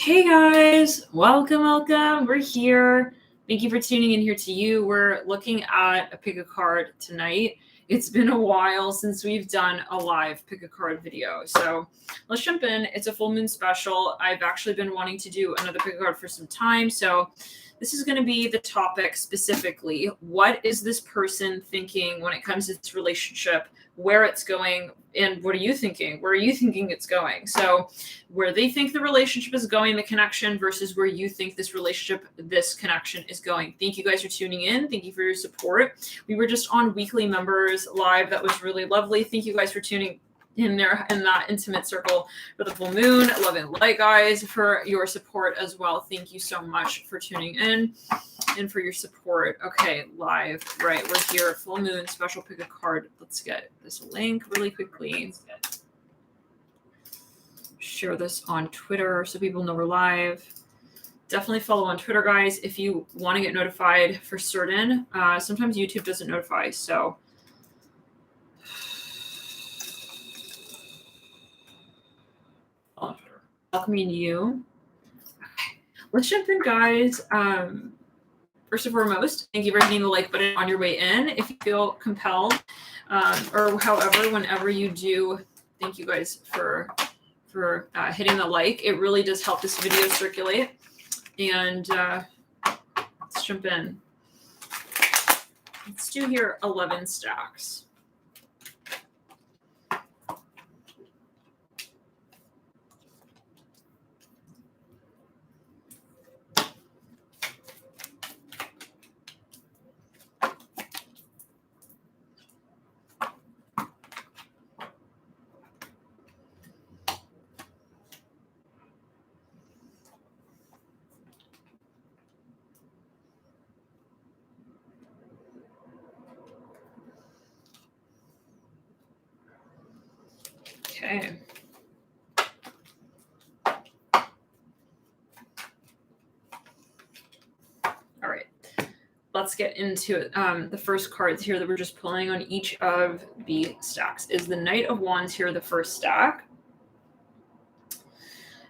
Hey guys, welcome. We're here. Thank you for tuning in here to you. We're looking at a pick a card tonight. It's been a while since we've done a live pick a card video. So let's jump in. It's a full moon special. I've actually been wanting to do another pick a card for some time. So this is going to be the topic specifically. What is this person thinking when it comes to this relationship, where it's going, and what are you thinking? Where are you thinking it's going? So where they think the relationship is going, the connection, versus where you think this relationship, this connection is going. Thank you guys for tuning in. Thank you for your support. We were just on weekly members live. That was really lovely. Thank you guys for tuning in there in that intimate circle for the full moon. Love and light, guys, for your support as well. Thank you so much for tuning in and for your support. Okay, live, right, we're here, full moon special pick a card. Let's get this link really quickly. Share this on Twitter so people know we're live. Definitely follow on Twitter, guys, if you want to get notified for certain. Sometimes YouTube doesn't notify, so Alchemy and you. Okay. Let's jump in, guys. First and foremost, thank you for hitting the like button on your way in. If you feel compelled, or however, whenever you do, thank you guys for hitting the like. It really does help this video circulate. And let's jump in. Let's do here 11 stacks. Okay. All right. Let's get into it. The first cards here that we're just pulling on each of the stacks is the Knight of Wands here, the first stack.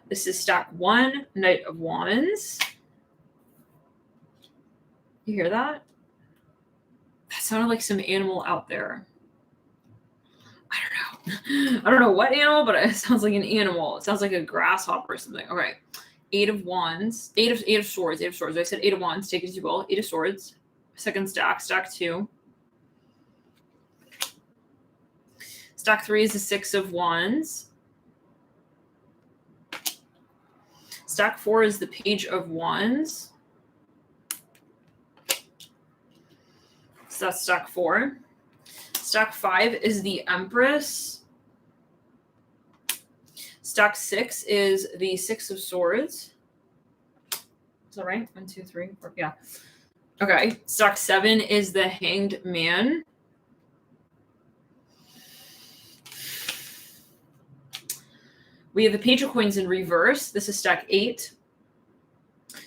This is stack 1, Knight of Wands. You hear that? That sounded like some animal out there. I don't know what animal, but it sounds like an animal. It sounds like a grasshopper or something. All right. 8 of Wands. 8 of Swords. I said 8 of Wands. Take it as you will. 8 of Swords. Second stack. Stack 2. Stack 3 is the 6 of Wands. Stack 4 is the Page of Wands. So that's stack 4. Stack 5 is the Empress. Stack 6 is the 6 of Swords. Is that right? 1, 2, 3, 4. Yeah. Okay. Stack 7 is the Hanged Man. We have the Page of Coins in reverse. This is stack 8.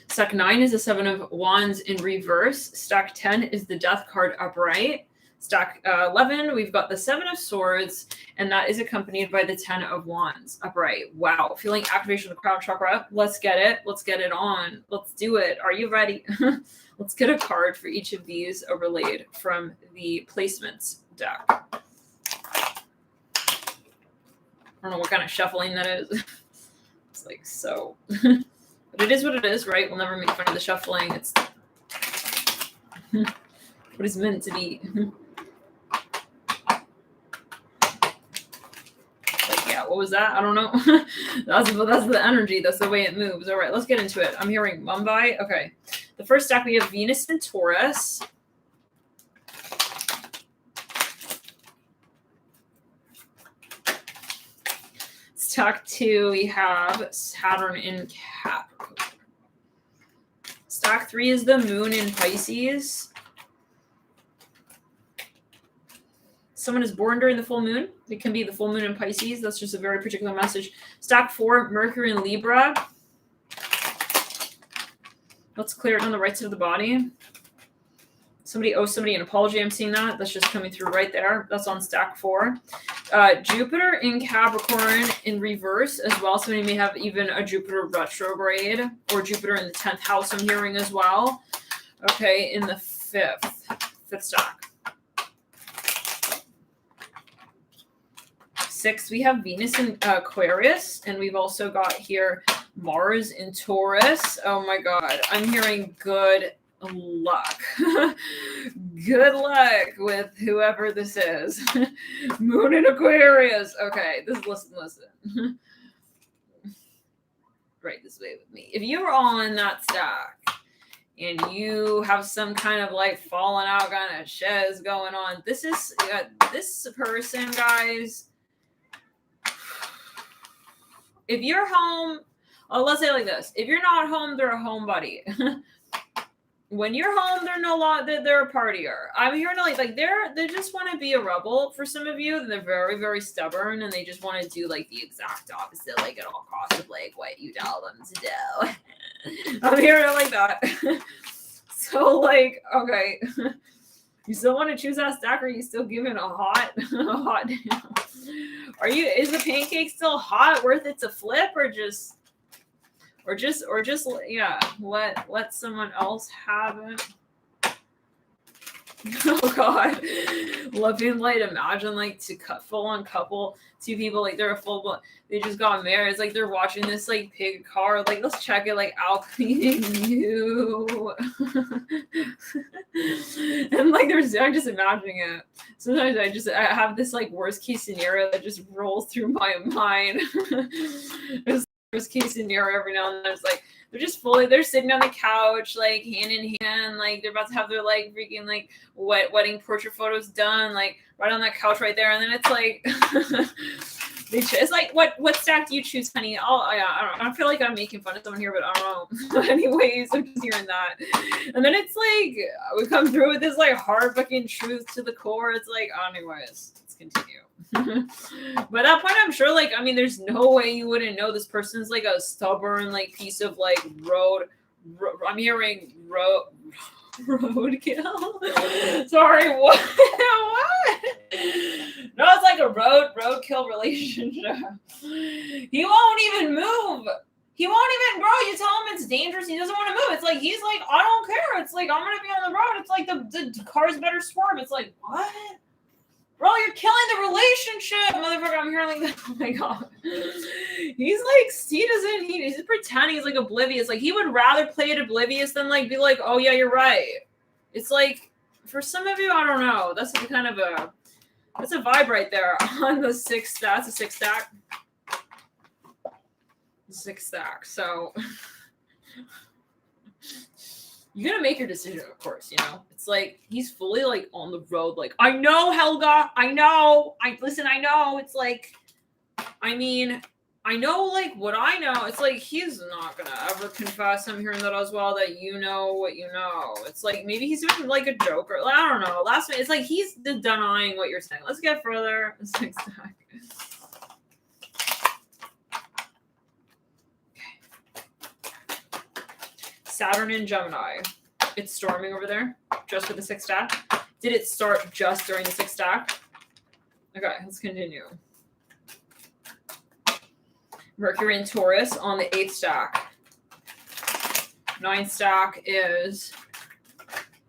Stack 9 is the 7 of Wands in reverse. Stack 10 is the Death card upright. Stack 11, we've got the 7 of Swords, and that is accompanied by the 10 of Wands upright. Wow, feeling activation of the crown chakra. Let's get it. Let's get it on. Let's do it. Are you ready? Let's get a card for each of these overlaid from the placements deck. I don't know what kind of shuffling that is. It's like so. But it is what it is, right? We'll never make fun of the shuffling. It's what it's meant to be. What was that? I don't know. that's the energy. That's the way it moves. All right, let's get into it. I'm hearing Mumbai. Okay. The first stack, we have Venus and Taurus. Stack 2, we have Saturn in Capricorn. Stack 3 is the Moon in Pisces. Someone is born during the full moon. It can be the full moon in Pisces. That's just a very particular message. Stack 4, Mercury in Libra. Let's clear it on the right side of the body. Somebody owes somebody an apology. I'm seeing that. That's just coming through right there. That's on stack 4. Jupiter in Capricorn in reverse as well. Somebody may have even a Jupiter retrograde or Jupiter in the 10th house I'm hearing as well. Okay, in the fifth stack. 6, we have Venus in Aquarius, and we've also got here Mars in Taurus. Oh my God, I'm hearing good luck. Good luck with whoever this is. Moon in Aquarius. Okay, listen. Right this way with me. If you're on that stack and you have some kind of like falling out kind of shiz going on, this person, guys. If you're home, let's say it like this. If you're not home, they're a home buddy. When you're home, they're a partier. I'm hearing like they just want to be a rebel for some of you, and they're very, very stubborn, and they just want to do like the exact opposite, like at all costs of like what you tell them to do. I'm hearing it like that. So like, okay. You still want to choose that stack, or are you still giving a hot is the pancake still hot, worth it to flip, or just yeah, let someone else have it? Oh God. Love and light. Imagine like to cut full on couple, 2 people, like they're a full blood, they just got married. It's like they're watching this like pig car, like let's check it, like Alchemy you. And like I'm just imagining it. Sometimes I have this like worst case scenario that just rolls through my mind. It's worst case scenario every now and then. It's like they're sitting on the couch, like hand in hand, like they're about to have their like freaking like wedding portrait photos done, like right on that couch right there. And then it's like it's like what stack do you choose, honey? I don't feel like I'm making fun of someone here, but I don't know. Anyways, I'm just hearing that. And then it's like we come through with this like hard fucking truth to the core. It's like, anyways, let's continue. But at that point, I'm sure, like, I mean, there's no way you wouldn't know this person's like a stubborn like piece of like I'm hearing roadkill. Sorry, what? What? No, it's like a roadkill relationship. He won't even move. He won't even, bro. You tell him it's dangerous. He doesn't want to move. It's like he's like, I don't care. It's like I'm gonna be on the road. It's like the cars better swerve. It's like, what? Bro, you're killing the relationship, motherfucker. I'm hearing like that. Oh my God. He's like, he's pretending he's like oblivious. Like he would rather play it oblivious than like be like, oh yeah, you're right. It's like, for some of you, I don't know. That's a vibe right there on the 6th stack. That's a 6th stack. 6th stack. So you're gonna make your decision, of course, you know. It's like he's fully like on the road, like, I know, Helga, I know. I know. It's like, I mean, I know like what I know. It's like he's not gonna ever confess. I'm hearing that as well, that you know what you know. It's like maybe he's doing like a joke, or I don't know. Last minute, it's like he's denying what you're saying. Let's get further. 6th stack. Saturn in Gemini. It's storming over there just with the 6th stack. Did it start just during the 6th stack? Okay, let's continue. Mercury in Taurus on the 8th stack. 9th stack is,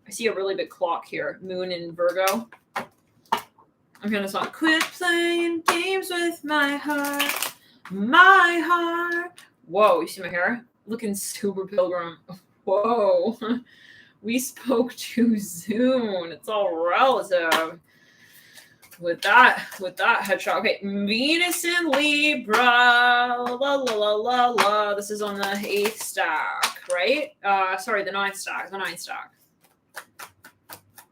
I see a really big clock here. Moon in Virgo. I'm hearing this song. Quit playing games with my heart. My heart. Whoa, you see my hair? Looking super pilgrim. Whoa. We spoke too soon. It's all relative. With that headshot. Okay, Venus in Libra. La la la la la. This is on the 8th stack, right? Sorry, the 9th stack. The 9th stack.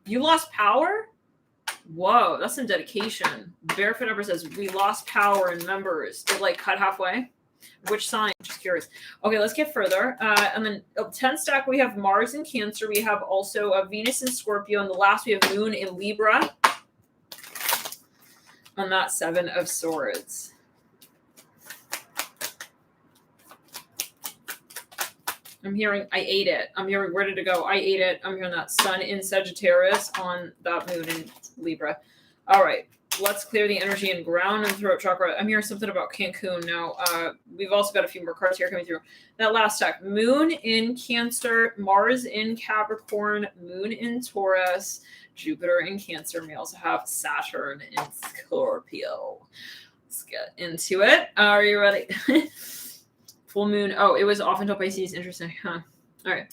You lost power? Whoa, that's some dedication. Barefoot Emperor says, we lost power in members. It like cut halfway. Which sign? Just curious. Okay, let's get further. And then 10th stack, we have Mars in Cancer. We have also a Venus in Scorpio. And the last, we have Moon in Libra. On that 7 of Swords. I'm hearing I ate it. I'm hearing where did it go? I ate it. I'm hearing that sun in Sagittarius on that moon in Libra. All right. Let's clear the energy and ground and throat chakra. I'm hearing something about Cancun now. We've also got a few more cards here coming through. That last deck, Moon in Cancer, Mars in Capricorn, Moon in Taurus, Jupiter in Cancer. We also have Saturn in Scorpio. Let's get into it. Are you ready? Full moon. Oh, it was off until Pisces. Interesting, huh? All right.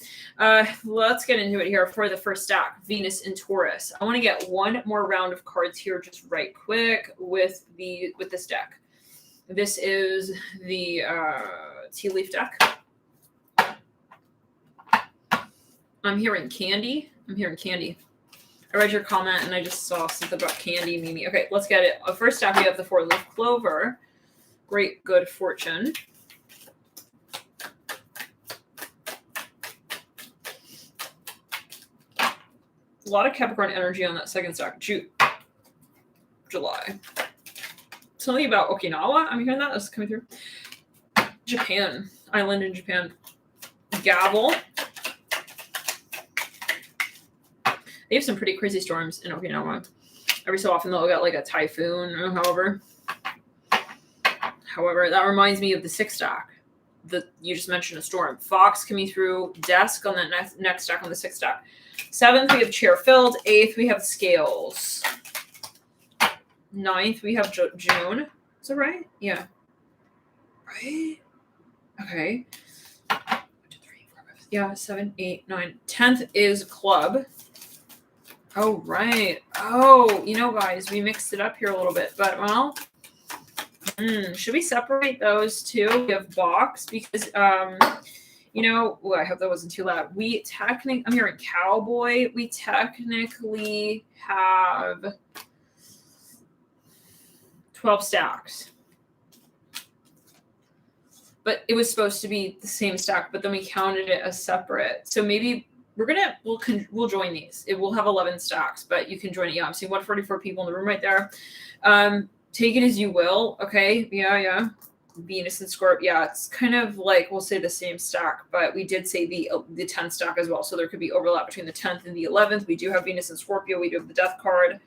Let's get into it here for the first stack, Venus in Taurus. I want to get one more round of cards here just right quick with this deck. This is the tea leaf deck. I'm hearing candy. I read your comment and I just saw something about candy, Mimi. Okay, let's get it. First stack, we have the 4-leaf clover. Great good fortune. A lot of Capricorn energy on that second stack. July. Something about Okinawa. I'm hearing that. That's coming through. Japan. Island in Japan. Gavel. They have some pretty crazy storms in Okinawa. Every so often they'll get like a typhoon or however. However, that reminds me of the 6th stack. You just mentioned a storm. Fox coming through. Desk on that next stack on the 6th stack. 7th, we have chair filled. 8th, we have scales. 9th, we have June. Is that right? Yeah. Right? Okay. 1, 2, 3, 4, 5. Yeah, 7, 8, 9. 10th is club. Oh, right. Oh, guys, we mixed it up here a little bit. But, well, should we separate those two? We have box because... I hope that wasn't too loud. I'm hearing cowboy. We technically have 12 stacks. But it was supposed to be the same stack, but then we counted it as separate. So maybe we'll join these. It will have 11 stacks, but you can join it. Yeah, I'm seeing 144 people in the room right there. Take it as you will. Okay. Yeah. Venus and Scorpio. Yeah, it's kind of like we'll say the same stack, but we did say the 10th stack as well. So there could be overlap between the 10th and the 11th. We do have Venus and Scorpio. We do have the Death card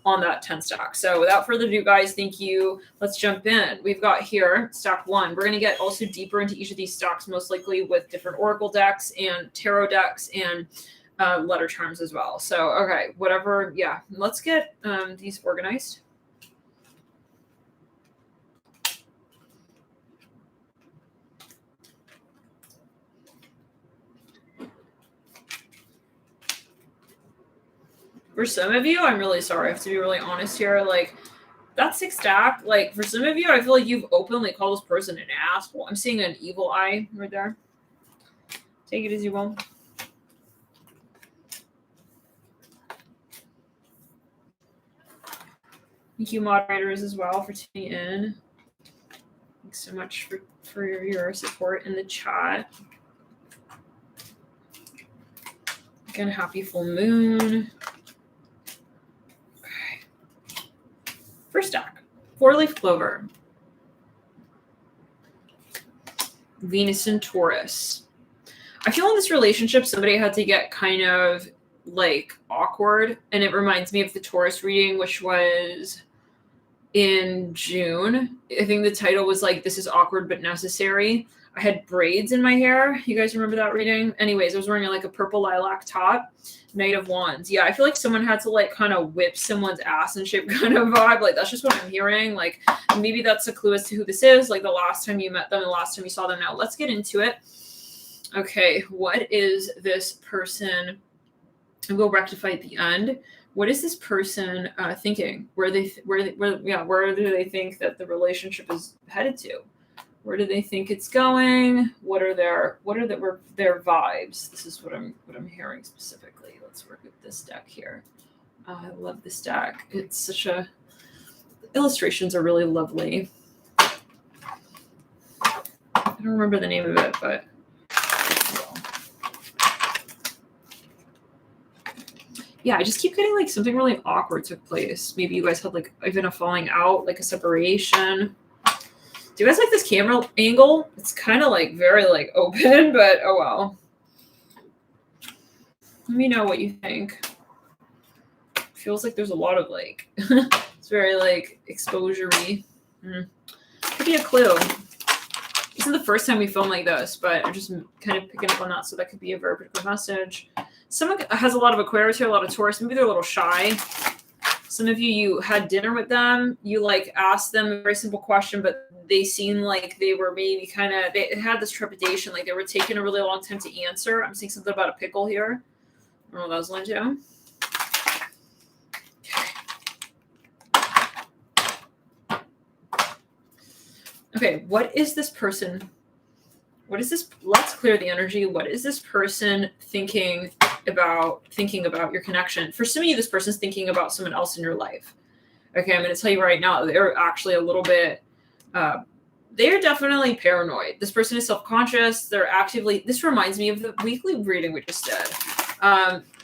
on that 10th stack. So without further ado, guys, thank you. Let's jump in. We've got here stack 1. We're going to get also deeper into each of these stacks, most likely with different oracle decks and tarot decks and letter charms as well. So, okay, whatever. Yeah, let's get these organized. For some of you, I'm really sorry. I have to be really honest here. Like, that 6th stack, like, for some of you, I feel like you've openly called this person an asshole. I'm seeing an evil eye right there. Take it as you will. Thank you, moderators, as well, for tuning in. Thanks so much for your support in the chat. Again, happy full moon. First stack, 4-leaf clover. Venus and Taurus. I feel in this relationship, somebody had to get kind of like awkward. And it reminds me of the Taurus reading, which was in June. I think the title was like, "This is awkward but necessary." I had braids in my hair. You guys remember that reading? Anyways, I was wearing like a purple lilac top. Knight of Wands. Yeah, I feel like someone had to like kind of whip someone's ass and shape kind of vibe. Like, that's just what I'm hearing. Like, maybe that's a clue as to who this is. Like, the last time you met them, the last time you saw them. Now, let's get into it. Okay, what is this person? And we'll rectify at the end. What is this person thinking? Where do they think that the relationship is headed to? Where do they think it's going? What are their vibes? This is what I'm hearing specifically. Let's work with this deck here. I love this deck. It's such a illustrations are really lovely. I don't remember the name of it, but yeah, I just keep getting like something really awkward took place. Maybe you guys had like even a falling out, like a separation. Do you guys like this camera angle? It's kind of like very like open, but oh well. Let me know what you think. Feels like there's a lot of like, it's very like exposure-y. Could be a clue. This is the first time we film like this, but I'm just kind of picking up on that, so that could be a very particular message. Someone has a lot of Aquarius here, a lot of Taurus. Maybe they're a little shy. Some of you had dinner with them. You like asked them a very simple question, but they seemed like they were maybe kind of, they had this trepidation, like they were taking a really long time to answer. I'm seeing something about a pickle here. I don't know what that was linked to. Okay, what is this person? What is this? Let's clear the energy. What is this person thinking about your connection? For some of you, this person's thinking about someone else in your life. Okay, I'm going to tell you right now, they're actually a little bit, they're definitely paranoid. This person is self-conscious. They're actively, this reminds me of the weekly reading we just did.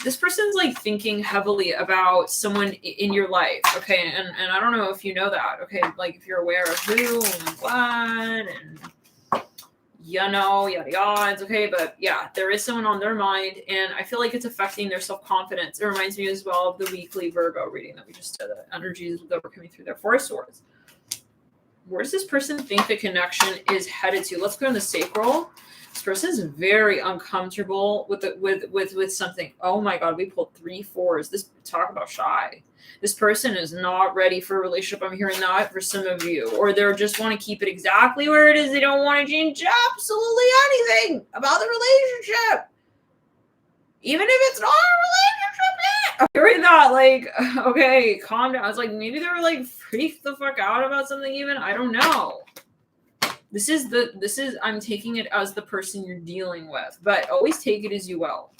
This person's like thinking heavily about someone in your life. Okay. And I don't know if you know that. Okay. Like if you're aware of who and what and yada yada. Okay. But yeah, there is someone on their mind and I feel like it's affecting their self-confidence. It reminds me as well of the weekly Virgo reading that we just did, the energies that were coming through their Four of Swords. Where does this person think the connection is headed to? Let's go on the sacral. This person is very uncomfortable with something. Oh my God, we pulled 3 4s. This talk about shy. This person is not ready for a relationship. I'm hearing that for some of you, or they just want to keep it exactly where it is. They don't want to change absolutely anything about the relationship, even if it's not a relationship. I'm hearing that, like, okay, calm down. It's like maybe they were like freaked the fuck out about something. Even I don't know. This is I'm taking it as the person you're dealing with, but always take it as you will.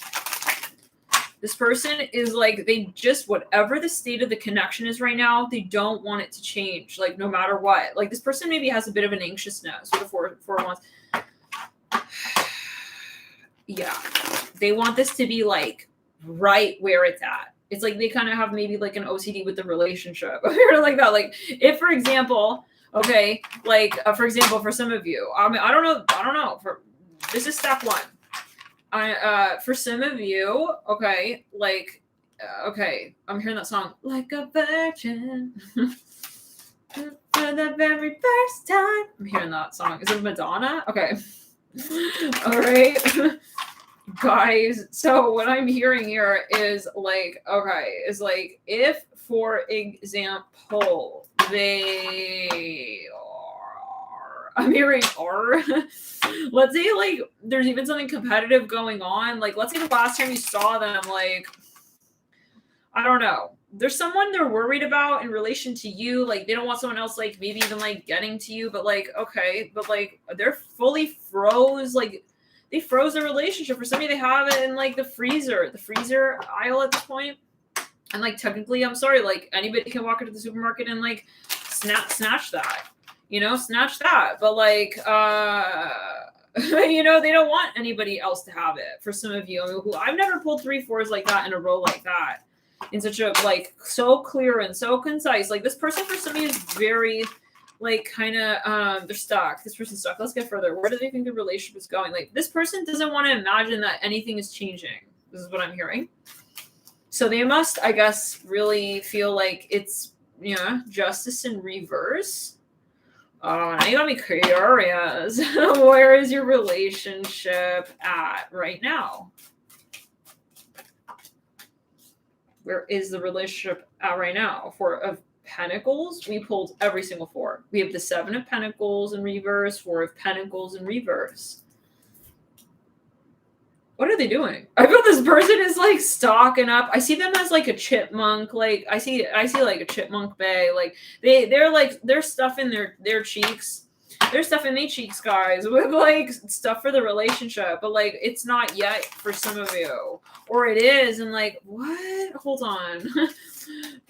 This person is like, they just, whatever the state of the connection is right now, they don't want it to change, like no matter what. Like this person maybe has a bit of an anxiousness with the four wands. Yeah, they want this to be like right where it's at. It's like they kind of have maybe like an OCD with the relationship, like that. Like if, for example, okay, like for example, for some of you, I mean, I don't know. For this is step one. For some of you, okay, like, okay, I'm hearing that song, like a virgin, for the very first time. I'm hearing that song. Is it Madonna? Okay, all right, guys. So what I'm hearing here is like, okay, is like if, for example, they are, I'm hearing are, let's say like there's even something competitive going on. Like let's say the last time you saw them, like, I don't know, there's someone they're worried about in relation to you. Like they don't want someone else, like maybe even like getting to you, but like, okay, but like they're fully froze, like they froze the relationship. For some of you, they have it in like the freezer aisle at this point. And like technically, I'm sorry, like anybody can walk into the supermarket and like snatch that, snatch that. But like, they don't want anybody else to have it. For some of you, who I've never pulled 3 4s like that in a row like that, in such a like so clear and so concise. Like this person for some of you is very like kind of they're stuck. This person's stuck. Let's get further. Where do they think the relationship is going? Like this person doesn't want to imagine that anything is changing. This is what I'm hearing. So they must, I guess, really feel like it's, justice in reverse. Now you got me curious. Where is your relationship at right now? Where is the relationship at right now? Of Pentacles, we pulled every single 4. We have the 7 of Pentacles in reverse, 4 of Pentacles in reverse. What are they doing? I feel this person is like stocking up. I see them as like a chipmunk. Like I see like a chipmunk bay. Like they're stuffing their cheeks. They're stuffing their cheeks, guys, with like stuff for the relationship. But like it's not yet for some of you, or it is, and like what? Hold on,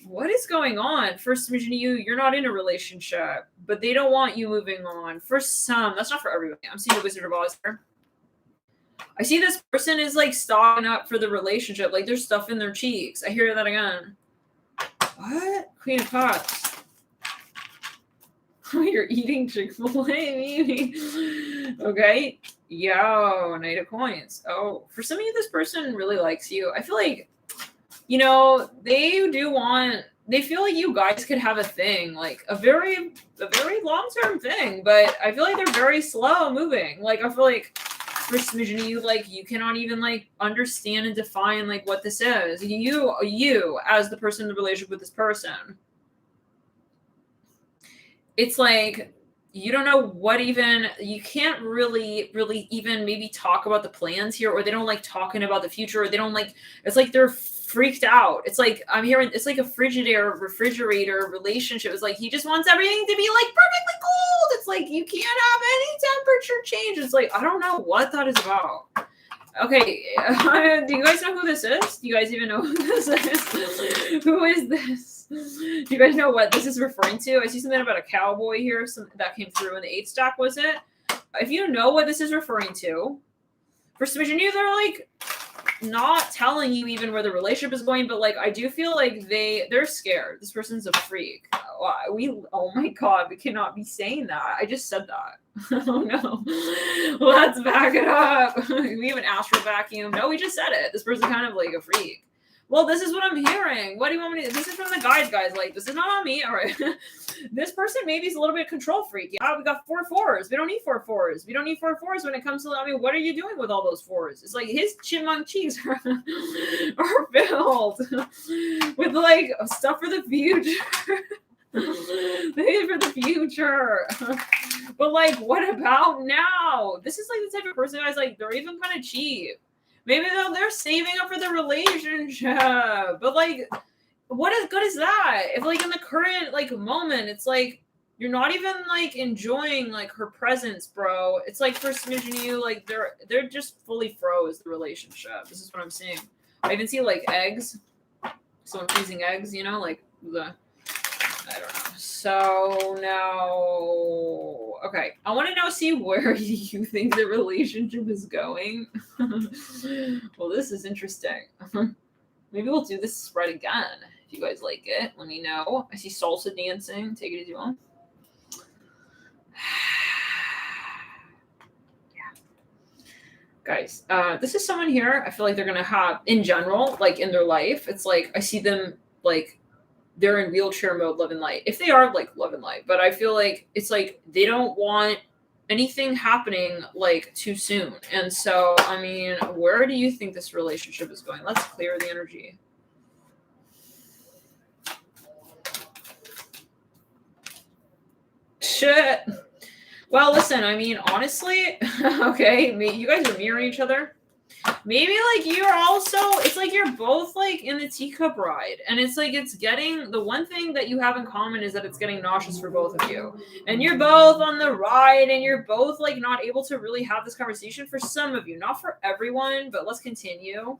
what is going on? For some of you, you're not in a relationship, but they don't want you moving on. For some, that's not for everybody. I'm seeing the Wizard of Oz here. I see this person is like stocking up for the relationship. Like there's stuff in their cheeks. I hear that again. What? Queen of Cups. You're eating Chick-fil-A, maybe. Okay. Yo, Knight of Coins. Oh, for some of you, this person really likes you. I feel like, you know, they feel like you guys could have a thing, like a very long-term thing, but I feel like they're very slow moving. Like, I feel like for smidgen of you, like, you cannot even, like, understand and define, like, what this is. You, as the person in the relationship with this person, it's like you don't know what even, you can't really even maybe talk about the plans here, or they don't like talking about the future, or they don't like, it's like they're freaked out. It's like I'm hearing it's like a refrigerator relationship. It's like he just wants everything to be like perfectly cold. It's like you can't have any temperature change. It's like I don't know what that is about. Okay, do you guys know who this is? Do you guys even know who this is? Who is this? Do you guys know what this is referring to? I see something about a cowboy here that came through in the 8 stack, was it? If you know what this is referring to, for some reason, they're like not telling you even where the relationship is going, but like I do feel like they're scared. This person's a freak. Oh my god, we cannot be saying that. I just said that. Oh no. Let's back it up. We have an astral vacuum. No, we just said it. This person's kind of like a freak. Well, this is what I'm hearing. What do you want me to do? This is from the guides, guys. Like, this is not on me. All right. This person maybe is a little bit control freak. Yeah, we got 4 4s. We don't need 4 4s. We don't need 4 4s when it comes to, I mean, what are you doing with all those 4s? It's like his chipmunk cheeks are filled with like stuff for the future. For the future. But like, what about now? This is like the type of person who's like, they're even kind of cheap. Maybe they're saving up for the relationship. But like, what is good is that? If like in the current like moment, it's like you're not even like enjoying like her presence, bro. It's like for smidgen of you, like they're just fully froze the relationship. This is what I'm seeing. I even see like eggs. Someone freezing eggs, you know, like the I don't know. So now, okay. I want to now see where you think the relationship is going. Well, this is interesting. Maybe we'll do this spread again. If you guys like it, let me know. I see salsa dancing. Take it as you want. Yeah. Guys, this is someone here. I feel like they're going to have, in general, like in their life, it's like I see them like they're in wheelchair mode, love and light. If they are like love and light, but I feel like it's like they don't want anything happening like too soon. And so, I mean, where do you think this relationship is going? Let's clear the energy. Shit. Well, listen, I mean, honestly, okay, you guys are mirroring each other. Maybe like you're also, it's like you're both like in the teacup ride, and it's like it's getting, the one thing that you have in common is that it's getting nauseous for both of you, and you're both on the ride, and you're both like not able to really have this conversation for some of you, not for everyone, but let's continue.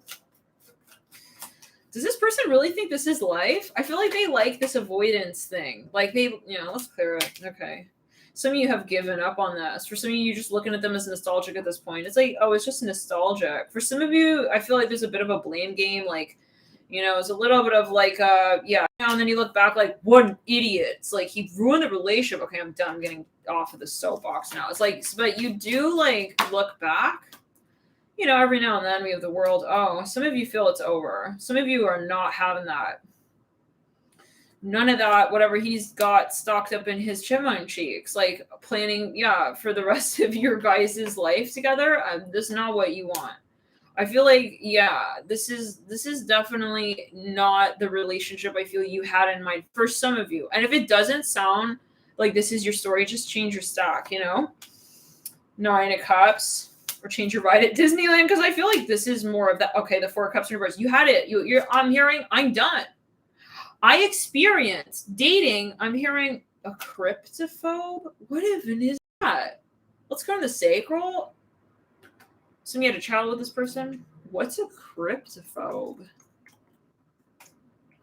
Does this person really think this is life? I feel like they like this avoidance thing. Like they, you know, let's clear it. Okay. Some of you have given up on this. For some of you, you're just looking at them as nostalgic at this point. It's like, oh, it's just nostalgic. For some of you, I feel like there's a bit of a blame game. Like, you know, it's a little bit of like, yeah. And then you look back like, what an idiot. It's like, he ruined the relationship. Okay, I'm done. I'm getting off of the soapbox now. It's like, but you do like look back. You know, every now and then we have the world. Oh, some of you feel it's over. Some of you are not having that. None of that, whatever he's got stocked up in his chipmunk cheeks, like planning, yeah, for the rest of your guys' life together. This is not what you want. I feel like, yeah, this is definitely not the relationship I feel you had in mind for some of you. And if it doesn't sound like this is your story, just change your stack, you know? 9 of Cups. Or change your ride at Disneyland, because I feel like this is more of that. Okay, the 4 of Cups in reverse. You had it. I'm hearing, I'm done. I experienced dating. I'm hearing a cryptophobe. What even is that? Let's go to the sacral. So you had a child with this person. What's a cryptophobe?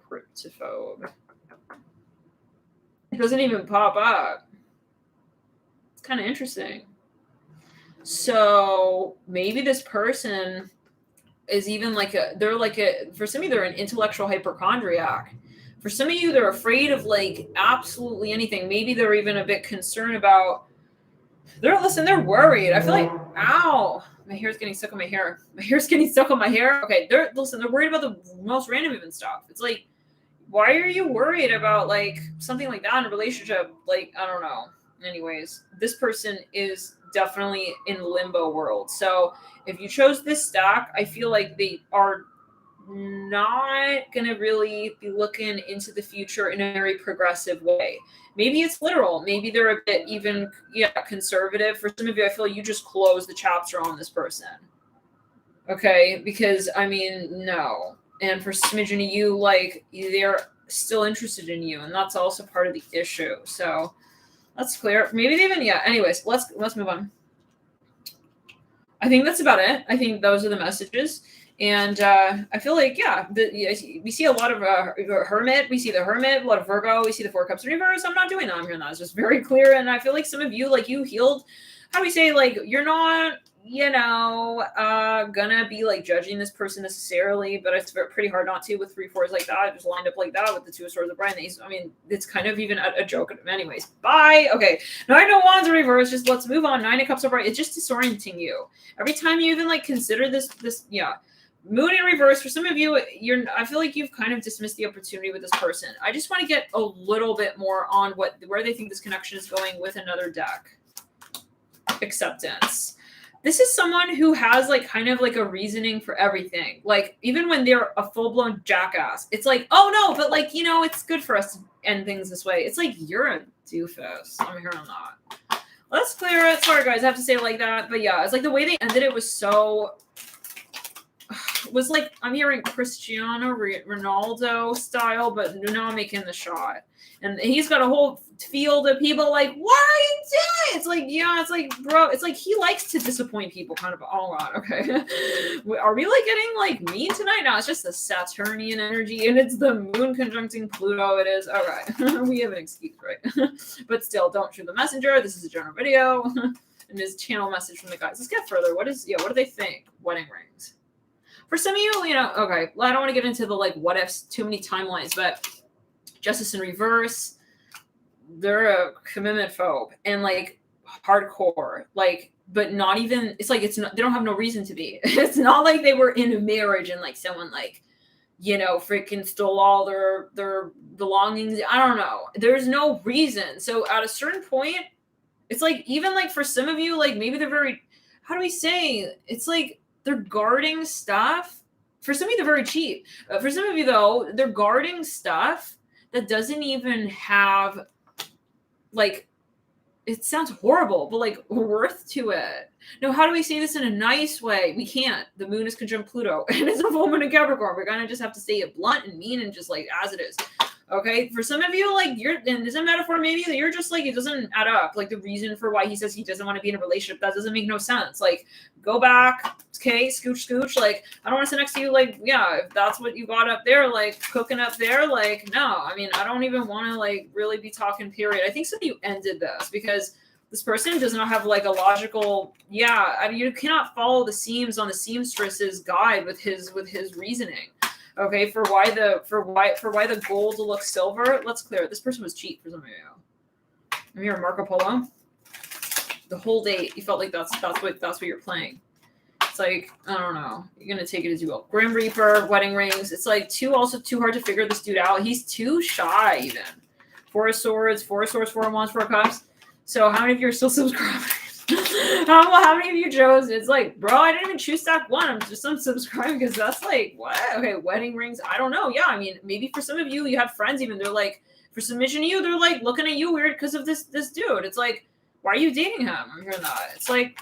Cryptophobe. It doesn't even pop up. It's kind of interesting. So maybe this person is even like for some of you, they're an intellectual hypochondriac. For some of you, they're afraid of like absolutely anything. Maybe they're even a bit concerned about, they're worried. I feel like, ow, my hair's getting stuck on my hair. My hair's getting stuck on my hair. Okay, they're worried about the most random even stuff. It's like, why are you worried about like something like that in a relationship? Like, I don't know. Anyways, this person is definitely in limbo world. So if you chose this stack, I feel like they are not going to really be looking into the future in a very progressive way. Maybe it's literal. Maybe they're a bit even, conservative. For some of you, I feel like you just close the chapter on this person. Okay? Because, I mean, no. And for smidgen of you, like, they're still interested in you. And that's also part of the issue. So that's clear. Maybe they even, anyways, let's move on. I think that's about it. I think those are the messages. And I feel like, we see a lot of Hermit. We see the Hermit, a lot of Virgo. We see the Four Cups in reverse. I'm not doing that. I'm hearing that. It's just very clear. And I feel like some of you, like, you healed. How do we say, like, you're not, gonna be, like, judging this person necessarily. But it's pretty hard not to with 3 4s like that. Just lined up like that with the 2 of Swords of Brian. I mean, it's kind of even a joke. Anyways, bye. Okay. 9 of Wands in reverse. Just let's move on. 9 of Cups of Brian. It's just disorienting you. Every time you even, like, consider this. Moon in reverse. For some of you, I feel like you've kind of dismissed the opportunity with this person. I just want to get a little bit more on where they think this connection is going with another deck. Acceptance. This is someone who has like kind of like a reasoning for everything. Like even when they're a full-blown jackass, it's like, oh no, but like, it's good for us to end things this way. It's like, you're a doofus. I'm hearing that. Let's clear it. Sorry guys, I have to say it like that. But yeah, it's like the way they ended it was so... was like, I'm hearing Cristiano Ronaldo style, but now I'm making the shot. And he's got a whole field of people like, what are you doing? It's like, it's like, bro, it's like he likes to disappoint people kind of. Oh, God, okay. Are we like getting like mean tonight? No, it's just the Saturnian energy and it's the moon conjuncting Pluto. It is. All right. We have an excuse, right? But still, don't shoot the messenger. This is a general video. And his channel message from the guys. Let's get further. What do they think? Wedding rings. For some of you, okay, well, I don't want to get into the, like, what ifs, too many timelines, but Justice in reverse, they're a commitment phobe and, like, hardcore, like, but not even, it's like, they don't have no reason to be. It's not like they were in a marriage and, like, someone, like, freaking stole all their belongings. I don't know. There's no reason. So at a certain point, it's like, even, like, for some of you, like, maybe they're very, how do we say, it's like, they're guarding stuff. For some of you, they're very cheap. For some of you, though, they're guarding stuff that doesn't even have, like, it sounds horrible, but, like, worth to it. No, how do we say this in a nice way? We can't. The moon is conjunct Pluto, and it's a full moon in Capricorn. We're going to just have to say it blunt and mean and just, like, as it is. Okay, for some of you, like, and this is a metaphor maybe, that you're just, like, it doesn't add up. Like, the reason for why he says he doesn't want to be in a relationship, that doesn't make no sense. Like, go back, okay, scooch. Like, I don't want to sit next to you, like, if that's what you got up there, like, cooking up there, like, no. I mean, I don't even want to, like, really be talking, period. I think some of you ended this because this person does not have, like, a logical, you cannot follow the seams on the seamstress's guide with his reasoning. Okay, for why the gold looks silver. Let's clear it. This person was cheap for some of you. I'm here, Marco Polo. The whole date, you felt like that's what you're playing. It's like, I don't know. You're gonna take it as you will. Grim Reaper, wedding rings. It's like too hard to figure this dude out. He's too shy even. 4 of Swords, 4 of Wands, 4 of Cups. So how many of you are still subscribing? How many of you chose? It's like, bro, I didn't even choose stack 1. I'm just unsubscribing because that's like, what? Okay, wedding rings. I don't know. Yeah, I mean, maybe for some of you, you had friends even. They're like, for submission to you, they're like looking at you weird because of this dude. It's like, why are you dating him? I'm hearing that. It's like,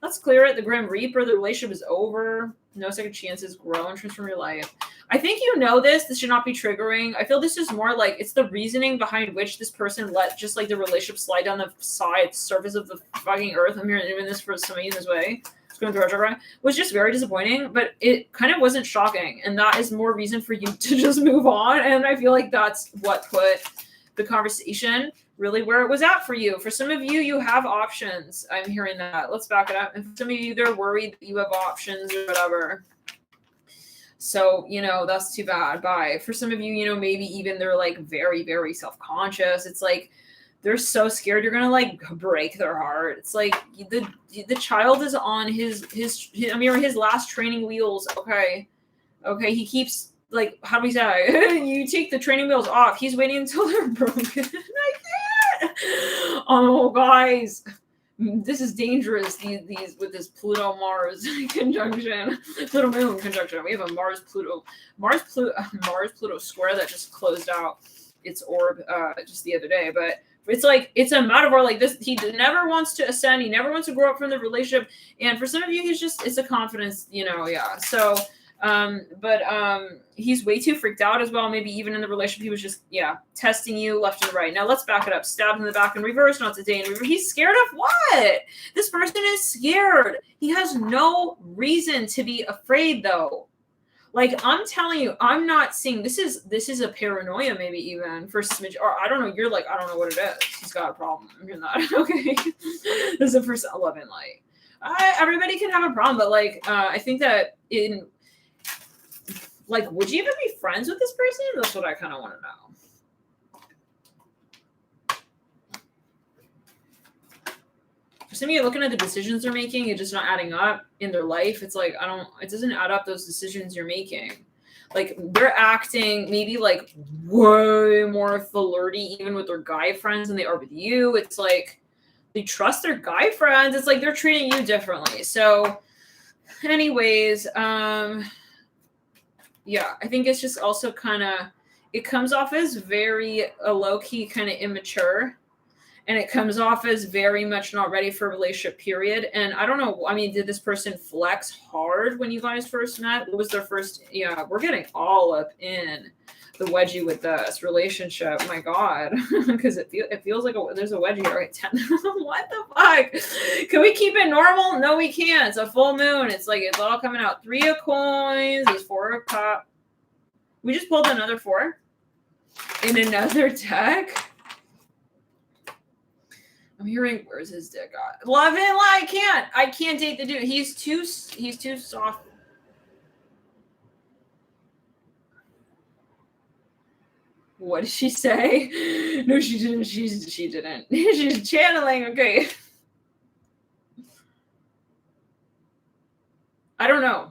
let's clear it. The Grim Reaper, the relationship is over. No second chances. Grow and transform your life. I think this. This should not be triggering. I feel this is more like it's the reasoning behind which this person let just like the relationship slide down the surface of the fucking earth. I'm hearing even this for some of you this way. It's going through retrograde. Was just very disappointing, but it kind of wasn't shocking. And that is more reason for you to just move on. And I feel like that's what put the conversation really where it was at for you. For some of you, you have options. I'm hearing that. Let's back it up. And for some of you, they're worried that you have options or whatever. So, that's too bad. Bye. For some of you, maybe even they're like very, very self-conscious. It's like they're so scared you're gonna like break their heart. It's like the child is on his last training wheels. Okay. He keeps like, how do we say? You take the training wheels off. He's waiting until they're broken. I can't. Oh, guys. This is dangerous. These with this Pluto Mars conjunction, Pluto Moon conjunction. We have a Mars Pluto square that just closed out its orb just the other day. But it's like it's a metaphor like this. He never wants to ascend. He never wants to grow up from the relationship. And for some of you, it's a confidence. Yeah. So. He's way too freaked out as well. Maybe even in the relationship, he was just, testing you left and right. Now let's back it up. Stabbed in the back in reverse, not today in reverse. He's scared of what? This person is scared. He has no reason to be afraid though. Like I'm telling you, I'm not seeing this is a paranoia, maybe even for smidge, or I don't know. You're like, I don't know what it is. He's got a problem. You're not okay. This is a first 11 light. Everybody can have a problem, but like I think that would you even be friends with this person? That's what I kind of want to know. For some of you looking at the decisions they're making, it's just not adding up in their life. It's like, it doesn't add up, those decisions you're making. Like they're acting maybe like way more flirty even with their guy friends than they are with you. It's like they trust their guy friends. It's like they're treating you differently. So anyways, yeah, I think it's just also kind of, it comes off as very low-key, kind of immature. And it comes off as very much not ready for a relationship, period. And I don't know, I mean, did this person flex hard when you guys first met? What was their first, we're getting all up in the wedgie with this relationship. My God. Because it feels like there's a wedgie here at 10. What the fuck? Can we keep it normal? No, we can't. It's a full moon. It's like, it's all coming out. 3 of coins. There's 4 of cups. We just pulled another 4 in another deck. I'm hearing, where's his dick at? Love it. I can't date the dude. He's too soft. What did she say? No, she didn't. She didn't. She's channeling. Okay. I don't know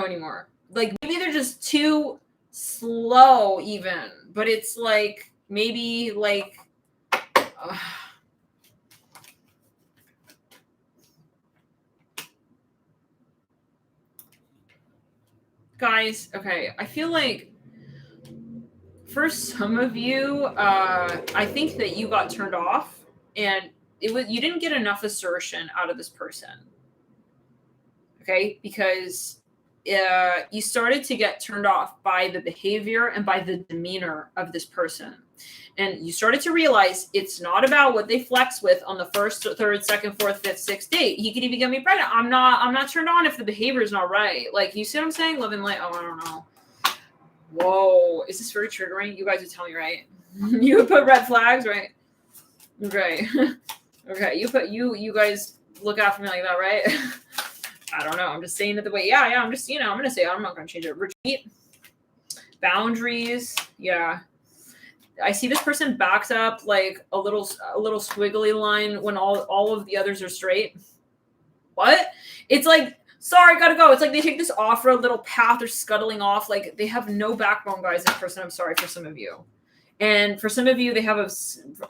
anymore. Like maybe they're just too slow even, but it's like maybe like guys, okay, I feel like for some of you, I think that you got turned off and you didn't get enough assertion out of this person. Okay, because you started to get turned off by the behavior and by the demeanor of this person. And you started to realize it's not about what they flex with on the first, third, second, fourth, fifth, sixth date. He could even get me pregnant. I'm not turned on if the behavior is not right. Like, you see what I'm saying? Love and light. Oh, I don't know. Whoa. Is this very triggering? You guys would tell me, right? You would put red flags, right? Okay. Okay. You guys look after me like that, right? I don't know. I'm just saying it the way. Yeah. I'm just, I'm going to say, I'm not going to change it. Retreat. Boundaries. Yeah. I see this person backs up like a little squiggly line when all of the others are straight. What? It's like, sorry, gotta go. It's like they take this off for a little path. They're scuttling off. Like they have no backbone, guys. This person, I'm sorry for some of you. And for some of you, they have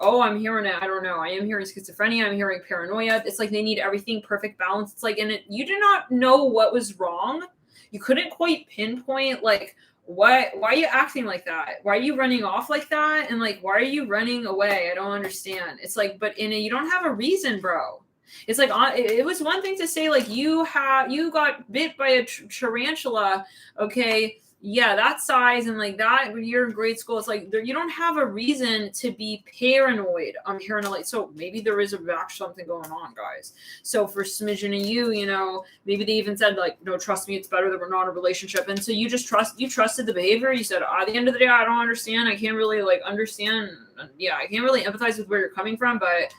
I'm hearing it. I don't know. I am hearing schizophrenia. I'm hearing paranoia. It's like they need everything perfect balance. It's like, you do not know what was wrong. You couldn't quite pinpoint like, why are you acting like that? Why are you running off like that? And like, why are you running away? I don't understand. It's like, but you don't have a reason, bro. It's like, it was one thing to say like, you got bit by a tarantula. Okay. Yeah, that size and like that when you're in grade school, it's like you don't have a reason to be paranoid. I'm hearing like, so maybe there is actually something going on, guys. So for Smidgen and you, maybe they even said like, no, trust me, it's better that we're not in a relationship. And so you trusted the behavior. You said, at the end of the day, I don't understand. I can't really like understand. Yeah, I can't really empathize with where you're coming from, but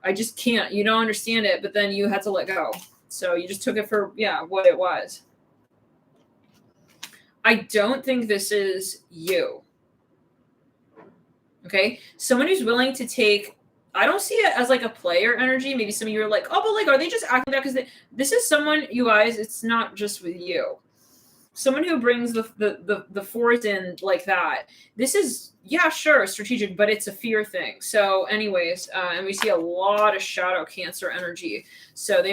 I just can't. You don't understand it, but then you had to let go. So you just took it for what it was. I don't think this is you. Okay. Someone who's willing to take, I don't see it as like a player energy. Maybe some of you are like, oh, but like, are they just acting that? Because this is someone, you guys, it's not just with you. Someone who brings the force in like that. This is, yeah, sure, strategic, but it's a fear thing. So anyways, and we see a lot of shadow Cancer energy. So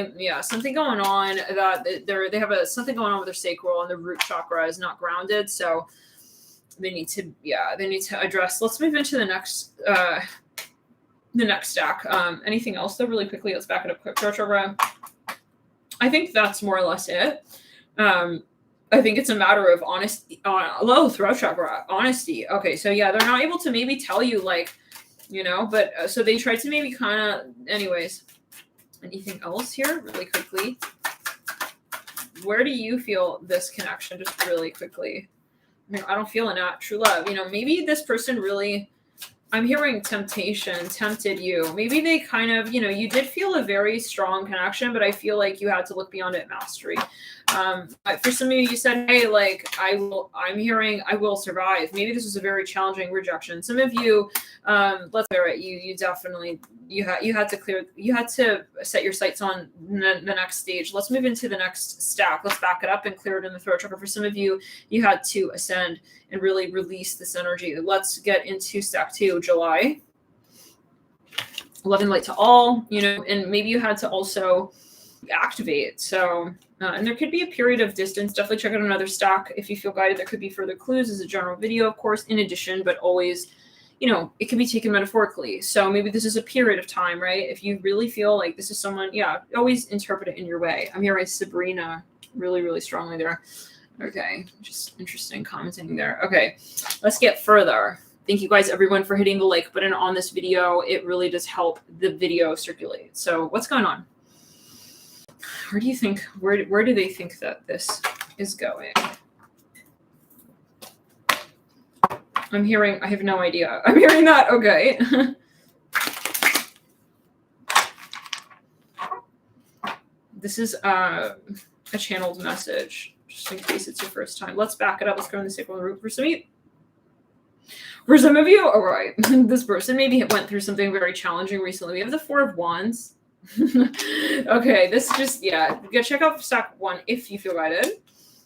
something going on that they have something going on with their sacral, and the root chakra is not grounded. So they need to address. Let's move into the next stack. Anything else though, really quickly? Let's back it up quick. I think that's more or less it. I think it's a matter of honesty. Low throat chakra, honesty. Okay, so yeah, they're not able to maybe tell you, like, but so they try to maybe kind of. Anyways, anything else here, really quickly? Where do you feel this connection? Just really quickly. I don't feel true love. Maybe this person really. I'm hearing temptation, tempted you. Maybe they kind of, you did feel a very strong connection, but I feel like you had to look beyond it, mastery. For some of you, you said, hey, like, I'm hearing, I will survive. Maybe this was a very challenging rejection. Some of you, let's clear it. You definitely, you had to set your sights on the next stage. Let's move into the next stack. Let's back it up and clear it in the throat chakra. For some of you, you had to ascend and really release this energy. Let's get into stack 2, July. Love and light to all, and maybe you had to also activate. So, and there could be a period of distance. Definitely check out another stack if you feel guided. There could be further clues as a general video, of course, in addition, but always, it can be taken metaphorically. So maybe this is a period of time, right? If you really feel like this is someone, always interpret it in your way. I'm hearing Sabrina really, really strongly there. Okay, just interesting commenting there. Okay, let's get further. Thank you guys, everyone, for hitting the like button on this video. It really does help the video circulate. So what's going on? Where do you think, where do they think that this is going? I'm hearing, I have no idea. I'm hearing that, okay. This is a channeled message, just in case it's your first time. Let's back it up. Let's go in the sacral root for some of you. All right, this person maybe went through something very challenging recently. We have the 4 of Wands. Okay, this just, go check out stack 1 if you feel guided,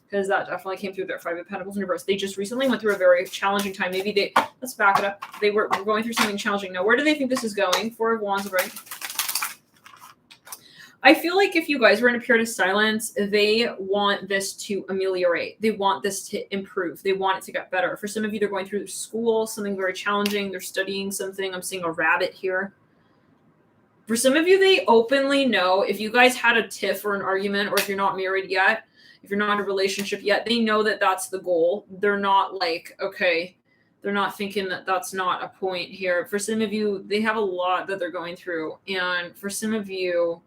because that definitely came through their 5 of Pentacles in reverse. They just recently went through a very challenging time. Maybe let's back it up. They were going through something challenging. Now, where do they think this is going? 4 of Wands, right? I feel like if you guys were in a period of silence, they want this to ameliorate. They want this to improve. They want it to get better. For some of you, they're going through school, something very challenging. They're studying something. I'm seeing a rabbit here. For some of you, they openly know if you guys had a tiff or an argument, or if you're not married yet, if you're not in a relationship yet, they know that that's the goal. They're not like, okay, they're not thinking that that's not a point here. For some of you, they have a lot that they're going through. And for some of you,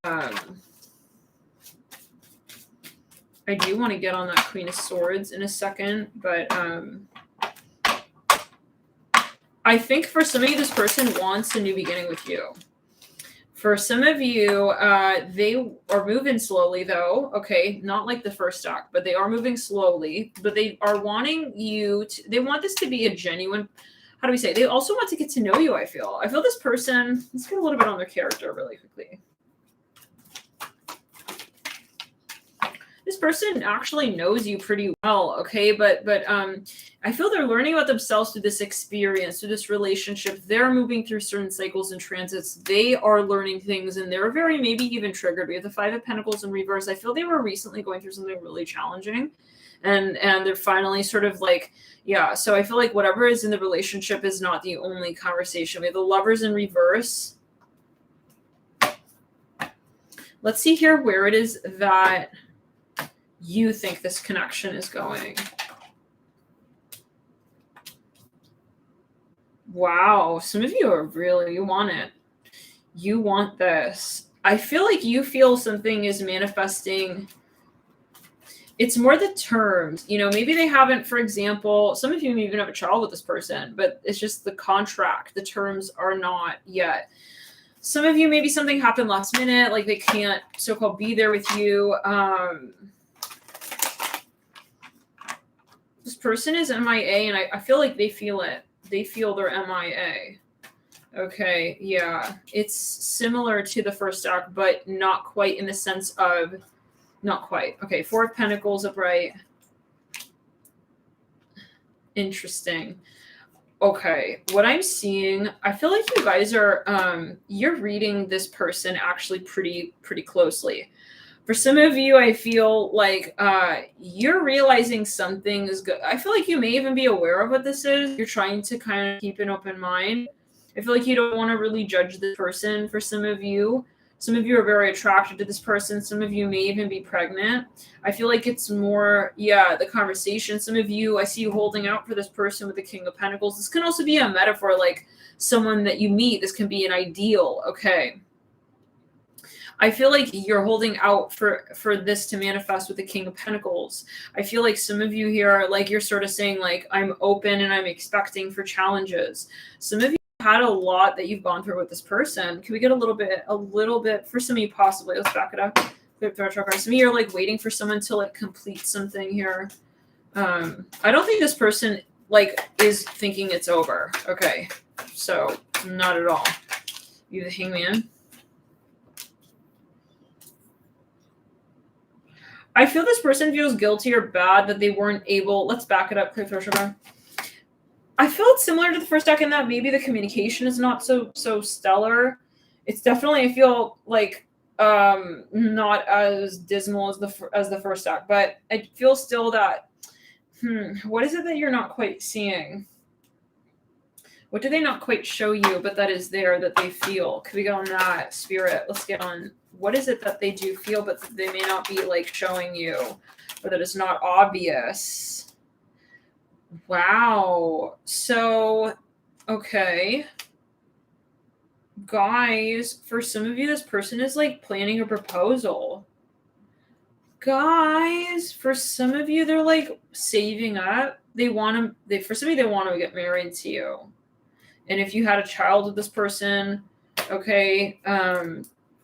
I do want to get on that Queen of Swords in a second, but I think for some of you, this person wants a new beginning with you. For some of you, they are moving slowly, though. Okay, not like the first stack, but they are moving slowly. But they are wanting you to, they want this to be a genuine, how do we say? They also want to get to know you, I feel. I feel this person, let's get a little bit on their character really quickly. This person actually knows you pretty well, okay? But I feel they're learning about themselves through this experience, through this relationship. They're moving through certain cycles and transits. They are learning things, and they're very maybe even triggered. We have the 5 of Pentacles in reverse. I feel they were recently going through something really challenging, and they're finally sort of like, so I feel like whatever is in the relationship is not the only conversation. We have the Lovers in reverse. Let's see here where it is that you think this connection is going. Wow, some of you are really, you want it. You want this. I feel like you feel something is manifesting. It's more the terms, maybe they haven't, for example, some of you may even have a child with this person, but it's just the contract. The terms are not yet. Some of you, maybe something happened last minute, like they can't so-called be there with you. This person is MIA, and I feel like they feel it. They feel they're MIA. Okay, yeah. It's similar to the first deck, but not quite in the sense of... Not quite. Okay, Four of Pentacles upright. Interesting. Okay, what I'm seeing, I feel like you guys are, you're reading this person actually pretty closely. For some of you, I feel like you're realizing something is good. I feel like you may even be aware of what this is. You're trying to kind of keep an open mind. I feel like you don't want to really judge this person. For some of you are very attracted to this person. Some of you may even be pregnant. I feel like it's more, the conversation. Some of you, I see you holding out for this person with the King of Pentacles. This can also be a metaphor, like someone that you meet. This can be an ideal, okay? I feel like you're holding out for this to manifest with the King of Pentacles. I feel like some of you here, like you're sort of saying, like, I'm open and I'm expecting for challenges. Some of you had a lot that you've gone through with this person. Can we get a little bit for some of you possibly? Let's back it up. Some of you are like waiting for someone to like complete something here. I don't think this person like is thinking it's over. Okay, so not at all. You the Hangman. I feel this person feels guilty or bad that they weren't able... Let's back it up. I feel it's similar to the first deck in that maybe the communication is not so stellar. It's definitely, I feel like, not as dismal as the first deck, but I feel still that, what is it that you're not quite seeing? What do they not quite show you, but that is there, that they feel? Could we go on that, Spirit? Let's get on... What is it that they do feel, but they may not be like showing you, or that it's not obvious? Wow. So, okay. Guys, for some of you, this person is like planning a proposal. Guys, for some of you, they're like saving up. For some of you, they want to get married to you. And if you had a child with this person, okay,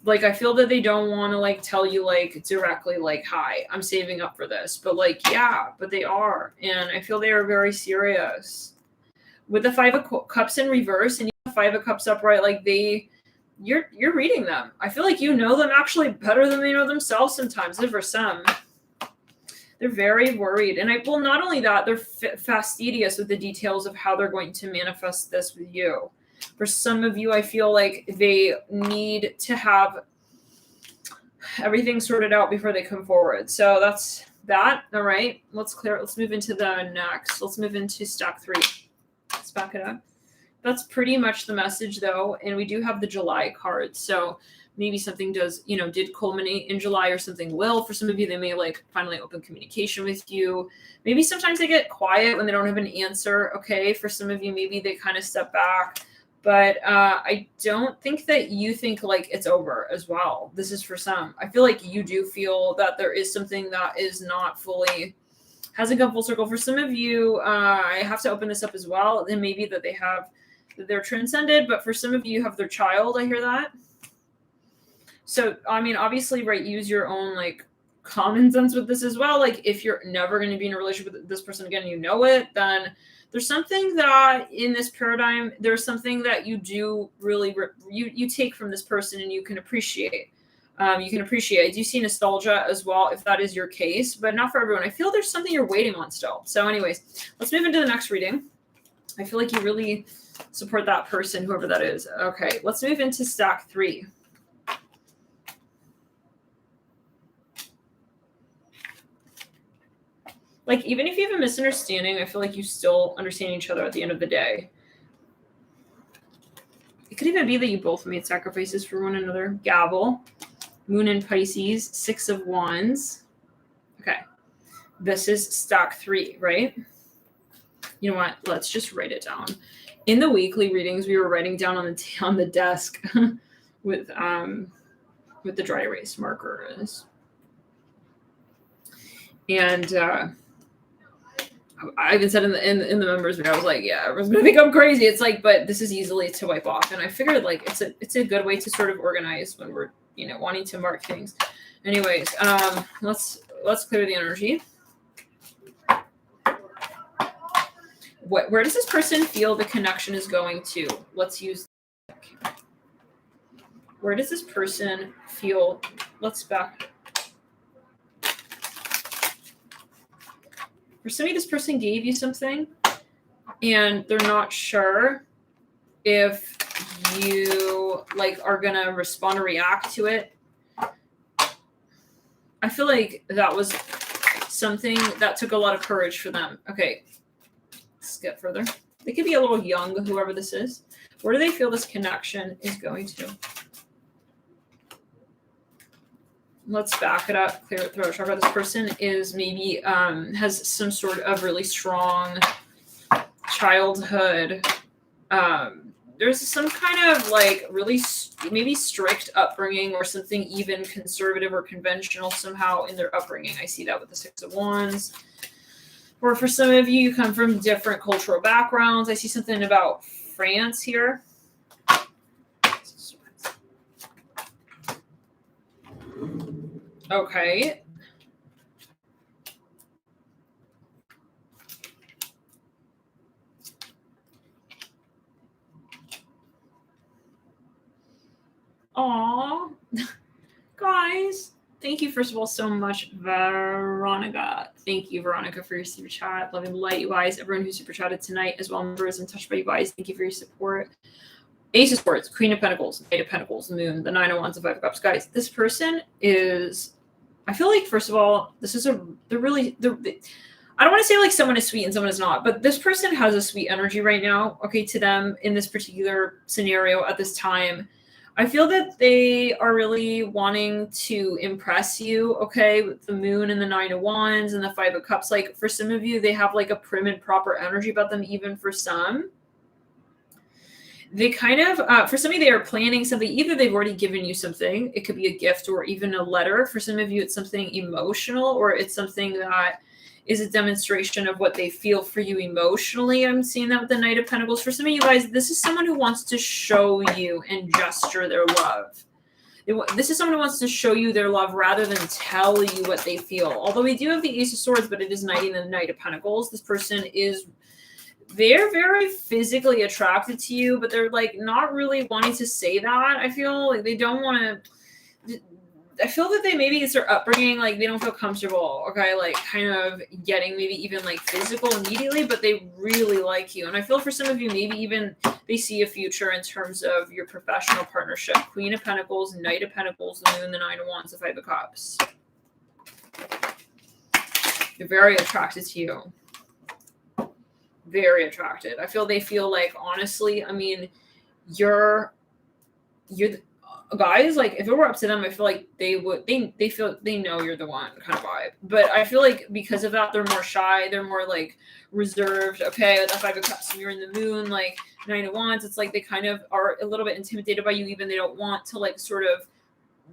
like, I feel that they don't want to, like, tell you, like, directly, like, hi, I'm saving up for this. But, like, yeah, but they are. And I feel they are very serious. With the Five of Cups in reverse and you have Five of Cups upright, like, you're reading them. I feel like you know them actually better than they know themselves sometimes. For some, they're very worried. And not only that, they're fastidious with the details of how they're going to manifest this with you. For some of you, I feel like they need to have everything sorted out before they come forward. So that's that. All right. Let's move into the next. Let's move into stack 3. Let's back it up. That's pretty much the message, though. And we do have the July card. So maybe something did culminate in July, or something will. For some of you, they may like finally open communication with you. Maybe sometimes they get quiet when they don't have an answer. Okay. For some of you, maybe they kind of step back. But I don't think that you think like it's over as well. This is for some. I feel like you do feel that there is something that is not fully, hasn't come full circle. For some of you, I have to open this up as well. And maybe that they're transcended. But for some of you have their child. I hear that. So, I mean, obviously, right, use your own like common sense with this as well. Like, if you're never going to be in a relationship with this person again, you know it, then there's something that in this paradigm, there's something that you do really, you take from this person and you can appreciate. I do see nostalgia as well, if that is your case, but not for everyone. I feel there's something you're waiting on still. So anyways, let's move into the next reading. I feel like you really support that person, whoever that is. Okay, let's move into stack 3. Like, even if you have a misunderstanding, I feel like you still understand each other at the end of the day. It could even be that you both made sacrifices for one another. Gavel. Moon in Pisces. 6 of Wands. Okay. This is stack 3, right? You know what? Let's just write it down. In the weekly readings, we were writing down on the desk with the dry erase markers. And I even said in the members, I was like, yeah, everyone's gonna think I'm crazy. It's like, but this is easily to wipe off. And I figured like it's a good way to sort of organize when we're wanting to mark things. Anyways, let's clear the energy. where does this person feel the connection is going to? Let's use. Where does this person feel? Let's back. For somebody, this person gave you something and they're not sure if you like are gonna respond or react to it. I feel like that was something that took a lot of courage for them. Okay, let's get further. They could be a little young, whoever this is. Where do they feel this connection is going to? Let's back it up, clear the throat chakra. This person is maybe has some sort of really strong childhood. There's some kind of like really maybe strict upbringing or something even conservative or conventional somehow in their upbringing. I see that with the Six of Wands. Or for some of you, you come from different cultural backgrounds. I see something about France here. Okay. Aw. Guys. Thank you, first of all, so much, Veronica. Thank you, Veronica, for your super chat. Loving the light, you guys. Everyone who super chatted tonight as well. Members, I'm touched by you guys. Thank you for your support. Ace of Swords, Queen of Pentacles, Knight of Pentacles, Moon, the Nine of Wands, and Five of Cups. Guys, this person is, I feel like, first of all, this is I don't want to say like someone is sweet and someone is not, but this person has a sweet energy right now, okay, to them in this particular scenario at this time. I feel that they are really wanting to impress you, okay, with the Moon and the Nine of Wands and the Five of Cups. Like, for some of you, they have like a prim and proper energy about them, even for some. They kind of, for some of you, they are planning something. Either they've already given you something. It could be a gift or even a letter. For some of you, it's something emotional, or it's something that is a demonstration of what they feel for you emotionally. I'm seeing that with the Knight of Pentacles. For some of you guys, this is someone who wants to show you and gesture their love. This is someone who wants to show you their love rather than tell you what they feel. Although we do have the Ace of Swords, but it is knighting the Knight of Pentacles. This person is, they're very physically attracted to you, but they're like not really wanting to say that. I feel like they don't want to, I feel that they maybe it's their upbringing, like they don't feel comfortable, okay, like kind of getting maybe even like physical immediately, but they really like you. And I feel for some of you, maybe even they see a future in terms of your professional partnership. Queen of Pentacles, Knight of Pentacles, the Moon, the Nine of Wands, the Five of Cups. They're very attracted to you. Very attracted. I feel they feel like, honestly, I mean, you're guys, like if it were up to them, I feel like they would, they feel, they know you're the one kind of vibe. But I feel like because of that, they're more shy, they're more like reserved. Okay, the Five of Cups, you're in the Moon, like Nine of Wands, it's like they kind of are a little bit intimidated by you, even they don't want to like sort of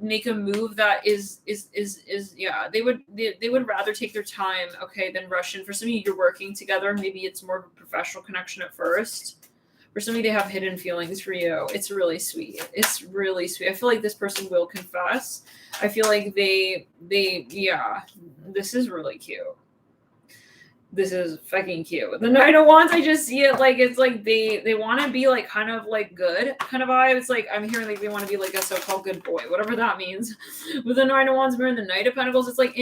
make a move that is yeah, they would rather take their time, okay, than rush in. For some of you, you're working together, maybe it's more of a professional connection at first. For some of you, they have hidden feelings for you. It's really sweet. It's really sweet. I feel like this person will confess. I feel like they yeah, this is really cute. This is fucking cute. The Nine of Wands, I just see it like it's like they want to be like kind of like good kind of vibe. It's like I'm hearing like they want to be like a so-called good boy, whatever that means. With the Nine of Wands, we're in the Knight of Pentacles. It's like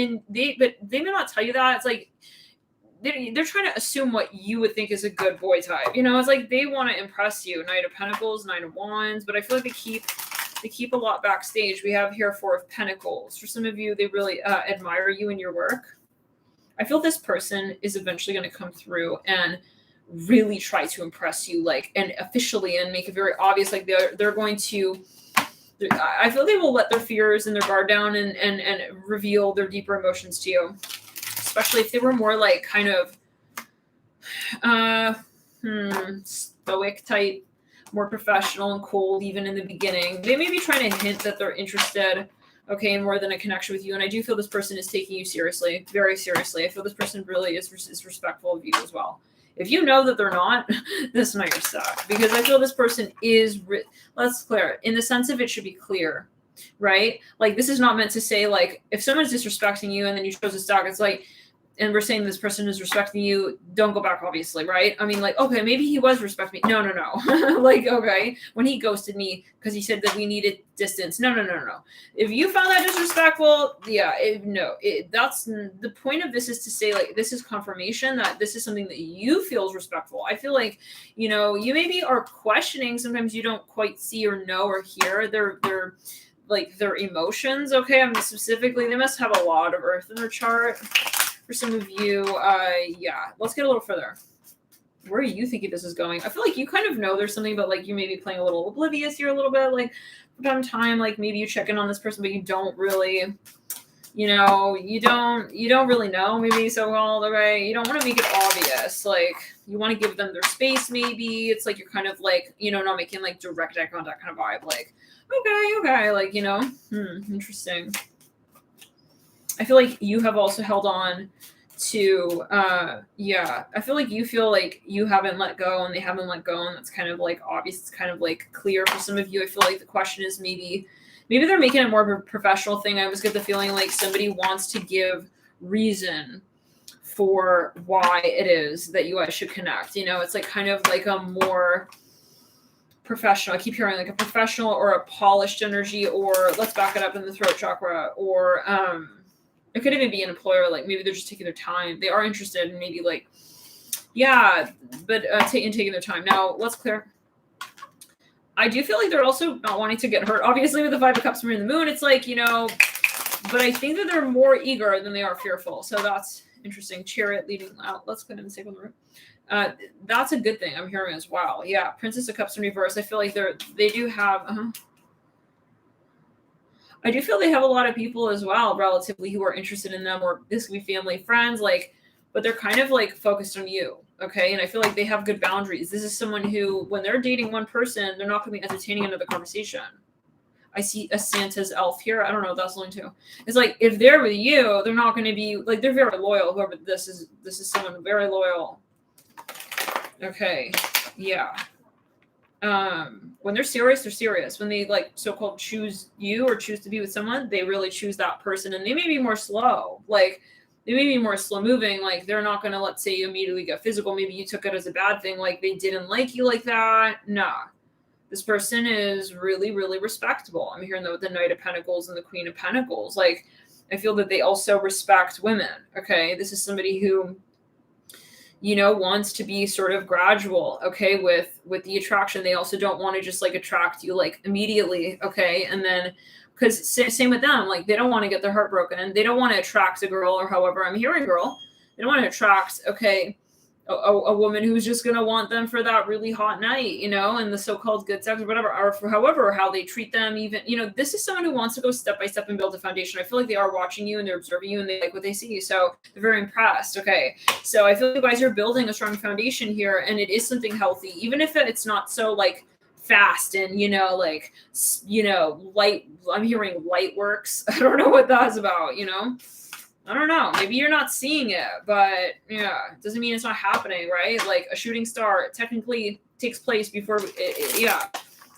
but they may not tell you that. It's like they're trying to assume what you would think is a good boy type. You know, it's like they want to impress you. Knight of Pentacles, Nine of Wands, but I feel like they keep a lot backstage. We have here Four of Pentacles. For some of you, they really admire you and your work. I feel this person is eventually going to come through and really try to impress you, like, and officially, and make it very obvious. Like they're going to, I feel they will let their fears and their guard down and reveal their deeper emotions to you. Especially if they were more like kind of stoic type, more professional and cold even in the beginning. They may be trying to hint that they're interested, okay, in more than a connection with you. And I do feel this person is taking you seriously, very seriously. I feel this person really is respectful of you as well. If you know that they're not, this night you're stuck. Because I feel this person is, let's clear it. In the sense of it should be clear, right? Like this is not meant to say like, if someone's disrespecting you and then you chose to stalk, it's like, and we're saying this person is respecting you, don't go back, obviously, right? I mean, like, okay, maybe he was respecting me. No. Like, okay, when he ghosted me because he said that we needed distance. No. If you found that disrespectful, yeah, that's the point of this, is to say, like, this is confirmation that this is something that you feel is respectful. I feel like, you know, you maybe are questioning, sometimes you don't quite see or know or hear their emotions. Okay, I mean, specifically, they must have a lot of earth in their chart. For some of you, yeah, let's get a little further. Where are you thinking this is going? I feel like you kind of know there's something, but like you may be playing a little oblivious here a little bit. Like from time, like maybe you check in on this person, but you don't really, you know, you don't really know, maybe so well, okay? You don't want to make it obvious. Like you want to give them their space, maybe. It's like you're kind of like, you know, not making like direct eye contact kind of vibe. Like, okay, like, you know, interesting. I feel like you have also held on to, yeah, I feel like you feel like you haven't let go and they haven't let go, and that's kind of like obvious. It's kind of like clear for some of you. I feel like the question is maybe they're making it more of a professional thing. I always get the feeling like somebody wants to give reason for why it is that you guys should connect. You know, it's like kind of like a more professional. I keep hearing like a professional or a polished energy, or let's back it up in the throat chakra, or, it could even be an employer, like maybe they're just taking their time. They are interested in maybe like, yeah, but taking their time. Now, let's clear. I do feel like they're also not wanting to get hurt. Obviously, with the Five of Cups and the Moon, it's like, you know, but I think that they're more eager than they are fearful. So that's interesting. Chariot leading out. Let's put in the sacral root. That's a good thing I'm hearing as well. Yeah, Princess of Cups in reverse. I feel like they do have... I do feel they have a lot of people as well, relatively, who are interested in them, or this could be family, friends, like, but they're kind of like focused on you, okay? And I feel like they have good boundaries. This is someone who, when they're dating one person, they're not going to be entertaining another conversation. I see a Santa's elf here. I don't know if that's only two. It's like, if they're with you, they're not going to be, like, they're very loyal. Whoever this is someone very loyal. Okay, yeah. When they're serious. When they like so-called choose you or choose to be with someone, they really choose that person, and they may be more slow. Like they may be more slow moving. Like they're not going to, let's say, you immediately get physical. Maybe you took it as a bad thing. Like they didn't like you like that. Nah, this person is really, really respectable. I'm hearing that with the Knight of Pentacles and the Queen of Pentacles. Like I feel that they also respect women. Okay. This is somebody who, you know, wants to be sort of gradual, okay, with the attraction. They also don't want to just like attract you like immediately, okay? And then, because same with them, like they don't want to get their heart broken, and they don't want to attract a girl, or however I'm hearing girl, they don't want to attract, okay, a woman who's just going to want them for that really hot night, you know, and the so-called good sex or whatever, or for however, how they treat them even, you know, this is someone who wants to go step by step and build a foundation. I feel like they are watching you and they're observing you and they like what they see. So they're very impressed. Okay. So I feel like you guys are building a strong foundation here, and it is something healthy, even if it's not so like fast and, you know, like, you know, light. I'm hearing light works. I don't know what that's about, you know? I don't know. Maybe you're not seeing it, but yeah, it doesn't mean it's not happening, right? Like a shooting star technically takes place before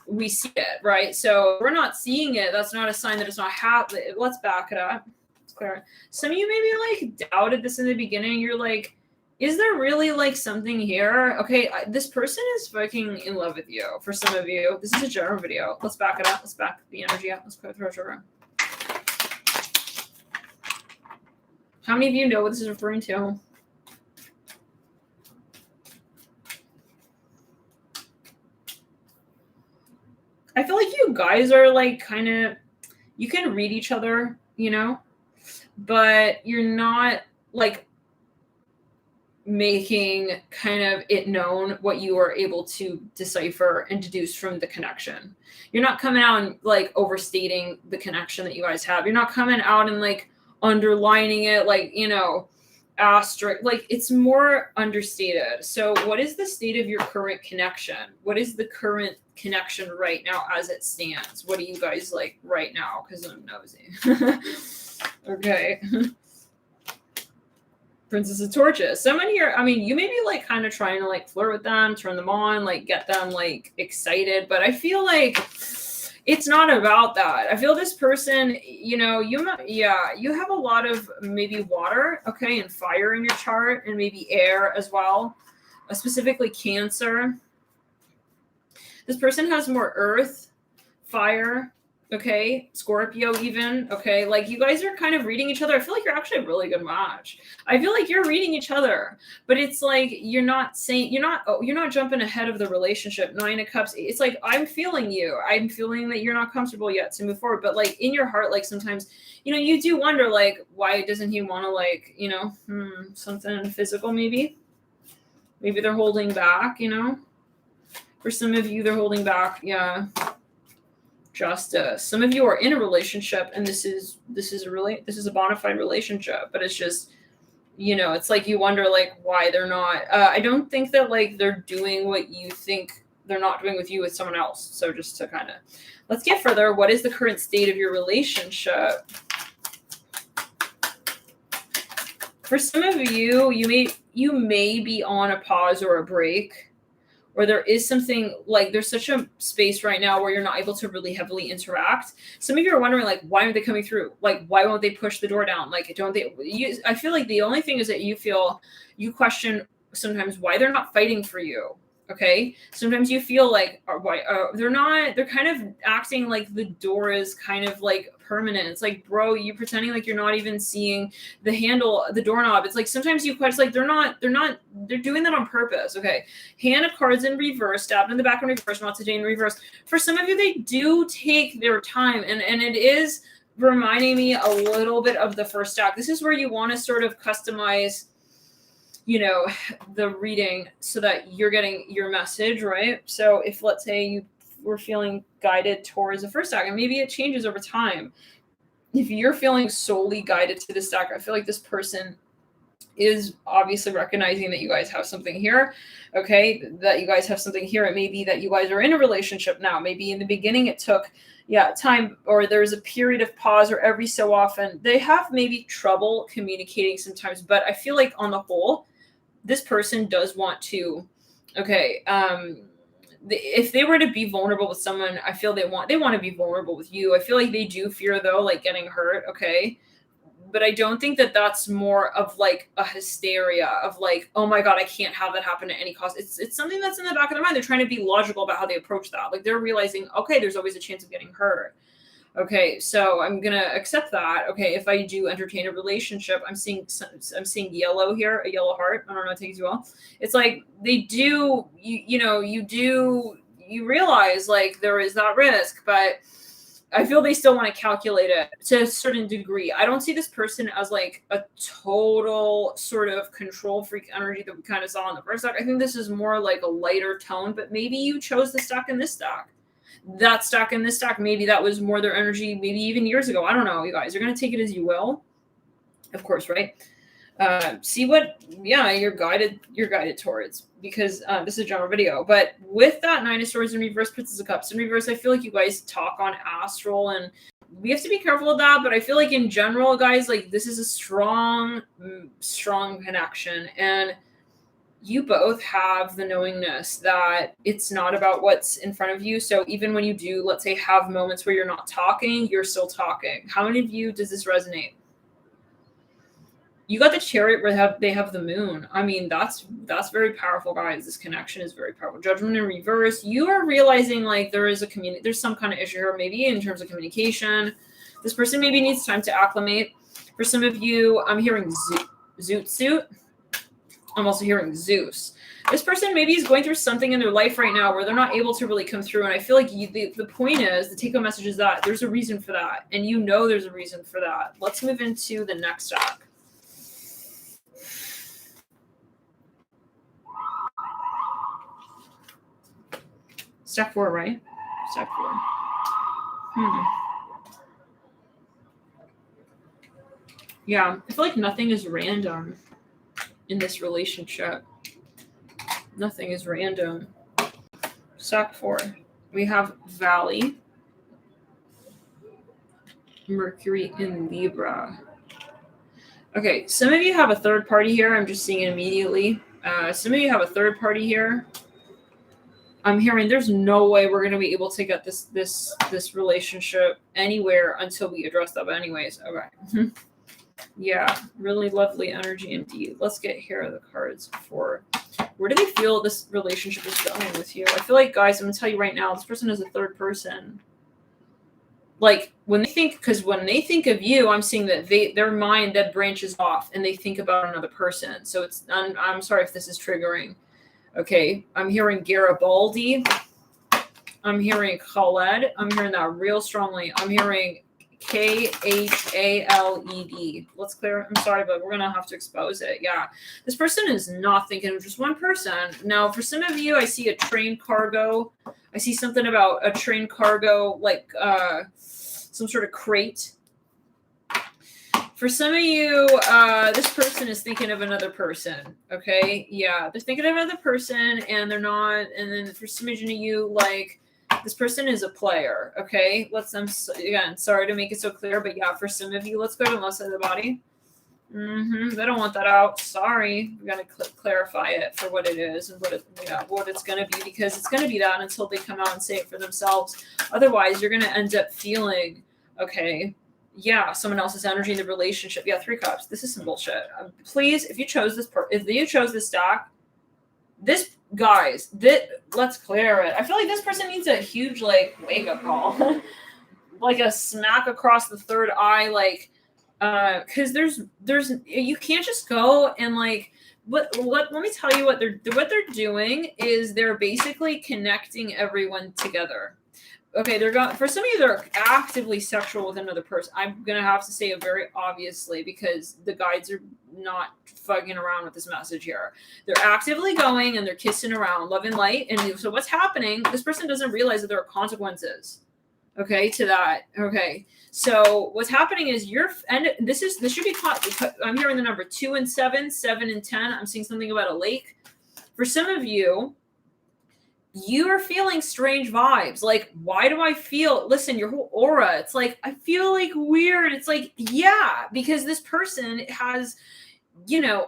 we see it, right? So if we're not seeing it, that's not a sign that it's not happening. Let's back it up. It's clear. Some of you maybe like doubted this in the beginning. You're like, is there really like something here? Okay, this person is fucking in love with you. For some of you, this is a general video. Let's back it up. Let's back the energy up. Let's clear the throat. How many of you know what this is referring to? I feel like you guys are like kind of, you can read each other, you know, but you're not like making kind of it known what you are able to decipher and deduce from the connection. You're not coming out and like overstating the connection that you guys have. You're not coming out and like underlining it, like, you know, asterisk, like it's more understated. So what is the state of your current connection? What is the current connection right now as it stands? What do you guys like right now? Because I'm nosy. Okay. Princess of Torches. Someone here, I mean, you may be like kind of trying to like flirt with them, turn them on, like get them like excited, but I feel like It's not about that. I feel this person, you know, you have a lot of maybe water, okay, and fire in your chart, and maybe air as well, specifically Cancer. This person has more earth, fire, okay, Scorpio even, okay, like you guys are kind of reading each other. I feel like you're actually a really good match. I feel like you're reading each other, but it's like you're not jumping ahead of the relationship. 9 of Cups, it's like I'm feeling you. I'm feeling that you're not comfortable yet to move forward, but like in your heart, like sometimes, you know, you do wonder like, why doesn't he want to, like, you know, something physical maybe? Maybe they're holding back, you know? For some of you, they're holding back, yeah. Justice. Some of you are in a relationship, and this is a bona fide relationship, but it's just, you know, it's like you wonder like why they're not. I don't think that like they're doing what you think they're not doing with you with someone else. So just to kind of, let's get further. What is the current state of your relationship? For some of you, you may be on a pause or a break. Or there is something like there's such a space right now where you're not able to really heavily interact. Some of you are wondering like, why aren't they coming through? Like, why won't they push the door down? Like, don't they? I feel like the only thing is that you question sometimes why they're not fighting for you. Okay, sometimes you feel like why they're not. They're kind of acting like the door is kind of like permanent. It's like, bro, you pretending like you're not even seeing the handle, the doorknob. It's like sometimes you question like they're doing that on purpose. Okay, Hand of Cards in reverse, stabbed in the back in reverse, not today in reverse. For some of you, they do take their time, and it is reminding me a little bit of the first stack. This is where you want to sort of customize, you know, the reading so that you're getting your message, right? So if let's say you were feeling guided towards the first stack, and maybe it changes over time. If you're feeling solely guided to the stack, I feel like this person is obviously recognizing that you guys have something here, okay? That you guys have something here. It may be that you guys are in a relationship now. Maybe in the beginning it took time, or there's a period of pause, or every so often they have maybe trouble communicating sometimes, but I feel like on the whole, this person does want to, okay, if they were to be vulnerable with someone, I feel they want to be vulnerable with you. I feel like they do fear though, like getting hurt, okay? But I don't think that that's more of like a hysteria of like, oh my God, I can't have that happen at any cost. It's something that's in the back of their mind. They're trying to be logical about how they approach that. Like they're realizing, okay, there's always a chance of getting hurt. Okay, so I'm gonna accept that. Okay, if I do entertain a relationship, I'm seeing yellow here, a yellow heart. I don't know, it takes you well. It's like they do, you realize like there is that risk, but I feel they still want to calculate it to a certain degree. I don't see this person as like a total sort of control freak energy that we kind of saw in the first stack. I think this is more like a lighter tone, but maybe you chose the stack in this stack. That stack and this stack, maybe that was more their energy, maybe even years ago. I don't know, you guys. You're going to take it as you will. Of course, right? See what, you're guided towards, because this is a general video. But with that 9 of Swords in reverse, Princess of Cups in reverse, I feel like you guys talk on astral, and we have to be careful of that. But I feel like in general, guys, like this is a strong connection. And you both have the knowingness that it's not about what's in front of you. So even when you do, let's say, have moments where you're not talking, you're still talking. How many of you does this resonate? You got the Chariot where they have the moon. I mean, that's very powerful, guys. This connection is very powerful. Judgment in reverse. You are realizing like there's some kind of issue here, maybe in terms of communication. This person maybe needs time to acclimate. For some of you, I'm hearing Zoot Suit. I'm also hearing Zeus. This person maybe is going through something in their life right now where they're not able to really come through. And I feel like the point is, the take-home message is that there's a reason for that. And you know there's a reason for that. Let's move into the next stack. Stack 4, right? Stack 4. Yeah, I feel like nothing is random in this relationship. Nothing is random. Stack 4. We have Valley. Mercury in Libra. Okay, some of you have a third party here. I'm just seeing it immediately. Some of you have a third party here. I'm hearing there's no way we're going to be able to get this relationship anywhere until we address that. But anyways, okay. Yeah, really lovely energy indeed. Let's get here are the cards for where do they feel this relationship is going with you? I feel like, guys, I'm going to tell you right now, this person is a third person. Like when they think of you, I'm seeing that their mind that branches off and they think about another person. So it's I'm sorry if this is triggering. Okay, I'm hearing Garibaldi. I'm hearing Khaled. I'm hearing that real strongly. I'm hearing Khaled. Let's clear. I'm sorry, but we're gonna have to expose it. Yeah, this person is not thinking of just one person. Now, for some of you, I see a train cargo. I see something about a train cargo, like some sort of crate. For some of you, this person is thinking of another person. Okay, yeah, they're thinking of another person, and they're not. And then for some of you, like, this person is a player. Okay, again, sorry to make it so clear, but yeah, for some of you, let's go to most of the body. They don't want that out. Sorry, we gotta clarify it for what it is and what it's gonna be, because it's gonna be that until they come out and say it for themselves. Otherwise, you're gonna end up feeling yeah, someone else's energy in the relationship. Yeah, 3 cups. This is some bullshit. Please, if you chose this stack, let's clear it. I feel like this person needs a huge wake up call, like a smack across the third eye, because there's you can't just go and let me tell you what they're doing is they're basically connecting everyone together. Okay, for some of you, they're actively sexual with another person. I'm going to have to say it very obviously, because the guides are not fucking around with this message here. They're actively going and they're kissing around, love and light. And so what's happening, this person doesn't realize that there are consequences, okay, to that. Okay, so what's happening is this should be caught. I'm hearing the number 2 and 7, 7 and 10. I'm seeing something about a lake. For some of you, you are feeling strange vibes. Like, why do I feel, listen, your whole aura, it's like, I feel like weird. It's like, yeah, because this person has,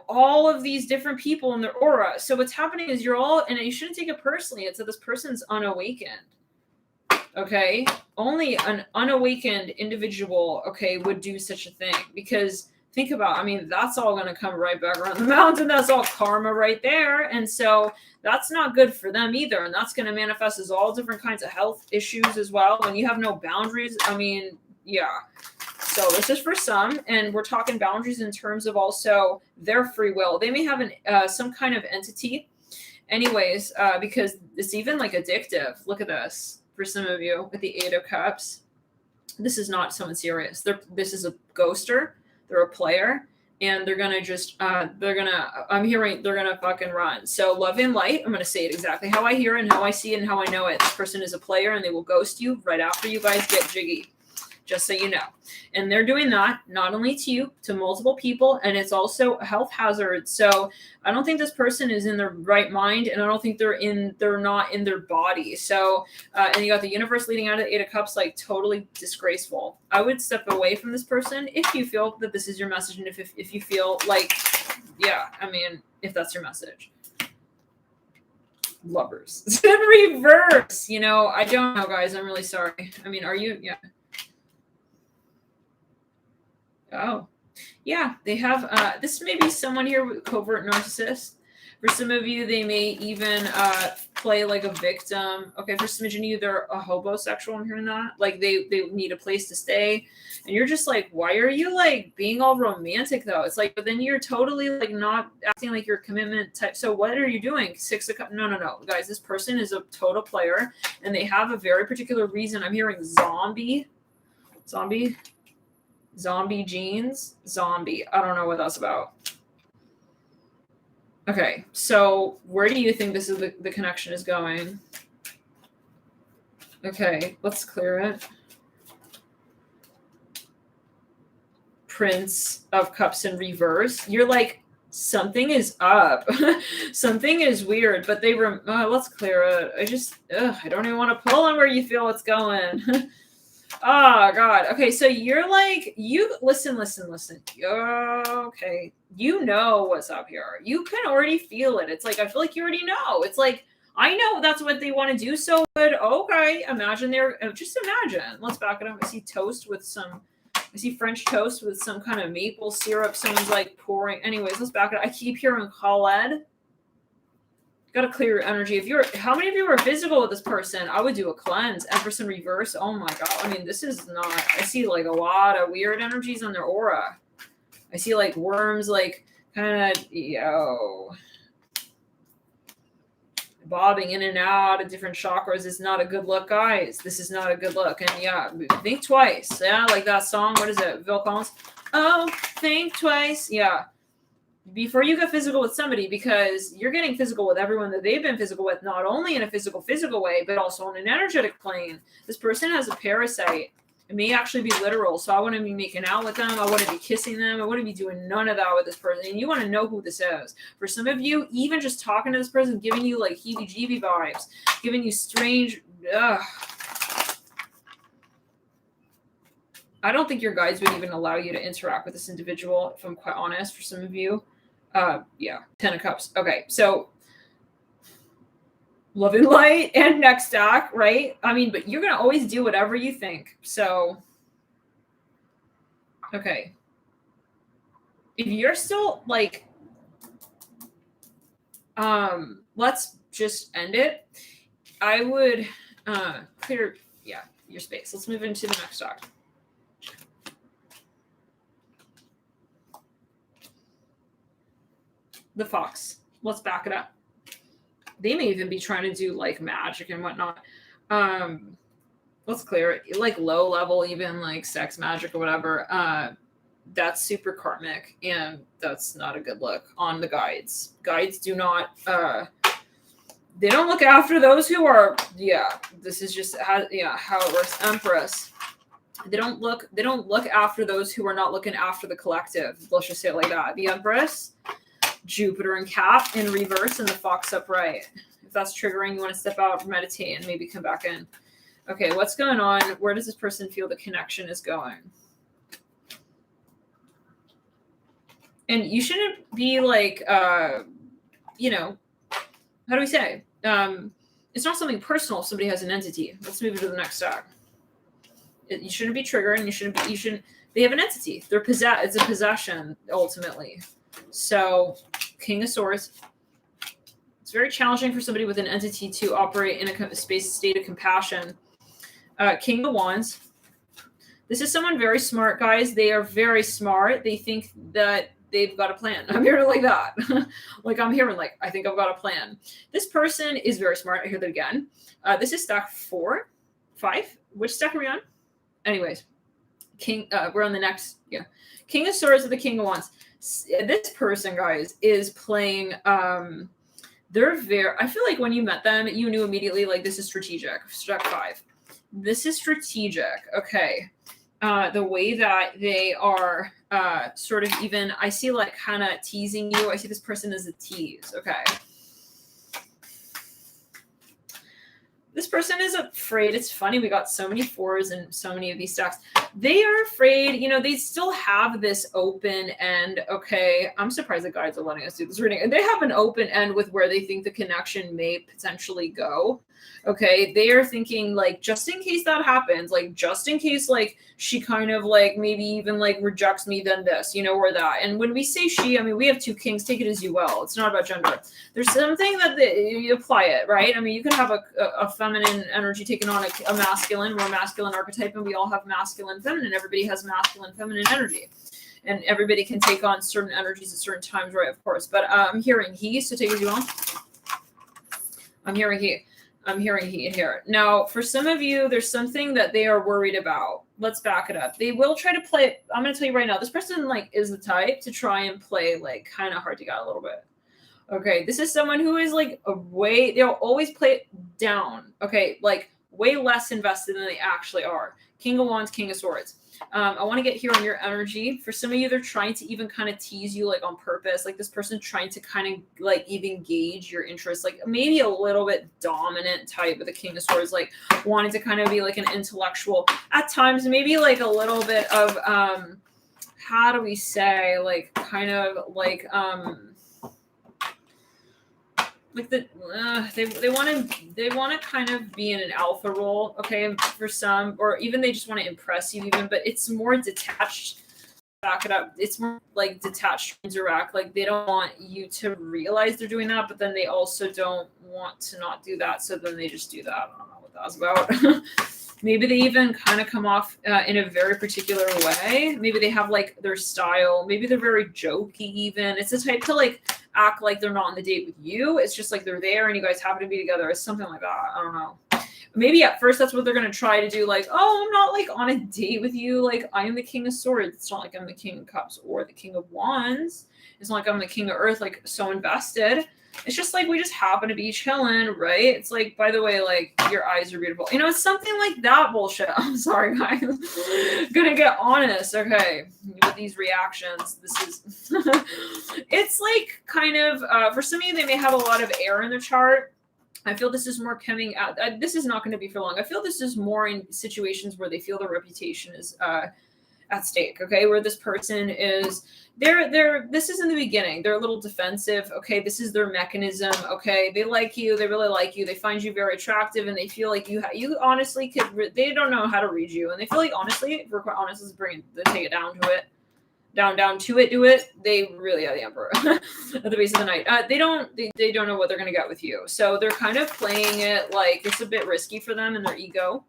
all of these different people in their aura. So what's happening is and you shouldn't take it personally. It's that this person's unawakened. Okay. Only an unawakened individual, okay, would do such a thing, because think about, that's all going to come right back around the mountain. That's all karma right there. And so that's not good for them either. And that's going to manifest as all different kinds of health issues as well. When you have no boundaries, yeah. So this is for some, and we're talking boundaries in terms of also their free will. They may have some kind of entity anyways, because it's even addictive. Look at this for some of you with the 8 of Cups. This is not someone serious. This is a ghoster. They're a player, and they're going to fucking run. So love and light, I'm going to say it exactly how I hear it and how I see it and how I know it. This person is a player, and they will ghost you right after you guys get jiggy, just so you know. And they're doing that not only to you, to multiple people, and it's also a health hazard. So I don't think this person is in their right mind, and I don't think they're not in their body. So, and you got the universe leading out of the 8 of Cups, totally disgraceful. I would step away from this person if you feel that this is your message, and if you feel if that's your message. Lovers. It's in reverse. I don't know, guys. I'm really sorry. Are you? Yeah. Oh, yeah, they have, this may be someone here with covert narcissist. For some of you, they may even play like a victim. Okay, for some of you, they're a hobosexual. I'm hearing that. They need a place to stay. And you're just like, why are you being all romantic though? It's but then you're totally not acting like you're a commitment type. So what are you doing? 6 of Cups. No. Guys, this person is a total player, and they have a very particular reason. I'm hearing zombie jeans. I don't know what that's about. Okay, so where do you think this is the connection is going? Okay, let's clear it. Prince of Cups in reverse. You're something is up. Something is weird, but let's clear it. I don't even want to pull on where you feel it's going. Oh God. Okay, so you're listen. Okay, you know what's up here. You can already feel it. It's I feel like you already know. It's I know that's what they want to do so good. Okay, imagine just imagine. Let's back it up. I see French toast with some kind of maple syrup. Someone's like pouring. Anyways, let's back it up. I keep hearing Khaled. Gotta clear your energy. How many of you are physical with this person? I would do a cleanse. Empress in reverse. Oh my god. I mean, this is not. I see like a lot of weird energies on their aura. I see like worms, like kind of bobbing in and out of different chakras. Is not a good look, guys. This is not a good look. And yeah, think twice. Yeah, like that song. What is it? Phil Collins. Oh, think twice. Yeah. Before you get physical with somebody, because you're getting physical with everyone that they've been physical with, not only in a physical way, but also on an energetic plane. This person has a parasite. It may actually be literal. So I wouldn't be making out with them. I wouldn't be kissing them. I wouldn't be doing none of that with this person. And you want to know who this is. For some of you, even just talking to this person, giving you like heebie-jeebie vibes, giving you strange... Ugh. I don't think your guides would even allow you to interact with this individual, if I'm quite honest, for some of you. Yeah, 10 of Cups. Okay, so love and light and next stack, right? I mean, but you're going to always do whatever you think. So, okay. If you're still like, let's just end it. I would clear, your space. Let's move into the next stack. The Fox. Let's back it up. They may even be trying to do like magic and whatnot. Let's clear it. Like low level, even like sex magic or whatever. That's super karmic, and that's not a good look on the guides. Guides do not. They don't look after those who are. Yeah, this is just how it works. Empress. They don't look after those who are not looking after the collective. Let's just say it like that. The Empress. Jupiter and Cap in reverse and the Fox upright. If that's triggering, you want to step out, meditate, and maybe come back in. Okay, what's going on? Where does this person feel the connection is going? And you shouldn't be like, how do we say? It's not something personal if somebody has an entity. Let's move it to the next stack. You shouldn't be triggering. They have an entity. It's a possession, ultimately. So, King of Swords. It's very challenging for somebody with an entity to operate in a state of compassion. King of Wands. This is someone very smart, guys. They are very smart. They think that they've got a plan. I'm hearing like that. I think I've got a plan. This person is very smart. I hear that again. This is stack 4, 5. Which stack are we on? Anyways, we're on the next. Yeah, King of Swords with the King of Wands. This person, guys, is playing. I feel like when you met them, you knew immediately, like, this is strategic. Stack 5. This is strategic. Okay. The way that they are sort of even, I see like kind of teasing you. I see this person as a tease. Okay. This person is afraid. It's funny. We got so many 4s and so many of these stacks. They are afraid, they still have this open end. Okay. I'm surprised the guides are letting us do this reading. And they have an open end with where they think the connection may potentially go. Okay. They are thinking, like, just in case that happens, like, just in case, like, she kind of, like, maybe even, like, rejects me, then this, or that. And when we say she, I mean, we have 2 kings. Take it as you will. It's not about gender. There's something that you apply it, right? I mean, you can have a feminine energy taking on a masculine. We're a masculine archetype, and we all have masculine, feminine. Everybody has masculine, feminine energy. And everybody can take on certain energies at certain times, right? Of course. But I'm hearing he, so take it as you will. I'm hearing he in here. Now, for some of you, there's something that they are worried about. Let's back it up. They will try to play. I'm going to tell you right now, this person, like, is the type to try and play, like, kind of hard to get a little bit. Okay, this is someone who is, like, they'll always play it down. Okay, like, way less invested than they actually are. King of Wands, King of Swords. I want to get here on your energy. For some of you, they're trying to even kind of tease you, like, on purpose. Like, this person trying to kind of, like, even gauge your interest. Like, maybe a little bit dominant type with the King of Swords, like, wanting to kind of be, like, an intellectual. At times, maybe, like, a little bit of, how do we say, like, kind of, like, like they want to kind of be in an alpha role, okay, for some, or even they just want to impress you even, but it's more detached. Back it up, it's more like detached interact, like they don't want you to realize they're doing that, but then they also don't want to not do that, so then they just do that. I don't know what that was about. Maybe they even kind of come off in a very particular way. Maybe they have like their style. Maybe they're very jokey even. It's the type to like act like they're not on the date with you. It's just like they're there and you guys happen to be together. It's something like that. I don't know. Maybe at first that's what they're going to try to do. Like, oh, I'm not like on a date with you. Like, I am the King of Swords. It's not like I'm the King of Cups or the King of Wands. It's not like I'm the King of Earth, like so invested. It's just like we just happen to be chilling, right? It's like, by the way, like your eyes are beautiful. You know, it's something like that bullshit. I'm sorry, guys. Gonna get honest, okay? With these reactions, this is it's like kind of for some of you, they may have a lot of air in their chart. I feel this is more coming out. This is not going to be for long. I feel this is more in situations where they feel their reputation is at stake. Okay, where this person is, this is in the beginning. They're a little defensive. Okay, this is their mechanism. Okay, they like you. They really like you. They find you very attractive, and they feel like you honestly could. They don't know how to read you, and they feel like honestly, if we're quite honest, let's take it down to it. Down to it, do it. They really are the emperor at the base of the night. They don't know what they're gonna get with you, so they're kind of playing it like it's a bit risky for them and their ego.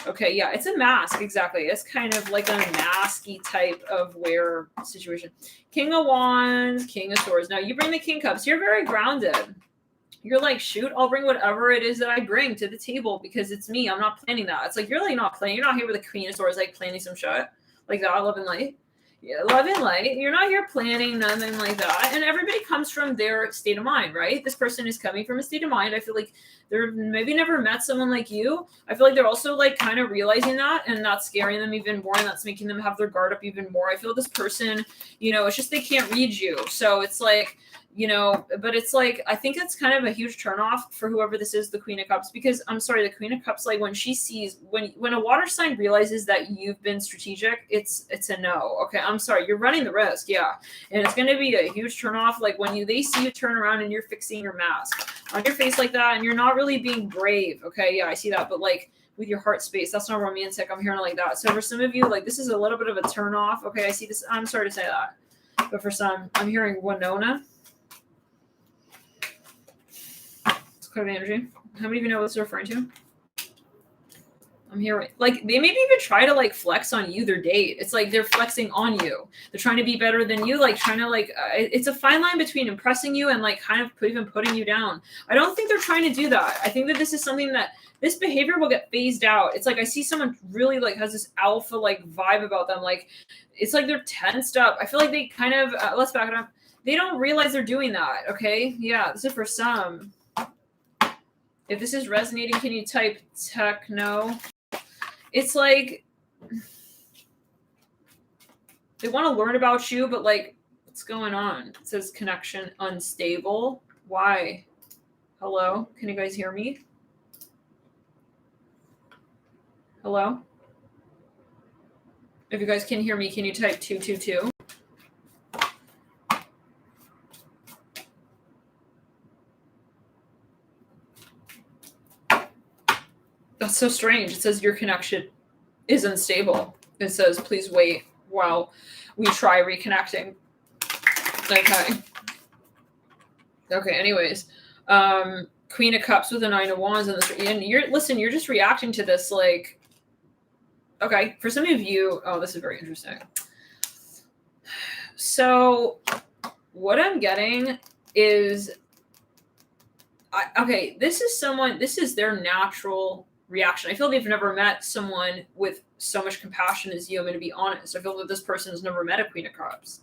Okay, yeah, it's a mask, exactly. It's kind of like a masky type of wear situation. King of Wands, King of Swords. Now you bring the King Cups. You're very grounded. You're like, shoot, I'll bring whatever it is that I bring to the table because it's me. I'm not planning that. It's like you're like not planning. You're not here with the Queen of Swords like planning some shit like that. Love and light. Yeah, love and light. You're not here planning nothing like that. And everybody comes from their state of mind, right? This person is coming from a state of mind. I feel like they're maybe never met someone like you. I feel like they're also like kind of realizing that, and that's scaring them even more, and that's making them have their guard up even more. I feel this person, you know, it's just they can't read you. So it's like, you know, but it's like, I think it's kind of a huge turnoff for whoever this is, the Queen of Cups, because I'm sorry, the Queen of Cups, like when she sees, when a water sign realizes that you've been strategic, it's a no. Okay, I'm sorry, you're running the risk, yeah. And it's going to be a huge turnoff, like when they see you turn around and you're fixing your mask on your face like that, and you're not really being brave, okay, yeah, I see that, but like, with your heart space, that's not romantic. I'm hearing like that. So for some of you, like this is a little bit of a turn off. Okay, I see this. I'm sorry to say that, but for some, I'm hearing Winona. Code of energy. How many of you know what it's referring to? I'm here. Like they maybe even try to like flex on you their date. It's like they're flexing on you. They're trying to be better than you. Like trying to like. It's a fine line between impressing you and like kind of even putting you down. I don't think they're trying to do that. I think that this is something that this behavior will get phased out. It's like I see someone really like has this alpha like vibe about them. Like it's like they're tensed up. I feel like they kind of let's back it up. They don't realize they're doing that. Okay, yeah, this is for some. If this is resonating, can you type techno? It's like they want to learn about you, but like, what's going on? It says connection unstable. Why? Hello? Can you guys hear me? Hello? If you guys can hear me, can you type 222? That's so strange. It says your connection is unstable. It says, please wait while we try reconnecting. Okay. Okay, anyways. Queen of Cups with a Nine of Wands. And you're just reacting to this like, okay, for some of you, oh, this is very interesting. So what I'm getting is, okay, this is their natural reaction. I feel they've never met someone with so much compassion as you. I'm going to be honest. I feel that this person has never met a Queen of Cups.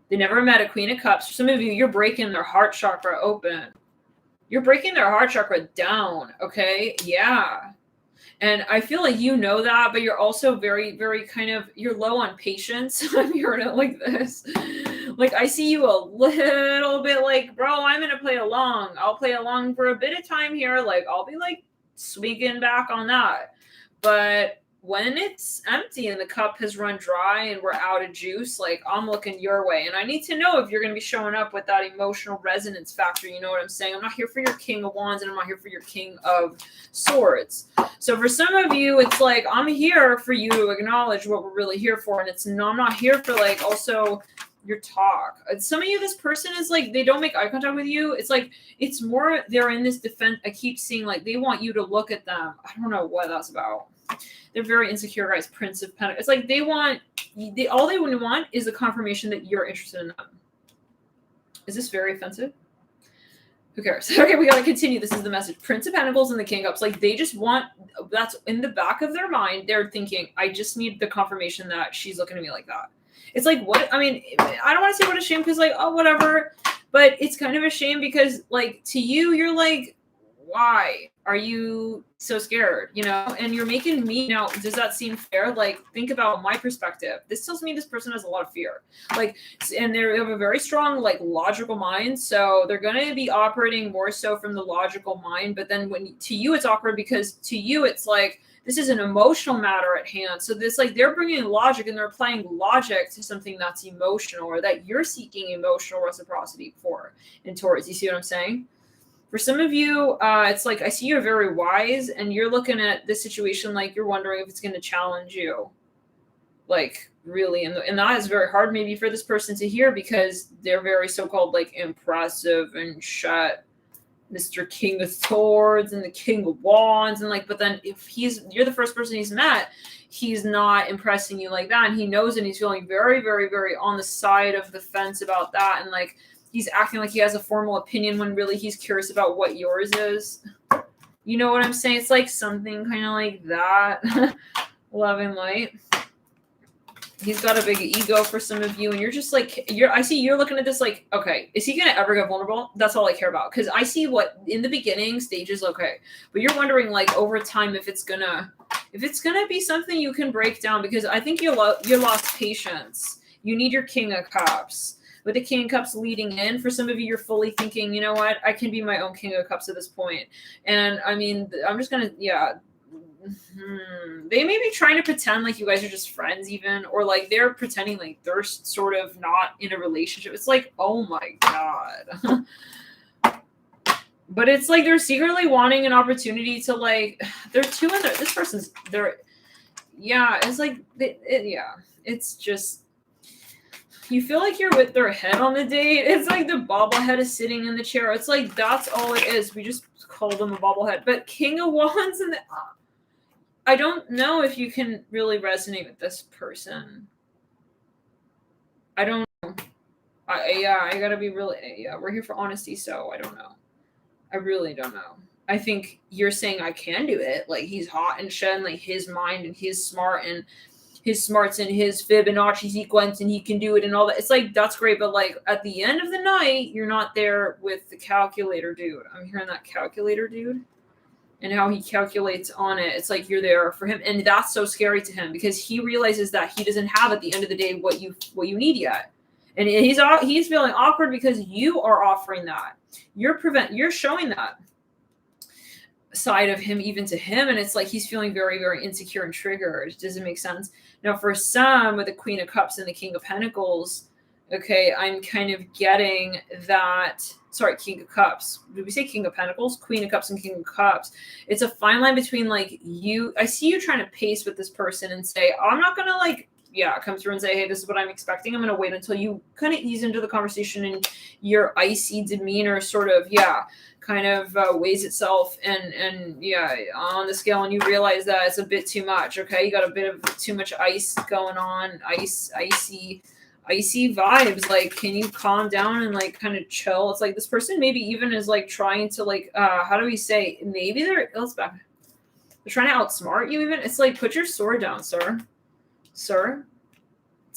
They never met a Queen of Cups. For some of you, you're breaking their heart chakra open. You're breaking their heart chakra down, okay? Yeah. And I feel like you know that, but you're also very, very kind of, you're low on patience. I'm hearing it like this. Like, I see you a little bit like, bro, I'm going to play along. I'll play along for a bit of time here. Like, I'll be like, swinging back on that, but when it's empty and the cup has run dry and we're out of juice, like I'm looking your way. And I need to know if you're going to be showing up with that emotional resonance factor. You know what I'm saying? I'm not here for your King of Wands and I'm not here for your King of Swords. So for some of you, it's like, I'm here for you to acknowledge what we're really here for. And it's no, I'm not here for like also your talk. Some of you, this person is like, they don't make eye contact with you. It's like, it's more, they're in this defense. I keep seeing like, they want you to look at them. I don't know what that's about. They're very insecure guys, Prince of Pentacles. It's like all they want is a confirmation that you're interested in them. Is this very offensive? Who cares? Okay, we got to continue. This is the message. Prince of Pentacles and the King of Cups. Like they just want, that's in the back of their mind. They're thinking, I just need the confirmation that she's looking at me like that. It's like, what? I mean, I don't want to say what a shame because like, oh, whatever. But it's kind of a shame because like to you, you're like, why are you so scared, you know? And you're making me now, does that seem fair? Like, think about my perspective. This tells me this person has a lot of fear. Like, and they have a very strong, like, logical mind. So they're going to be operating more so from the logical mind. But then when to you, it's awkward because to you, it's like, this is an emotional matter at hand. So this, like, they're bringing logic and they're applying logic to something that's emotional or that you're seeking emotional reciprocity for and towards. You see what I'm saying? For some of you, it's like, I see you're very wise and you're looking at this situation like you're wondering if it's going to challenge you. Like, really. And that is very hard maybe for this person to hear because they're very so-called, like, impressive and shut. Mr. King of Swords and the King of Wands. And, like, but then if you're the first person he's met, he's not impressing you like that. And he knows it and he's feeling very, very, very on the side of the fence about that. And, like, he's acting like he has a formal opinion when really he's curious about what yours is. You know what I'm saying? It's like something kind of like that. Love and light. He's got a big ego for some of you. And you're just like, I see you're looking at this like, okay, is he going to ever get vulnerable? That's all I care about. Because I see what in the beginning stages, okay. But you're wondering like over time if it's going to be something you can break down. Because I think you lost patience. You need your King of Cups. With the King of Cups leading in, for some of you, you're fully thinking, you know what? I can be my own King of Cups at this point. And I mean, I'm just going to, yeah. They may be trying to pretend like you guys are just friends even, or like they're pretending like they're sort of not in a relationship. It's like, oh my God. But it's like they're secretly wanting an opportunity to like, they're two in there. This person's, yeah, it's like, yeah, it's just, you feel like you're with their head on the date. It's like the bobblehead is sitting in the chair. It's like, that's all it is. We just called them a bobblehead. But King of Wands and I don't know if you can really resonate with this person. I don't know. I gotta be really, yeah, we're here for honesty, so I don't know. I really don't know. I think you're saying I can do it. Like, he's hot and shit, and like his mind and he's smart and his smarts and his Fibonacci sequence and he can do it and all that. It's like, that's great. But like at the end of the night, you're not there with the calculator dude. I'm hearing that calculator dude and how he calculates on it. It's like you're there for him. And that's so scary to him because he realizes that he doesn't have at the end of the day what you need yet. And he's feeling awkward because you are offering that. You're showing that side of him even to him, and it's like he's feeling very, very insecure and triggered. Does it make sense? Now for some with the Queen of Cups and the King of Pentacles, okay, I'm kind of getting that, sorry, King of Cups, did we say King of Pentacles? Queen of Cups and King of Cups. It's a fine line between like I see you trying to pace with this person and say, I'm not gonna like come through and say, hey, this is what I'm expecting. I'm going to wait until you kind of ease into the conversation and your icy demeanor sort of, kind of weighs itself and on the scale, and you realize that it's a bit too much. Okay. You got a bit of too much ice going on, icy vibes. Like, can you calm down and like kind of chill? It's like this person maybe even is like trying to like, how do we say, maybe they're trying to outsmart you even. It's like, put your sword down, sir. It's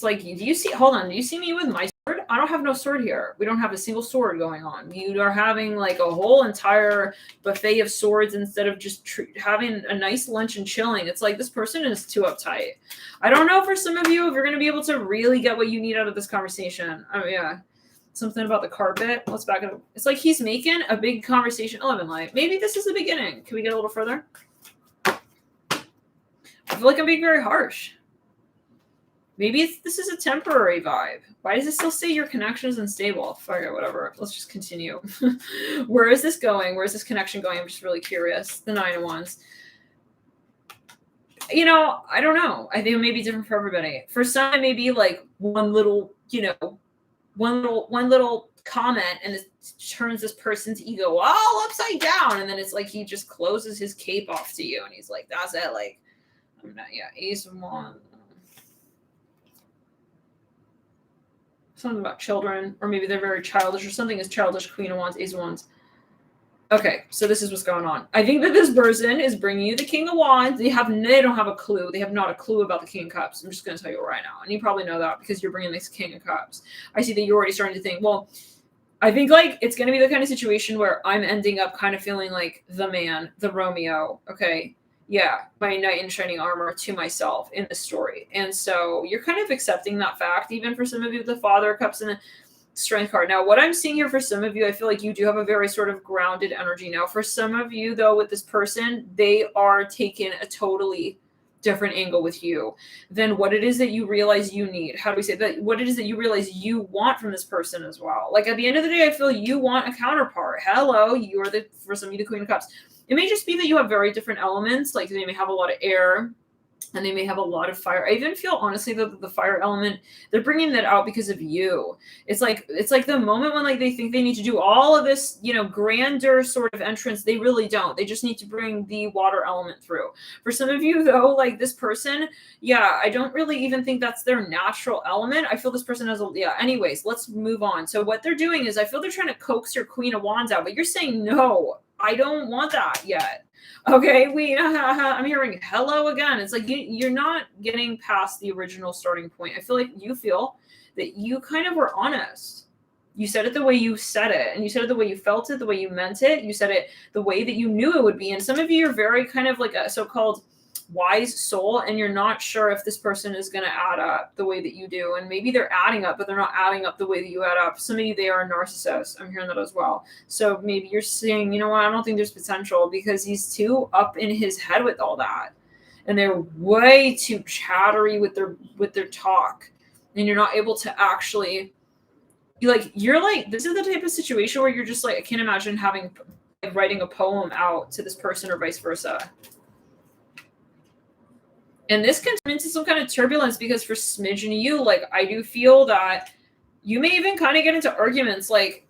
like, do you see me with my sword? I don't have no sword here. We don't have a single sword going on. You are having like a whole entire buffet of swords instead of just having a nice lunch and chilling. It's like this person is too uptight. I don't know for some of you if you're going to be able to really get what you need out of this conversation. Oh yeah. Something about the carpet. Let's back it up. It's like he's making a big conversation. 11 light. Maybe this is the beginning. Can we get a little further? I feel like I'm being very harsh. Maybe this is a temporary vibe. Why does it still say your connection is unstable? Fuck it, whatever. Let's just continue. Where is this going? Where is this connection going? I'm just really curious. The 9 of Wands. You know, I don't know. I think it may be different for everybody. For some, it may be like one little, one little comment, and it turns this person's ego all upside down, and then it's like he just closes his cape off to you, and he's like, "That's it." Like, I'm not. Yeah, Ace of Wands. Something about children, or maybe they're very childish, or something is childish. Queen of Wands, Ace of Wands. Okay, so this is what's going on. I think that this person is bringing you the King of Wands. They don't have a clue. They have not a clue about the King of Cups. I'm just going to tell you right now. And you probably know that because you're bringing this King of Cups. I see that you're already starting to think, well, I think like it's going to be the kind of situation where I'm ending up kind of feeling like the man, the Romeo. Okay. Yeah. My knight in shining armor to myself in the story. And so you're kind of accepting that fact, even for some of you, the Father of Cups and the Strength card. Now, what I'm seeing here for some of you, I feel like you do have a very sort of grounded energy. Now, for some of you, though, with this person, they are taking a totally different angle with you than what it is that you realize you need. How do we say that? What it is that you realize you want from this person as well. Like at the end of the day, I feel you want a counterpart. Hello, you're for some of you, the Queen of Cups. It may just be that you have very different elements. Like they may have a lot of air, and they may have a lot of fire. I even feel honestly that the fire element, they're bringing that out because of you. It's like the moment when like they think they need to do all of this, grander sort of entrance. They really don't. They just need to bring the water element through. For some of you though, like this person, yeah, I don't really even think that's their natural element. I feel this person has anyways, let's move on. So what they're doing is I feel they're trying to coax your Queen of Wands out, but you're saying, no, I don't want that yet. Okay, I'm hearing hello again. It's like you're not getting past the original starting point. I feel like you feel that you kind of were honest. You said it the way you said it, and you said it the way you felt it, the way you meant it. You said it the way that you knew it would be. And some of you are very kind of like a so-called wise soul, and you're not sure if this person is going to add up the way that you do. And maybe they're adding up, but they're not adding up the way that you add up. Some of you, they are narcissists. I'm hearing that as well. So maybe you're saying, you know what, I don't think there's potential because he's too up in his head with all that. And they're way too chattery with their talk. And you're not able to actually, you're like, this is the type of situation where you're just like, I can't imagine writing a poem out to this person or vice versa. And this can turn into some kind of turbulence because for smidgen of you, like I do feel that you may even kind of get into arguments like,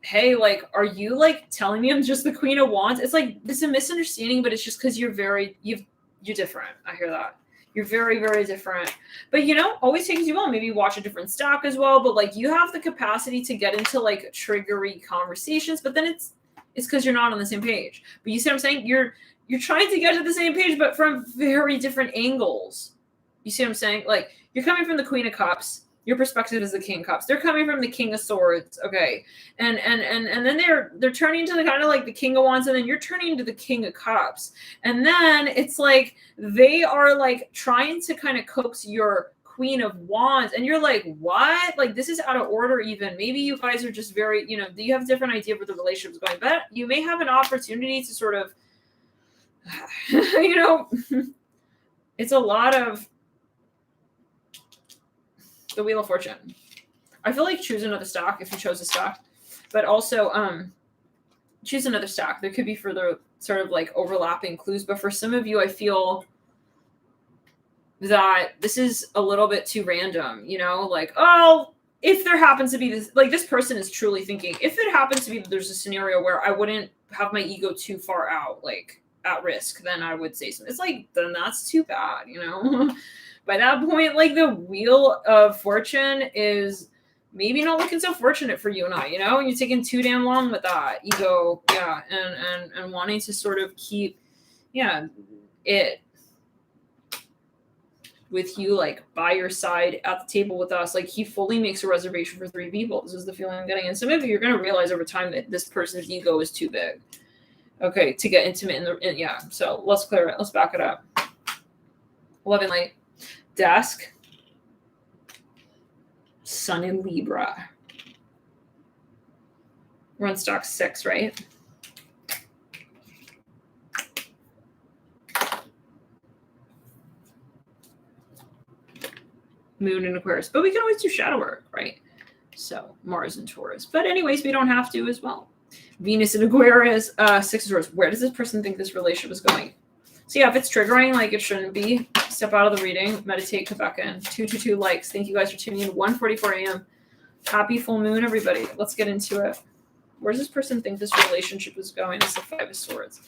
hey, like, are you like telling me I'm just the Queen of Wands? It's like, it's a misunderstanding, but it's just because you're different. I hear that. You're very, very different. But always takes you on. Maybe watch a different stock as well. But like you have the capacity to get into like triggery conversations, but then it's because you're not on the same page. But you see what I'm saying? You're trying to get to the same page, but from very different angles. You see what I'm saying? Like, you're coming from the Queen of Cups. Your perspective is the King of Cups. They're coming from the King of Swords. Okay. And then they're turning into the kind of like the King of Wands, and then you're turning into the King of Cups. And then it's like they are like trying to kind of coax your Queen of Wands, and you're like, what? Like, this is out of order even. Maybe you guys are just very, you have a different idea of where the relationship is going, but you may have an opportunity to sort of it's a lot of the Wheel of Fortune. I feel like choose another stock if you chose a stock, but also choose another stock. There could be further sort of like overlapping clues, but for some of you, I feel that this is a little bit too random, like, oh, if there happens to be this, like this person is truly thinking, if it happens to be that there's a scenario where I wouldn't have my ego too far out, like at risk, then I would say something. It's like, then that's too bad, By that point, like the Wheel of Fortune is maybe not looking so fortunate for you and I, and you're taking too damn long with that ego, and wanting to sort of keep, it with you, like by your side at the table with us. Like he fully makes a reservation for 3 people. This is the feeling I'm getting. And some of you, you're going to realize over time that this person's ego is too big. Okay, to get intimate so let's clear it. Let's back it up. 11 light. Desk. Sun in Libra. We're on stock 6, right? Moon in Aquarius. But we can always do shadow work, right? So Mars in Taurus. But anyways, we don't have to as well. Venus in Aquarius, 6 of Taurus. Where does this person think this relationship is going? So yeah, if it's triggering, like it shouldn't be, step out of the reading, meditate, come back in. 222 likes. Thank you guys for tuning in. 1:44 a.m. Happy full moon, everybody. Let's get into it. Where does this person think this relationship is going? It's the 5 of Swords.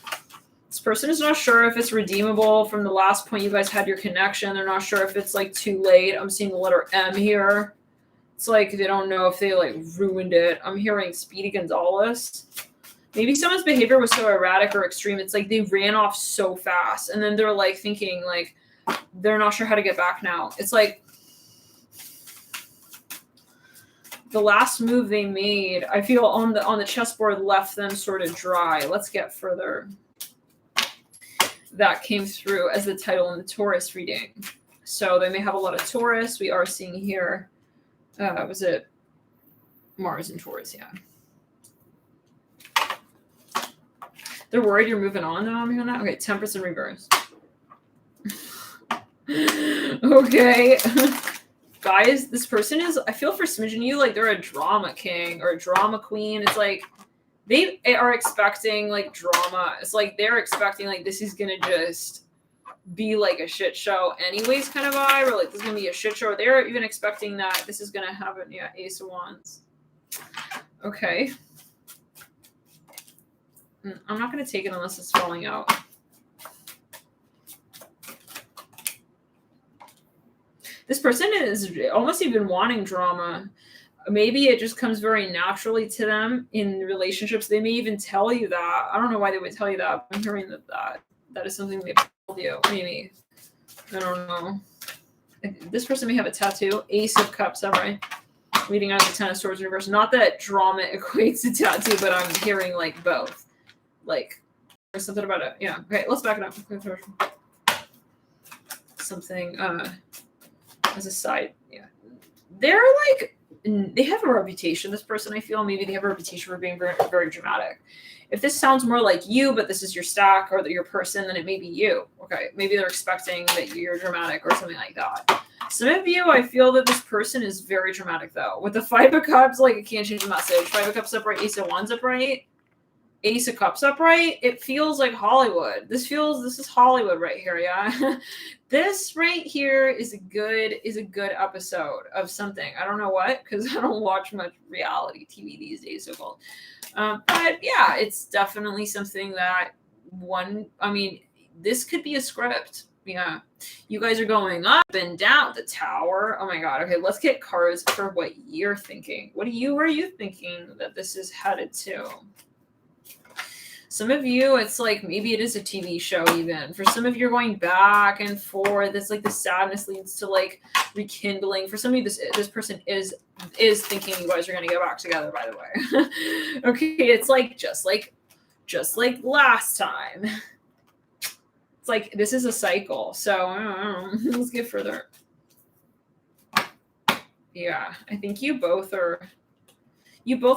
This person is not sure if it's redeemable from the last point you guys had your connection. They're not sure if it's like too late. I'm seeing the letter M here. It's like they don't know if they like ruined it. I'm hearing Speedy Gonzalez. Maybe someone's behavior was so erratic or extreme. It's like they ran off so fast. And then they're like thinking like they're not sure how to get back now. It's like the last move they made, I feel on the chessboard left them sort of dry. Let's get further. That came through as the title in the Taurus reading. So they may have a lot of Taurus. We are seeing here, was it Mars in Taurus? Yeah. They're worried you're moving on, though. I'm hearing that. Okay, Temperance in reverse. Okay. Guys, this person is, I feel for smidgen you, like they're a drama king or a drama queen. It's like they are expecting like drama. It's like they're expecting like this is going to just be like a shit show anyways kind of vibe, or like this is going to be a shit show. Or they're even expecting that this is going to happen. Yeah, Ace of Wands. Okay. I'm not going to take it unless it's falling out. This person is almost even wanting drama. Maybe it just comes very naturally to them in relationships. They may even tell you that. I don't know why they would tell you that. I'm hearing that is something they've told you. Maybe. I don't know. This person may have a tattoo. Ace of Cups, all right. Reading out the Ten of Swords in reverse. Not that drama equates to tattoo, but I'm hearing like both. Like, there's something about it. Yeah. Okay, let's back it up. Something as a side. Yeah. They're like, they have a reputation, this person, I feel. Maybe they have a reputation for being very, very dramatic. If this sounds more like you, but this is your stack or your person, then it may be you. Okay. Maybe they're expecting that you're dramatic or something like that. Some of you, I feel that this person is very dramatic, though. With the 5 of Cups, like, it can't change the message. 5 of Cups upright, Ace of Wands upright. Ace of Cups upright, it feels like Hollywood. This is Hollywood right here, yeah. This right here is a good episode of something. I don't know what, because I don't watch much reality TV these days, so-called. But yeah, it's definitely something that this could be a script. Yeah. You guys are going up and down the tower. Oh my God. Okay, let's get cards for what you're thinking. Where are you thinking that this is headed to? Some of you, it's like maybe it is a TV show even. For some of you, you're going back and forth. It's like the sadness leads to like rekindling. For some of you, this person is thinking you guys are going to get back together, by the way. Okay, it's like just like last time. It's like this is a cycle. So I don't know. Let's get further. Yeah, I think you both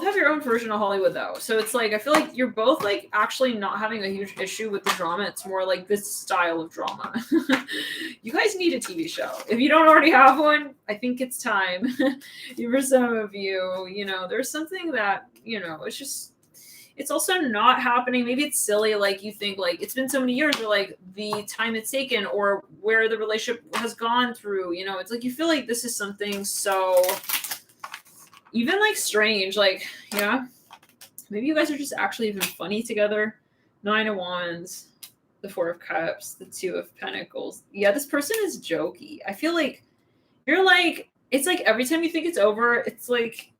have your own version of Hollywood, though. So it's like, I feel like you're both like actually not having a huge issue with the drama. It's more like this style of drama. You guys need a TV show. If you don't already have one, I think it's time. For some of you, there's something that, it's also not happening. Maybe it's silly. Like you think like it's been so many years or like the time it's taken or where the relationship has gone through, it's like you feel like this is something so even like strange, like, yeah, maybe you guys are just actually even funny together. 9 of Wands, the 4 of Cups, the 2 of Pentacles. Yeah, this person is jokey. I feel like you're like, it's like every time you think it's over, it's like,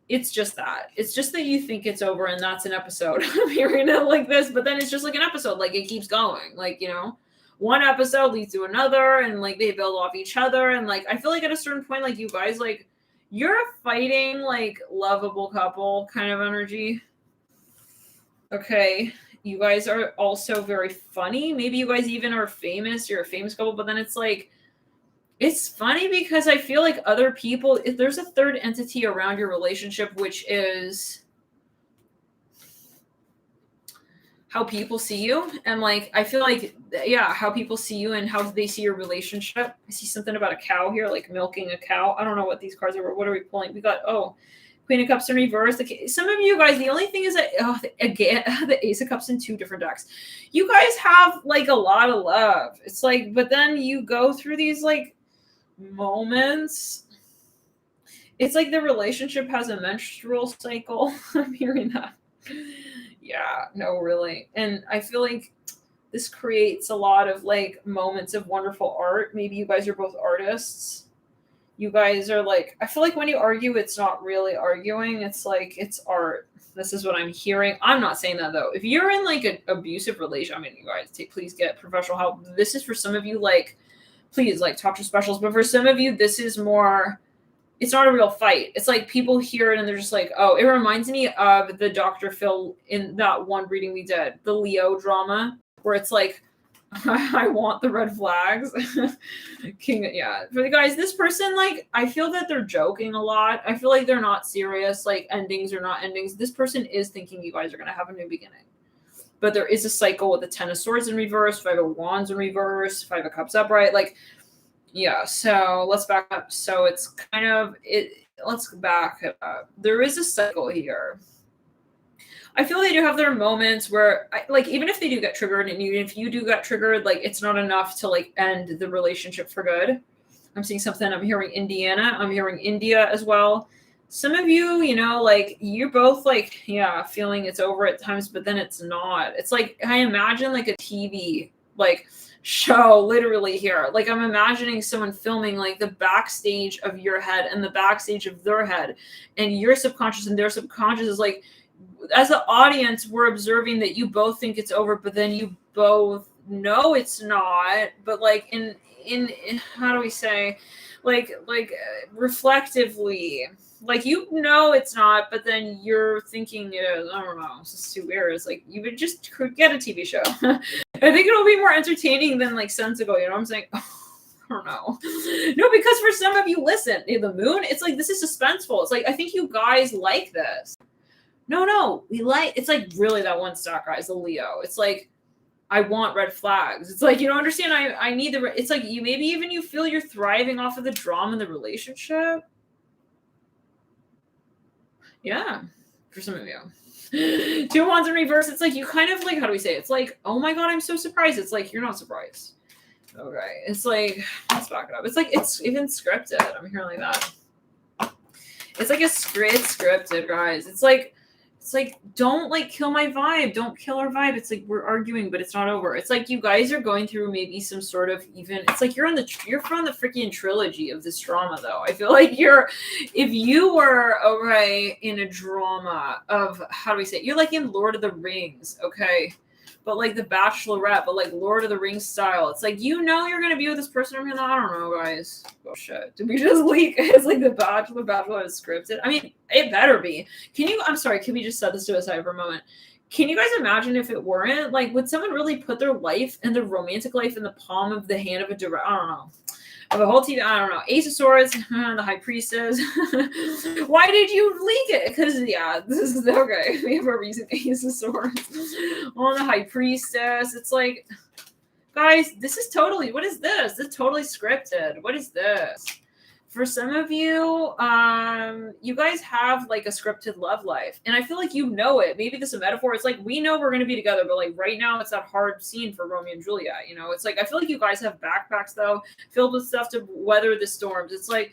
it's just that. It's just that you think it's over and that's an episode. I'm hearing it like this, but then it's just like an episode. Like it keeps going. Like, one episode leads to another and like they build off each other. And like, I feel like at a certain point, like you guys like, you're a fighting, like, lovable couple kind of energy. Okay. You guys are also very funny. Maybe you guys even are famous. You're a famous couple. But then it's like, it's funny because I feel like other people, if there's a third entity around your relationship, which is, how people see you, and like I feel like yeah, how people see you and how they see your relationship. I see something about a cow here, like milking a cow. I don't know what these cards are. What are we pulling? We got Queen of Cups in reverse. Some of you guys, the only thing is that again, the Ace of Cups in two different decks. You guys have like a lot of love. It's like, but then you go through these like moments. It's like the relationship has a menstrual cycle. I'm hearing that. Yeah, no, really. And I feel like this creates a lot of like moments of wonderful art. Maybe you guys are both artists. You guys are like, I feel like when you argue, it's not really arguing. It's like, it's art. This is what I'm hearing. I'm not saying that though. If you're in like an abusive relation, I mean, you guys please get professional help. This is for some of you, like, please like talk to specialists. But for some of you, this is more, it's not a real fight. It's like people hear it and they're just like, oh, it reminds me of the Dr. Phil in that one reading we did, the Leo drama, where it's like, I want the red flags. King, yeah. For the guys, this person, like, I feel that they're joking a lot. I feel like they're not serious, like endings or not endings. This person is thinking you guys are going to have a new beginning. But there is a cycle with the Ten of Swords in reverse, Five of Wands in reverse, Five of Cups upright. Like, yeah, so let's back up. So it's kind of, let's back it up. There is a cycle here. I feel they do have their moments where, like, even if they do get triggered, and even if you do get triggered, like, it's not enough to, like, end the relationship for good. I'm seeing something. I'm hearing Indiana. I'm hearing India as well. Some of you, you know, like, you're both, like, yeah, feeling it's over at times, but then it's not. It's like, I imagine, like, a TV, like, show literally here. Like, I'm imagining someone filming, like, the backstage of your head and the backstage of their head, and your subconscious and their subconscious is, like, as an audience, we're observing that you both think it's over, but then you both know it's not. But like in how do we say, like reflectively, like you know it's not, but then you're thinking it is. I don't know. It's just too weird. It's like you would just get a TV show. I think it'll be more entertaining than like sensible. You know what I'm saying? I don't know. No, because for some of you, listen, the moon, it's like this is suspenseful. It's like I think you guys like this. No, we like, it's like really that one stock guys, the Leo. It's like, I want red flags. It's like, you don't understand. I need the, it's like you, maybe even you feel you're thriving off of the drama in the relationship. Yeah, for some of you. Two Wands in reverse. It's like, you kind of like, how do we say it? It's like, oh my God, I'm so surprised. It's like, you're not surprised. Okay. It's like, let's back it up. It's like, it's even scripted. I'm hearing like that. It's like it's scripted, guys. It's like, don't like kill my vibe. Don't kill our vibe. It's like we're arguing, but it's not over. It's like you guys are going through maybe some sort of even. It's like you're from the freaking trilogy of this drama, though. I feel like if you were okay in a drama of how do we say it? You're like in Lord of the Rings, okay, but like the Bachelorette, but like Lord of the Rings style. It's like you know you're gonna be with this person. I don't know, guys. Oh shit! Did we just leak? It's like the Bachelor is scripted. I mean, it better be. I'm sorry. Can we just set this to a side for a moment? Can you guys imagine if it weren't? Like, would someone really put their life and their romantic life in the palm of the hand of a direct? I don't know. Of a whole TV, I don't know. Ace of Swords, the High Priestess. Why did you leak it? Because, yeah, this is okay. We have a reason. Ace of Swords. On the High Priestess. It's like, guys, this is totally, what is this? This is totally scripted. What is this? For some of you, you guys have like a scripted love life. And I feel like you know it. Maybe this is a metaphor. It's like, we know we're going to be together, but like right now it's that hard scene for Romeo and Juliet. You know, it's like, I feel like you guys have backpacks though, filled with stuff to weather the storms. It's like,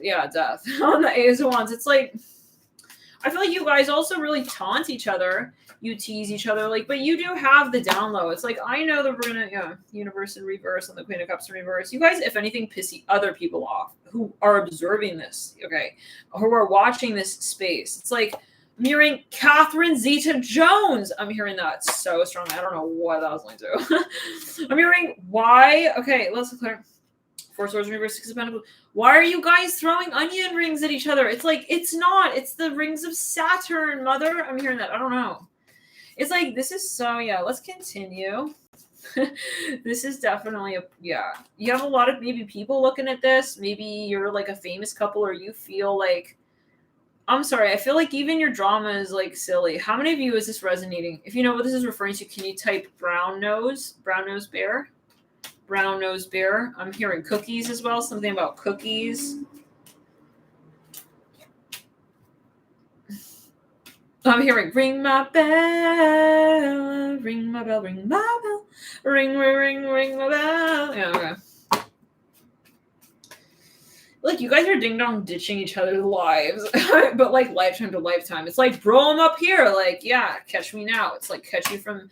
yeah, death on the Ace of Wands. It's like, I feel like you guys also really taunt each other. You tease each other, like, but you do have the down low. It's like, I know that we're gonna, yeah, Universe in reverse and the Queen of Cups in reverse. You guys, if anything, piss other people off who are observing this, okay, who are watching this space. It's like, I'm hearing Catherine Zeta-Jones. I'm hearing that so strongly. I don't know what that was linked to. I'm hearing why. Okay, let's clear. Four Swords in reverse, Six of Pentacles. Why are you guys throwing onion rings at each other? It's like, it's not. It's the rings of Saturn, mother. I'm hearing that. I don't know. It's like, this is so, yeah, let's continue. This is definitely yeah. You have a lot of maybe people looking at this. Maybe you're like a famous couple or you feel like, I'm sorry. I feel like even your drama is like silly. How many of you is this resonating? If you know what this is referring to, can you type brown nose bear? Brown nose bear. I'm hearing cookies as well. Something about cookies. I'm hearing ring my bell, ring my bell, ring my bell, ring, ring, ring, ring my bell. Yeah, okay. Like, you guys are ding-dong ditching each other's lives, but like lifetime to lifetime. It's like, bro, I'm up here. Like, yeah, catch me now. It's like, catch you from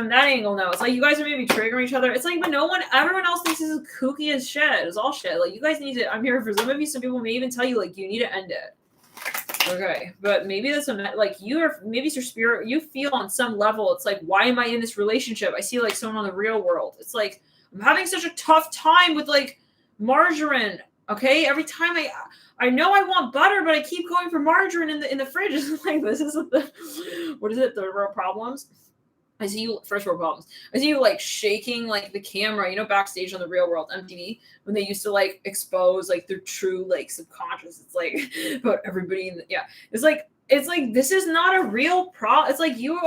that angle now. It's like, you guys are maybe triggering each other. It's like, but everyone else thinks this is kooky as shit. It's all shit. Like, you guys need to, I'm here for some of you. Some people may even tell you, like, you need to end it. Okay, but maybe that's like maybe it's your spirit. You feel on some level, it's like, why am I in this relationship? I see like someone on the real world. It's like, I'm having such a tough time with like margarine. Okay, every time I know I want butter, but I keep going for margarine in the fridge. It's like, this is what is it? The real problems. I see you, first world problems. I see you like shaking like the camera, you know, backstage on the Real World MTV when they used to like expose like their true like subconscious. It's like about everybody It's like this is not a real problem. It's like you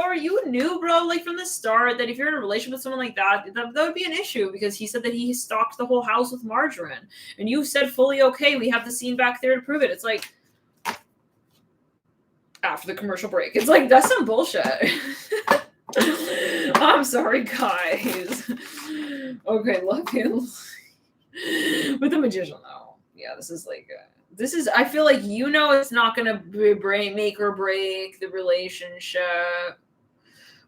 knew, bro, like from the start that if you're in a relationship with someone like that would be an issue, because he said that he stocked the whole house with margarine, and you said fully okay. We have the scene back there to prove it. It's like after the commercial break. It's like, that's some bullshit. I'm sorry, guys. Okay, look him. With the magician, though. Yeah, this is like, I feel like, you know, it's not going to make or break the relationship.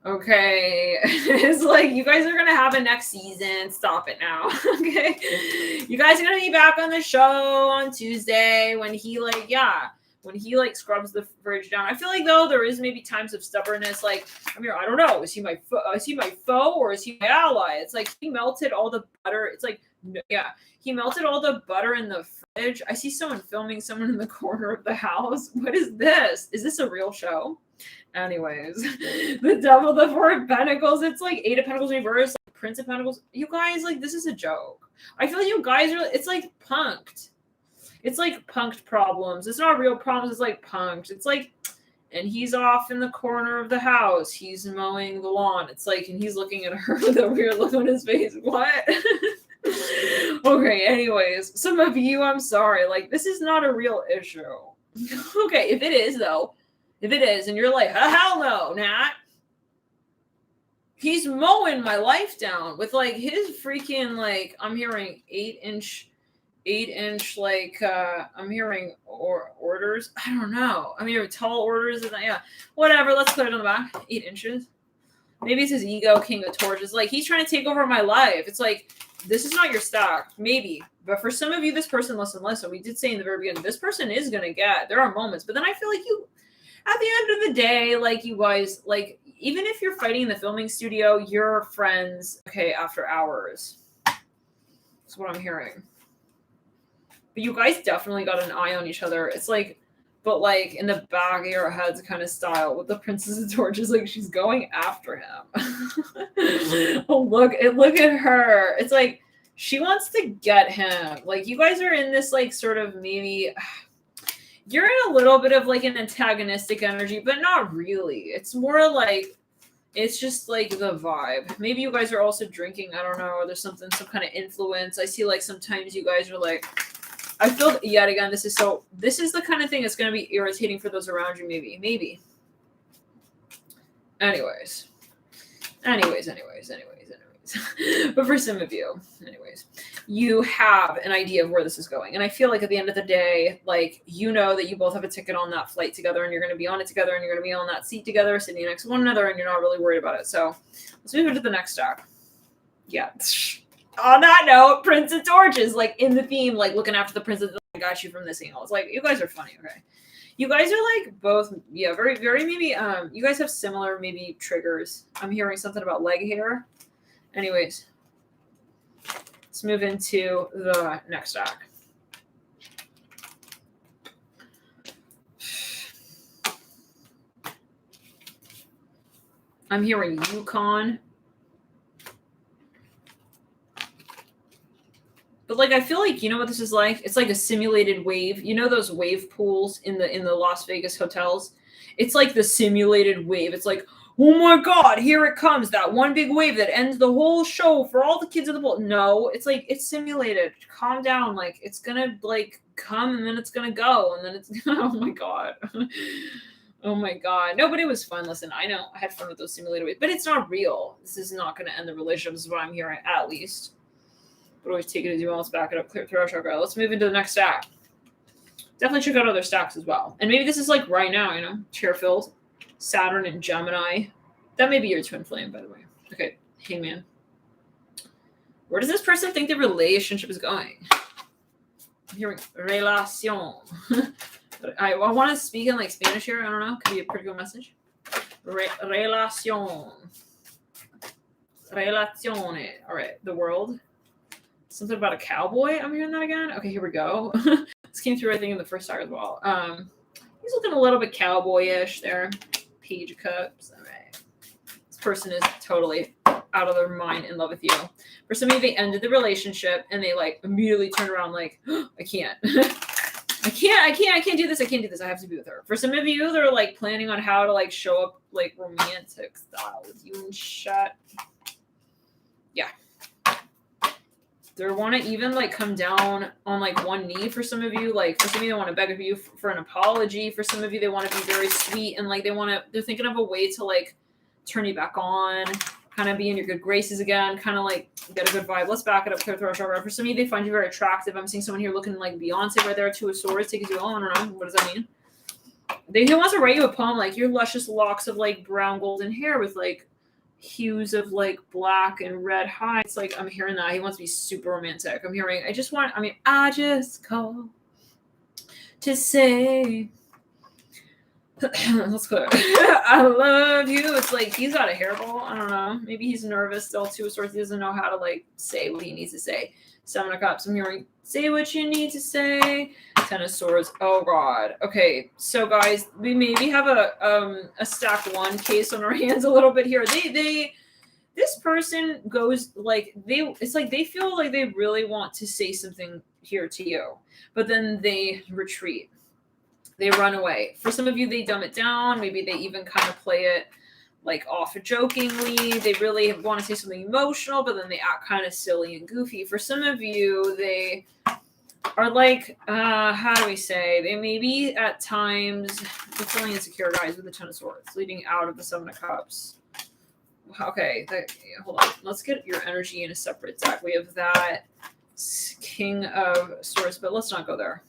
Okay. It's like, you guys are going to have a next season. Stop it now. Okay. You guys are going to be back on the show on Tuesday when he scrubs the fridge down. I feel like, though, there is maybe times of stubbornness. Like, I mean, I don't know. Is he my foe or is he my ally? It's like, he melted all the butter. It's like, yeah, he melted all the butter in the fridge. I see someone filming someone in the corner of the house. What is this? Is this a real show? Anyways, the devil, the four of pentacles. It's like eight of pentacles reversed, like prince of pentacles. You guys, like, this is a joke. I feel like you guys are, it's like punked. It's like punked problems. It's not real problems. It's like punked. It's like, and he's off in the corner of the house. He's mowing the lawn. It's like, and he's looking at her with a weird look on his face. What? Okay, anyways, some of you, I'm sorry. Like, this is not a real issue. Okay, if it is, though, and you're like, hell no, Nat. He's mowing my life down with, like, his freaking, like, I'm hearing 8-inch, like, I'm hearing orders. I don't know. I'm hearing tall orders. Yeah, whatever. Let's put it on the back. 8 inches. Maybe it's his ego, king of torches. Like, he's trying to take over my life. It's like, this is not your stock. Maybe. But for some of you, this person, listen. We did say in the very beginning, this person is going to get. There are moments. But then I feel like you, at the end of the day, like, you guys, like, even if you're fighting in the filming studio, you're friends, okay, after hours. That's what I'm hearing. But you guys definitely got an eye on each other. It's like, but like in the back of your heads kind of style with the Princess of Torches, like she's going after him. Oh, look at her. It's like she wants to get him. Like, you guys are in this like sort of, maybe you're in a little bit of like an antagonistic energy, but not really. It's more like, it's just like the vibe. Maybe you guys are also drinking. I don't know. There's some kind of influence. I see like sometimes you guys are like, I feel yet again, this is the kind of thing that's going to be irritating for those around you. Maybe. Anyways. But for some of you, anyways, you have an idea of where this is going. And I feel like at the end of the day, like, you know that you both have a ticket on that flight together, and you're going to be on it together, and you're going to be on that seat together, sitting next to one another, and you're not really worried about it. So let's move into the next stack. Yeah. On that note, Prince of Torches, like in the theme, like looking after the princess. I got you from this angle. It's like, you guys are funny, okay? You guys are like both, yeah, very, very maybe, you guys have similar maybe triggers. I'm hearing something about leg hair. Anyways, let's move into the next stack. I'm hearing Yukon. But like I feel like, you know what this is like? It's like a simulated wave. You know those wave pools in the Las Vegas hotels? It's like the simulated wave. It's like, oh my god, here it comes, that one big wave that ends the whole show for all the kids in the pool. No, it's like it's simulated. Calm down. Like it's gonna like come and then it's gonna go and then it's oh my god. Oh my god. No, but it was fun. Listen, I know I had fun with those simulated waves, but it's not real. This is not gonna end the relationship, is what I'm hearing, at least. But always take it as you want. Let's back it up, clear through our chakra. Let's move into the next stack. Definitely check out other stacks as well. And maybe this is like right now, you know, chair filled. Saturn and Gemini. That may be your twin flame, by the way. Okay, Hangman. Where does this person think the relationship is going? I'm hearing relación. I want to speak in like Spanish here. I don't know. Could be a pretty good message. Relación. Relazione. All right, the world. Something about a cowboy. I'm hearing that again. Okay, here we go. This came through, I think, in the first star as well. He's looking a little bit cowboyish there. Page of Cups. All right. This person is totally out of their mind in love with you. For some of you, they ended the relationship and they like immediately turned around like, oh, I can't. I can't do this. I can't do this. I have to be with her. For some of you, they're like planning on how to like show up like romantic style with you and shit. Yeah. They want to even like come down on like one knee for some of you. Like for some of you, they want to beg of you for an apology. For some of you, they want to be very sweet and like they're thinking of a way to like turn you back on, kind of be in your good graces again, kind of like get a good vibe. Let's back it up, clear through our chakra. For some of you, they find you very attractive. I'm seeing someone here looking like Beyonce right there, Two of Swords, taking you, oh, I don't know, what does that mean? He wants to write you a poem like your luscious locks of like brown golden hair with like hues of like black and red highlights. Like I'm hearing that he wants to be super romantic. I'm hearing I just call to say let's go. I love you. It's like he's got a hairball. I don't know. Maybe he's nervous still. Two of Swords. He doesn't know how to like say what he needs to say. Seven of Cups. I'm hearing say what you need to say. Ten of Swords. Oh god. Okay. So guys, we maybe have a stack one case on our hands a little bit here. This person goes like it's like they feel like they really want to say something here to you, but then they retreat. They run away. For some of you, they dumb it down. Maybe they even kind of play it like off jokingly. They really want to say something emotional, but then they act kind of silly and goofy. For some of you, they are like, how do we say? They maybe at times they're feeling insecure, guys, with the Ten of Swords, leading out of the Seven of Cups. Okay, hold on. Let's get your energy in a separate deck. We have that King of Swords, but let's not go there.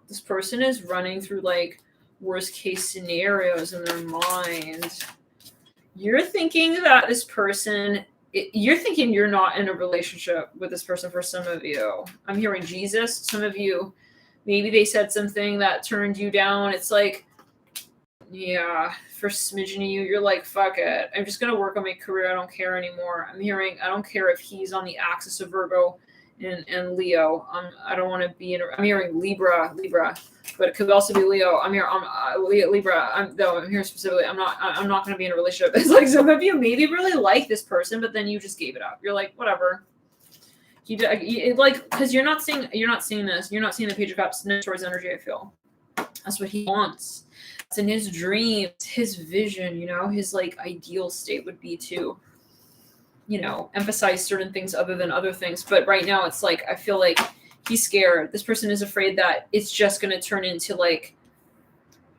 This person is running through like worst case scenarios in their mind. You're thinking that this person, you're thinking you're not in a relationship with this person for some of you. I'm hearing Jesus. Some of you, maybe they said something that turned you down. It's like, yeah, for a smidgen of you, you're like, fuck it. I'm just going to work on my career. I don't care anymore. I'm hearing, I don't care if he's on the axis of Virgo and Leo. I don't want to be in. I'm hearing Libra, but it could also be Leo. I'm here. Libra. I'm here specifically. I'm not going to be in a relationship. It's like some of you maybe really like this person, but then you just gave it up. You're like, whatever. Like because you're not seeing this. You're not seeing the Page of Cups. Towards energy. I feel that's what he wants. It's in his dreams, his vision. You know, his like ideal state would be to, you know, emphasize certain things other than other things. But right now it's like, I feel like he's scared. This person is afraid that it's just going to turn into like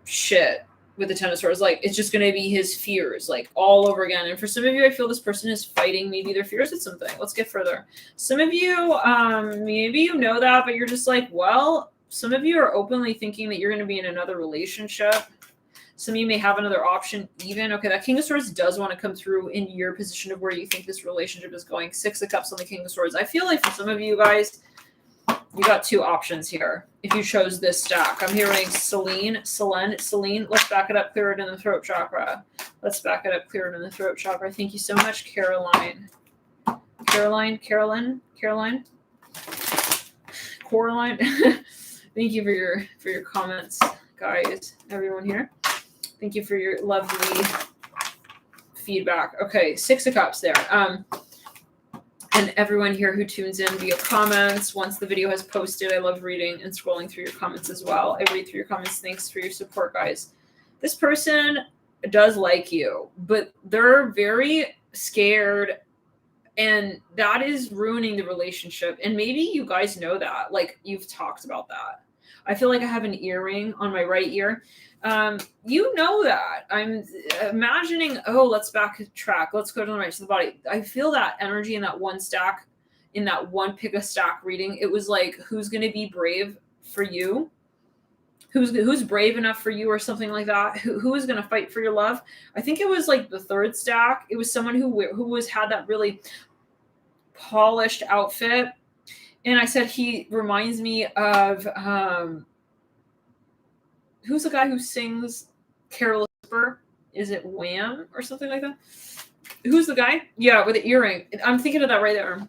shit with the Ten of Swords. Like it's just going to be his fears like all over again. And for some of you, I feel this person is fighting maybe their fears with something. Let's get further. Some of you, maybe you know that, but you're just like, well, some of you are openly thinking that you're going to be in another relationship. Some of you may have another option even. Okay, that King of Swords does want to come through in your position of where you think this relationship is going. Six of Cups on the King of Swords. I feel like for some of you guys, you got two options here. If you chose this stack. I'm hearing Selene. Let's back it up, clear it in the throat chakra. Let's back it up, clear it in the throat chakra. Thank you so much, Caroline. Coraline. Thank you for your comments, guys, everyone here. Thank you for your lovely feedback. Okay, Six of Cups there. And everyone here who tunes in via comments, once the video has posted, I love reading and scrolling through your comments as well. I read through your comments. Thanks for your support, guys. This person does like you, but they're very scared, and that is ruining the relationship. And maybe you guys know that, like you've talked about that. I feel like I have an earring on my right ear. You know that. I'm imagining, oh, let's backtrack. Let's go to the right to the body. I feel that energy in that one stack, in that one pick a stack reading. It was like, who's going to be brave for you? Who's brave enough for you, or something like that? Who is going to fight for your love? I think it was like the third stack. It was someone who had that really polished outfit. And I said, he reminds me of, who's the guy who sings Careless Whisper? Is it Wham or something like that? Who's the guy? Yeah, with the earring. I'm thinking of that right there.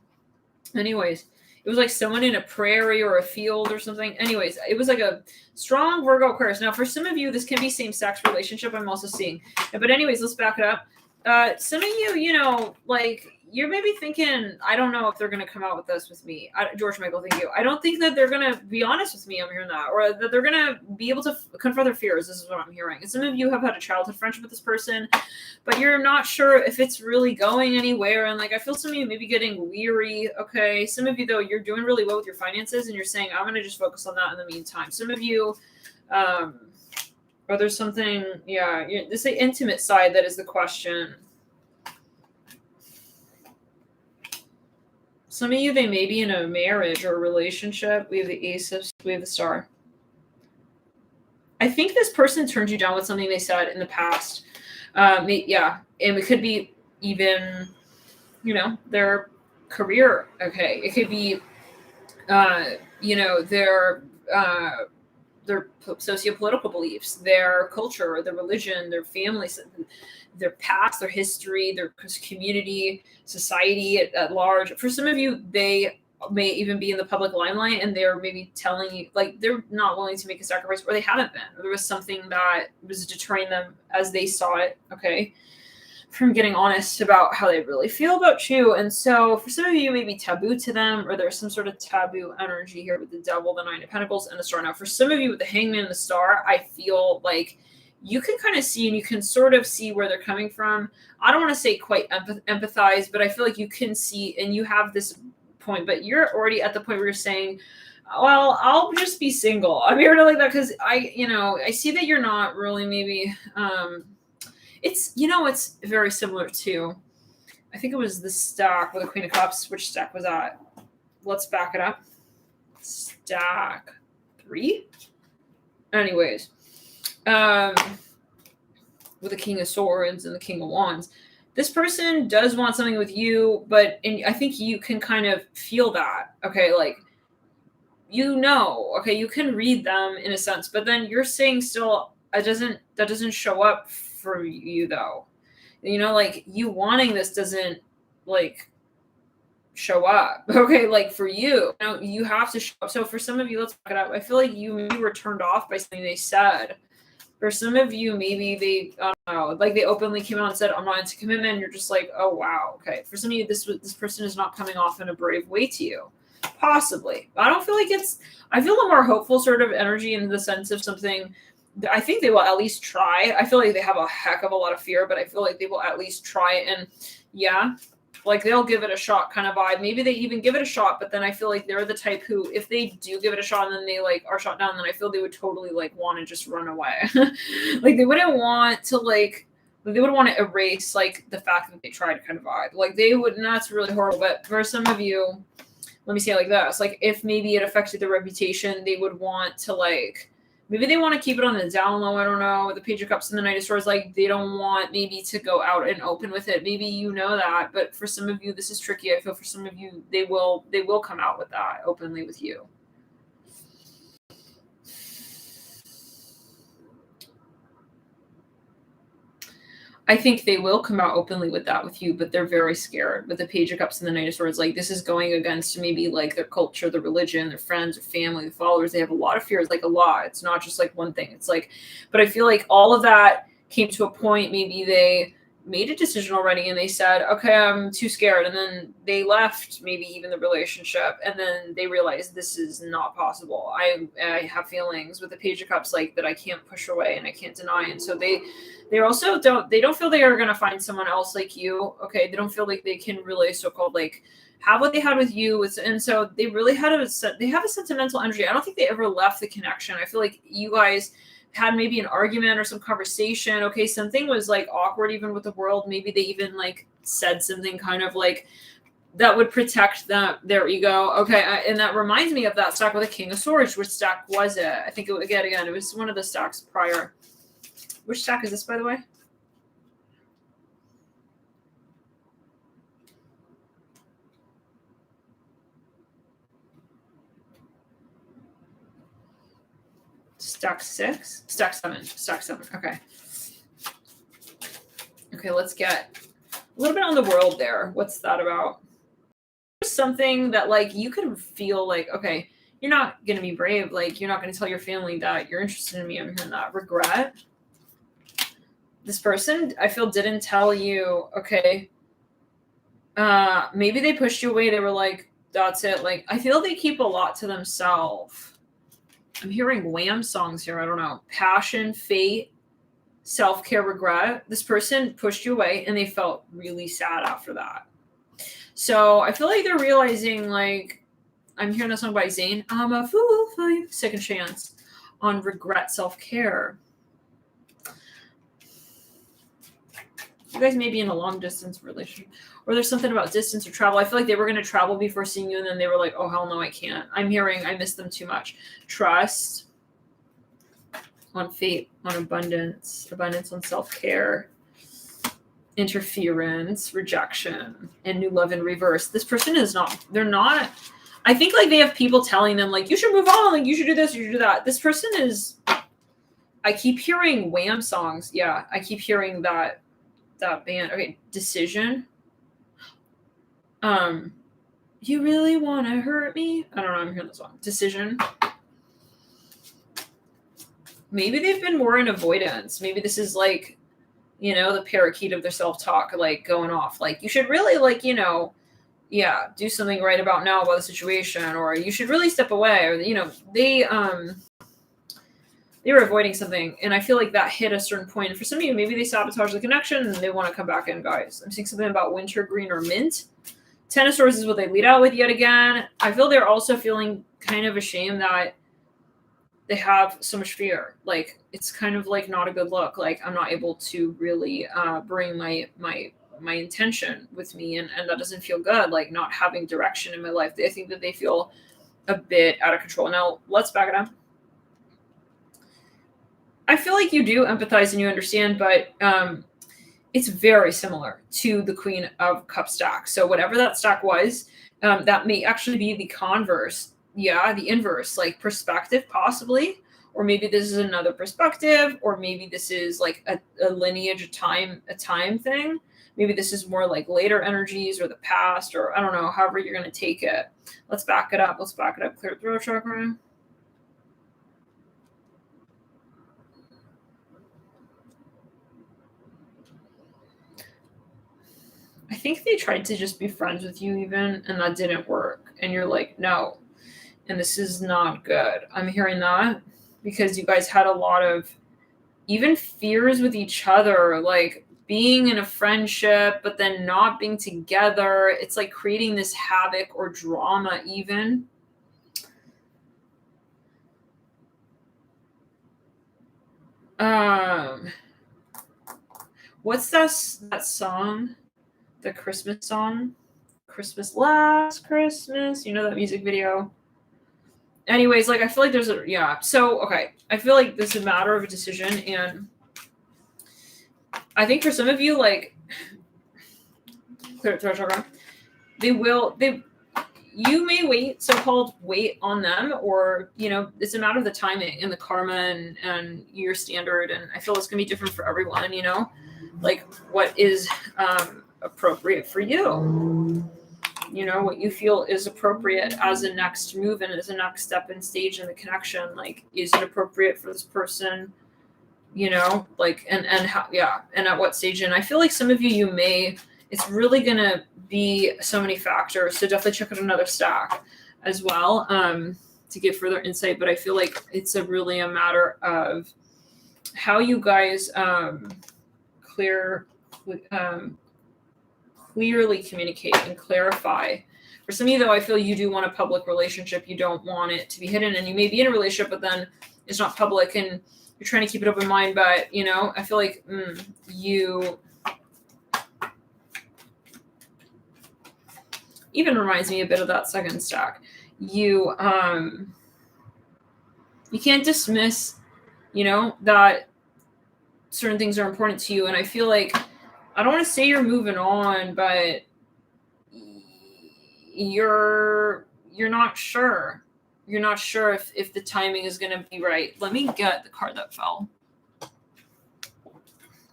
Anyways, it was like someone in a prairie or a field or something. Anyways, it was like a strong Virgo Aquarius. Now, for some of you, this can be same-sex relationship, I'm also seeing. But anyways, let's back it up. Some of you, you know, like, you're maybe thinking, I don't know if they're going to come out with this with me. George Michael, thank you. I don't think that they're going to be honest with me. I'm hearing that. Or that they're going to be able to confront their fears. This is what I'm hearing. And some of you have had a childhood friendship with this person, but you're not sure if it's really going anywhere. And like, I feel some of you maybe getting weary. Okay. Some of you, though, you're doing really well with your finances, and you're saying, I'm going to just focus on that in the meantime. Some of you, or there's something, yeah, this is the intimate side that is the question. Some of you, they may be in a marriage or a relationship. We have the Ace of, we have the Star. I think this person turned you down with something they said in the past. Yeah, and it could be even, you know, their career. Okay, it could be, you know, their socio-political beliefs, their culture, their religion, their family, their past, their history, their community, society at large. For some of you, they may even be in the public limelight, and they're maybe telling you, like, they're not willing to make a sacrifice, or they haven't been, or there was something that was deterring them as they saw it, okay, from getting honest about how they really feel about you. And so for some of you, may be taboo to them, or there's some sort of taboo energy here with the Devil, the Nine of Pentacles, and the Star. Now, for some of you with the Hangman and the Star, I feel like you can kind of see, and you can sort of see where they're coming from. I don't want to say quite empathize, but I feel like you can see, and you have this point, but you're already at the point where you're saying, well, I'll just be single. I'm here to like that, because I see that you're not really maybe, it's, you know, it's very similar to, I think it was the stack with the Queen of Cups. Which stack was that? Let's back it up. Stack 3. Anyways, with the King of Swords and the King of Wands, this person does want something with you, but I think you can kind of feel that. Okay, like, you know, okay, you can read them in a sense, but then you're saying still, that doesn't show up for you, though. You know, like, you wanting this doesn't, like, show up. Okay, like, for you, you have to show up. So for some of you, let's back it up. I feel like you maybe were turned off by something they said. For some of you, maybe they, I don't know, like, they openly came out and said, I'm not into commitment. And you're just like, oh, wow. Okay. For some of you, this person is not coming off in a brave way to you. Possibly. I don't feel like I feel a more hopeful sort of energy in the sense of something. I think they will at least try. I feel like they have a heck of a lot of fear, but I feel like they will at least try. And yeah, like, they'll give it a shot kind of vibe. Maybe they even give it a shot, but then I feel like they're the type who, if they do give it a shot and then they like are shot down, then I feel they would totally like want to just run away. Like, they wouldn't want to they would want to erase like the fact that they tried kind of vibe. Like, they would, and that's really horrible. But for some of you, let me say it like this, like, if maybe it affected their reputation, they would want to like, maybe they want to keep it on the down low. I don't know. The Page of Cups and the Knight of Swords, like, they don't want maybe to go out and open with it. Maybe you know that, but for some of you, this is tricky. I feel for some of you, they will come out with that openly with you. I think they will come out openly with that with you, but they're very scared. With the Page of Cups and the Knight of Swords, like, this is going against maybe like their culture, their religion, their friends, their family, their followers. They have a lot of fears, like a lot. It's not just like one thing. It's like, but I feel like all of that came to a point. Maybe they made a decision already and they said, okay, I'm too scared. And then they left maybe even the relationship. And then they realized this is not possible. I have feelings with the Page of Cups, like that I can't push away and I can't deny. And so they also don't feel they are going to find someone else like you. Okay. They don't feel like they can really so-called like have what they had with you. And so they really have a sentimental energy. I don't think they ever left the connection. I feel like you guys had maybe an argument or some conversation. Okay, something was like awkward even with the world. Maybe they even like said something kind of like that would protect their ego. Okay, and that reminds me of that stack with the King of Swords. Which stack was it? I think again, it was one of the stacks prior. Which stack is this, by the way? Stack 6? Stack 7. Stack 7. Okay. Okay, let's get a little bit on the world there. What's that about? Something that like you could feel like, okay, you're not going to be brave. Like you're not going to tell your family that you're interested in me. I'm hearing that. Regret. This person, I feel, didn't tell you, okay, maybe they pushed you away. They were like, that's it. Like, I feel they keep a lot to themselves. I'm hearing Wham songs here. I don't know. Passion, fate, self-care, regret. This person pushed you away and they felt really sad after that. So I feel like they're realizing, like, I'm hearing a song by Zayn. I'm a fool for you. Second chance on regret, self-care. You guys may be in a long distance relationship, or there's something about distance or travel. I feel like they were going to travel before seeing you, and then they were like, oh, hell no, I can't. I'm hearing I miss them too much. Trust on fate, on abundance on self-care, interference, rejection, and new love in reverse. This person is not, they're not, I think like they have people telling them like, you should move on, like you should do this, you should do that. This person is, I keep hearing Wham songs. Yeah, I keep hearing that band. Okay, Decision. You really want to hurt me? I don't know, I'm hearing the song. Decision. Maybe they've been more in avoidance. Maybe this is like, you know, the parakeet of their self-talk, like going off. Like, you should really, like, you know, yeah, do something right about now about the situation, or you should really step away, or, you know, they were avoiding something, and I feel like that hit a certain point. And for some of you, maybe they sabotage the connection and they want to come back in, guys. I'm seeing something about wintergreen or mint. Ten of Swords is what they lead out with yet again. I feel they're also feeling kind of ashamed that they have so much fear. Like, it's kind of like not a good look. Like, I'm not able to really bring my intention with me, and that doesn't feel good. Like, not having direction in my life. I think that they feel a bit out of control. Now, let's back it up. I feel like you do empathize and you understand, but it's very similar to the Queen of Cups stack. So whatever that stack was, that may actually be the converse. Yeah, the inverse, like perspective possibly, or maybe this is another perspective, or maybe this is like a lineage, a time thing. Maybe this is more like later energies or the past, or I don't know, however you're going to take it. Let's back it up. Clear throat chakra. I think they tried to just be friends with you even, and that didn't work. And you're like, no, and this is not good. I'm hearing that because you guys had a lot of even fears with each other, like being in a friendship, but then not being together. It's like creating this havoc or drama even. What's that song? The Christmas song? Christmas Last Christmas. You know that music video? Anyways, like I feel like there's a, yeah. So, okay. I feel like this is a matter of a decision, and I think for some of you, like, you may wait, so-called wait on them, or, you know, it's a matter of the timing and the karma and your standard, and I feel it's gonna be different for everyone, you know, like what is appropriate for you, you know, what you feel is appropriate as a next move and as a next step and stage in the connection. Like, is it appropriate for this person you know, like, and how, yeah, and at what stage. And I feel like some of you may, it's really going to be so many factors. So definitely check out another stack as well to get further insight. But I feel like it's really a matter of how you guys clearly communicate and clarify. For some of you, though, I feel you do want a public relationship. You don't want it to be hidden, and you may be in a relationship, but then it's not public, and you're trying to keep it open mind. But, you know, I feel like you even reminds me a bit of that second stack. You can't dismiss, you know, that certain things are important to you. And I feel like, I don't want to say you're moving on, but you're not sure. You're not sure if the timing is going to be right. Let me get the card that fell.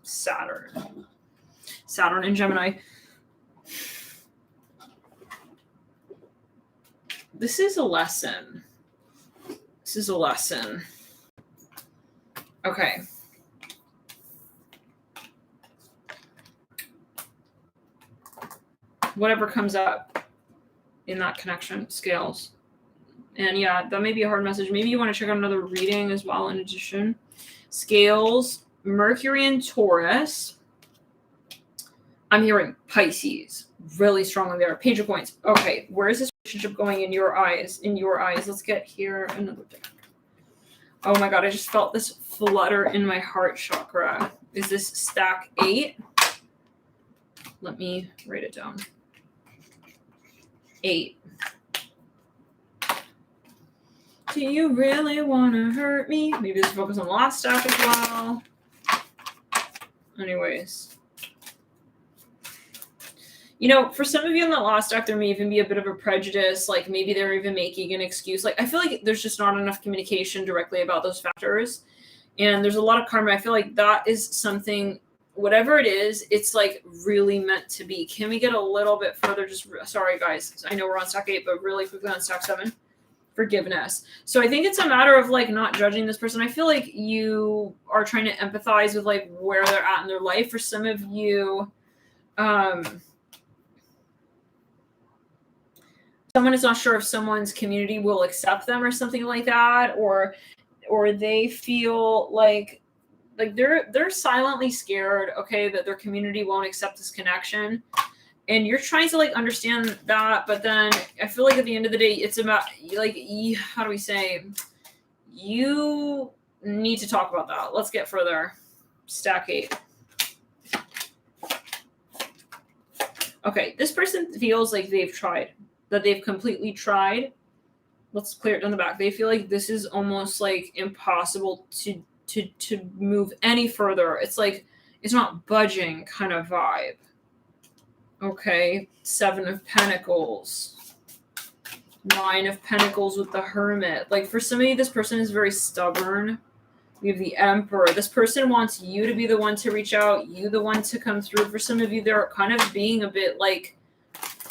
Saturn and Gemini. This is a lesson. Okay. Whatever comes up in that connection scales. And yeah, that may be a hard message. Maybe you want to check out another reading as well in addition. Scales, Mercury and Taurus. I'm hearing Pisces really strongly there. Page of Coins. Okay, where is this relationship going in your eyes? Let's get here another deck. Oh my God, I just felt this flutter in my heart chakra. Is this stack 8? Let me write it down. 8. Do you really want to hurt me? Maybe let's focus on the last stack as well. Anyways. You know, for some of you in that last stack, there may even be a bit of a prejudice. Like maybe they're even making an excuse. Like I feel like there's just not enough communication directly about those factors. And there's a lot of karma. I feel like that is something, whatever it is, it's like really meant to be. Can we get a little bit further? Sorry, guys. I know we're on stack 8, but really quickly on stack 7. Forgiveness. So I think it's a matter of like not judging this person. I feel like you are trying to empathize with like where they're at in their life. For some of you, someone is not sure if someone's community will accept them or something like that, or they feel like they're silently scared, okay, that their community won't accept this connection. And you're trying to like understand that, but then I feel like at the end of the day, it's about like, how do we say, you need to talk about that. Let's get further. Stack 8. Okay, this person feels like they've tried, that they've completely tried. Let's clear it down the back. They feel like this is almost like impossible to move any further. It's like it's not budging kind of vibe. Okay, 7 of Pentacles, 9 of Pentacles with the Hermit. Like for some of you, this person is very stubborn. We have the Emperor. This person wants you to be the one to reach out, you the one to come through. For some of you, they're kind of being a bit like,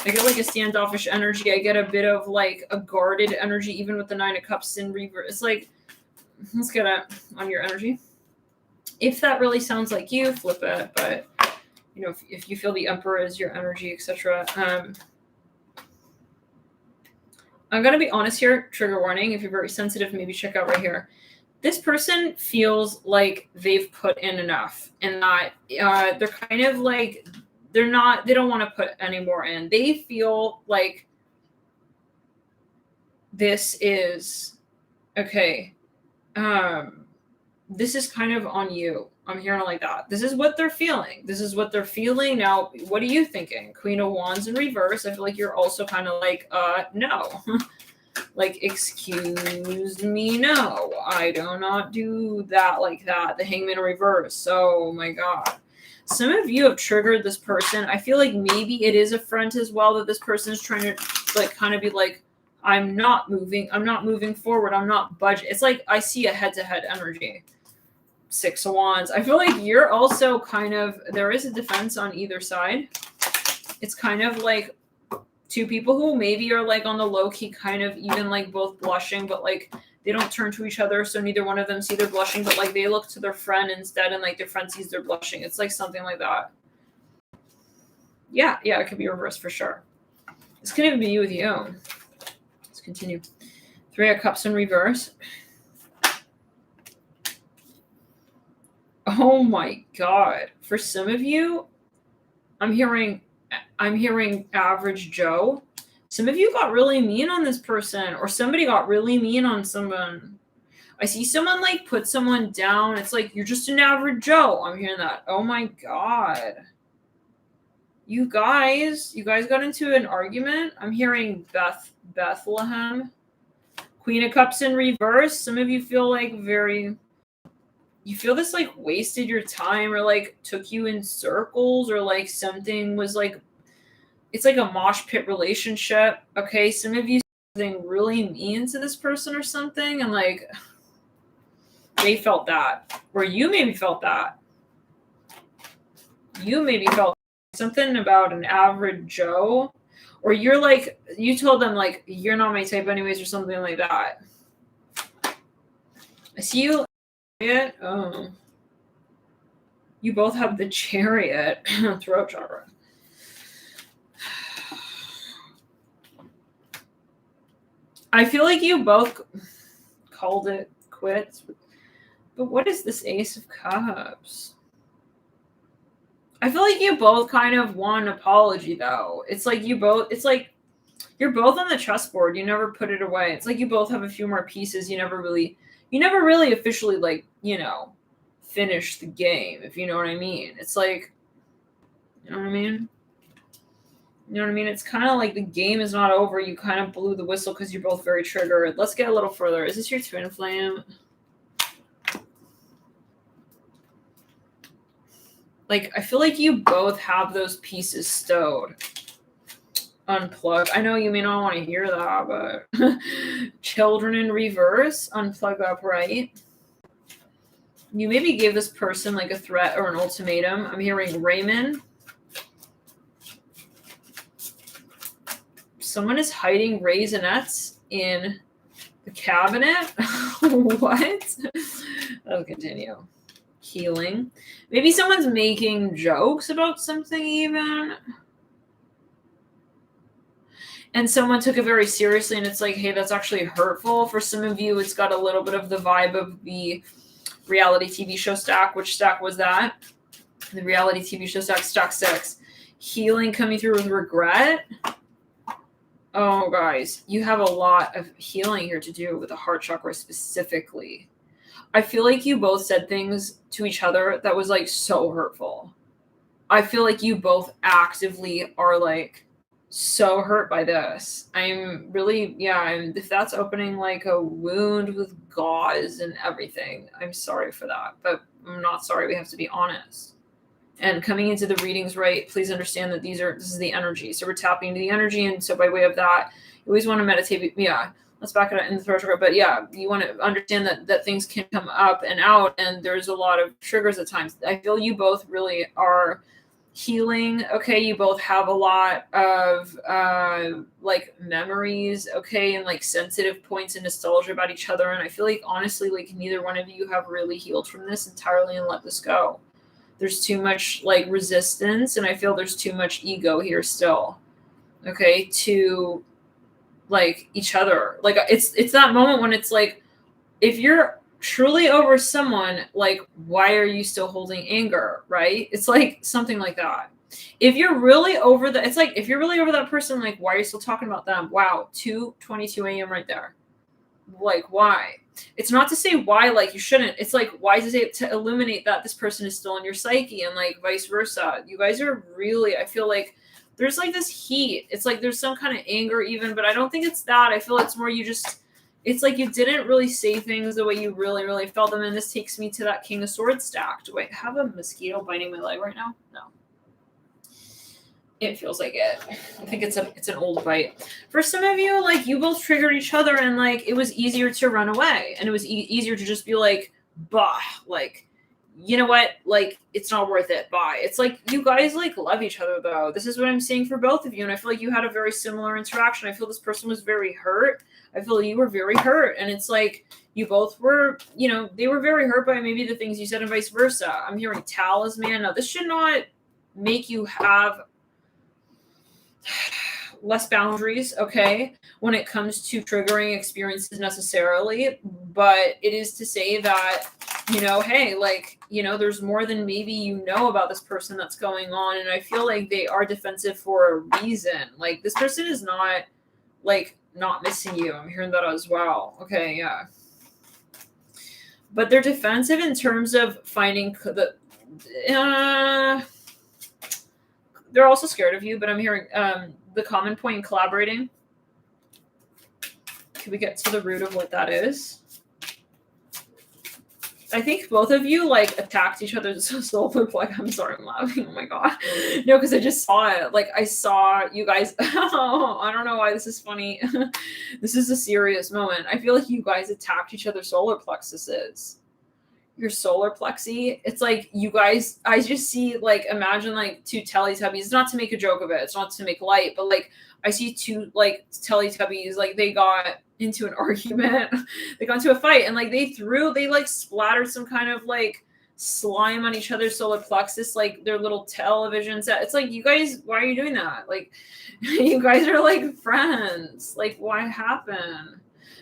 I get like a standoffish energy. I get a bit of like a guarded energy, even with the 9 of Cups in reverse. It's like, let's get it on your energy. If that really sounds like you, flip it. But you know, if you feel the Emperor is your energy, etc. I'm going to be honest here. Trigger warning. If you're very sensitive, maybe check out right here. This person feels like they've put in enough, and that they're kind of like, they don't want to put any more in. They feel like this is okay. This is kind of on you. I'm hearing it like that. This is what they're feeling. Now, what are you thinking? Queen of Wands in reverse. I feel like you're also kind of like, no. Like, excuse me, no. I do not do that like that. The Hangman in reverse. Oh my God. Some of you have triggered this person. I feel like maybe it is a front as well, that this person is trying to like kind of be like, I'm not moving forward. I'm not budget. It's like I see a head-to-head energy. 6 of Wands. I feel like you're also kind of, there is a defense on either side. It's kind of like 2 people who maybe are like on the low key, kind of even like both blushing, but like they don't turn to each other, so neither one of them see they're blushing, but like they look to their friend instead, and like their friend sees they're blushing. It's like something like that. Yeah, it could be reversed for sure. This could even be you with you. Let's continue. 3 of Cups in reverse. Oh my God. For some of you, I'm hearing average Joe. Some of you got really mean on this person, or somebody got really mean on someone. I see someone like put someone down. It's like, you're just an average Joe. I'm hearing that. Oh my God. You guys got into an argument. I'm hearing Bethlehem. Queen of Cups in reverse. Some of you feel like you feel this like wasted your time, or like took you in circles, or like something was like, it's like a mosh pit relationship. Okay. Some of you something really mean to this person or something, and like they felt that, or you maybe felt that. You maybe felt something about an average Joe, or you're like, you told them like, you're not my type anyways, or something like that. I see you. Oh, you both have the Chariot. Throat chakra. I feel like you both called it quits, but what is this Ace of Cups? I feel like you both kind of want an apology, though. It's like you're both on the chessboard. You never put it away. It's like you both have a few more pieces. You never really officially, like, finish the game, if you know what I mean. It's like, you know what I mean? You know what I mean? It's kind of like the game is not over. You kind of blew the whistle because you're both very triggered. Let's get a little further. Is this your twin flame? Like, I feel like you both have those pieces stowed. Unplug. I know you may not want to hear that, but children in reverse. Unplug upright. You maybe gave this person like a threat or an ultimatum. I'm hearing Raymond. Someone is hiding raisinets in the cabinet. What? I'll continue. Healing. Maybe someone's making jokes about something even. And someone took it very seriously, and it's like, hey, that's actually hurtful. For some of you, it's got a little bit of the vibe of the reality TV show stack. Which stack was that? The reality TV show stack, stack 6. Healing coming through with regret. Oh, guys, you have a lot of healing here to do with the heart chakra specifically. I feel like you both said things to each other that was like so hurtful. I feel like you both actively are like so hurt by this. I'm really, if that's opening like a wound with gauze and everything, I'm sorry for that, but I'm not sorry. We have to be honest. And coming into the readings, right, please understand that this is the energy. So we're tapping into the energy. And so by way of that, you always want to meditate. Yeah, let's back it up in the throat chakra. But yeah, you want to understand that things can come up and out, and there's a lot of triggers at times. I feel you both really are healing. Okay, you both have a lot of like memories, okay, and like sensitive points and nostalgia about each other. And I feel like honestly, like neither one of you have really healed from this entirely and let this go. There's too much like resistance, and I feel there's too much ego here still. Okay, to like each other. Like it's that moment when it's like, if you're truly over someone, like, why are you still holding anger, right? It's like something like that. If you're really over it's like, if you're really over that person, like, why are you still talking about them? Wow, 2:22 a.m. right there. Like, why? It's not to say why, like, you shouldn't. It's like, why does it to illuminate that this person is still in your psyche, and like vice versa. You guys are really, I feel like there's like this heat. It's like there's some kind of anger even, but I don't think it's that. I feel it's more it's like you didn't really say things the way you really, really felt them. And this takes me to that King of Swords stack. Do I have a mosquito biting my leg right now? No. It feels like it. I think it's an old bite. For some of you, like, you both triggered each other, and like it was easier to run away, and it was easier to just be like, bah, like, you know what, like, it's not worth it, bye. It's like, you guys like love each other though. This is what I'm seeing for both of you, and I feel like you had a very similar interaction. I feel this person was very hurt. I feel you were very hurt, and it's like you both were, you know, they were very hurt by maybe the things you said and vice versa. I'm hearing talisman. Now this should not make you have less boundaries, okay, when it comes to triggering experiences necessarily, but it is to say that, you know, hey, like, you know, there's more than maybe you know about this person that's going on, and I feel like they are defensive for a reason. Like, this person is not, like, not missing you. I'm hearing that as well. Okay, yeah. But they're defensive in terms of finding the... they're also scared of you, but I'm hearing the common point in collaborating. Can we get to the root of what that is? I think both of you like attacked each other's solar plexus. I'm sorry, I'm laughing. Oh my god. No, because I just saw it. Like, I saw you guys. Oh, I don't know why this is funny. This is a serious moment. I feel like you guys attacked each other's solar plexuses. Your solar plexi. It's like you guys, I just see, like, imagine like two Teletubbies. It's not to make a joke of it. It's not to make light, but like I see two like Teletubbies, like they got into an argument. They got into a fight, and like they like splattered some kind of like slime on each other's solar plexus, like their little television set. It's like, you guys, why are you doing that? Like, you guys are like friends. Like, why happened?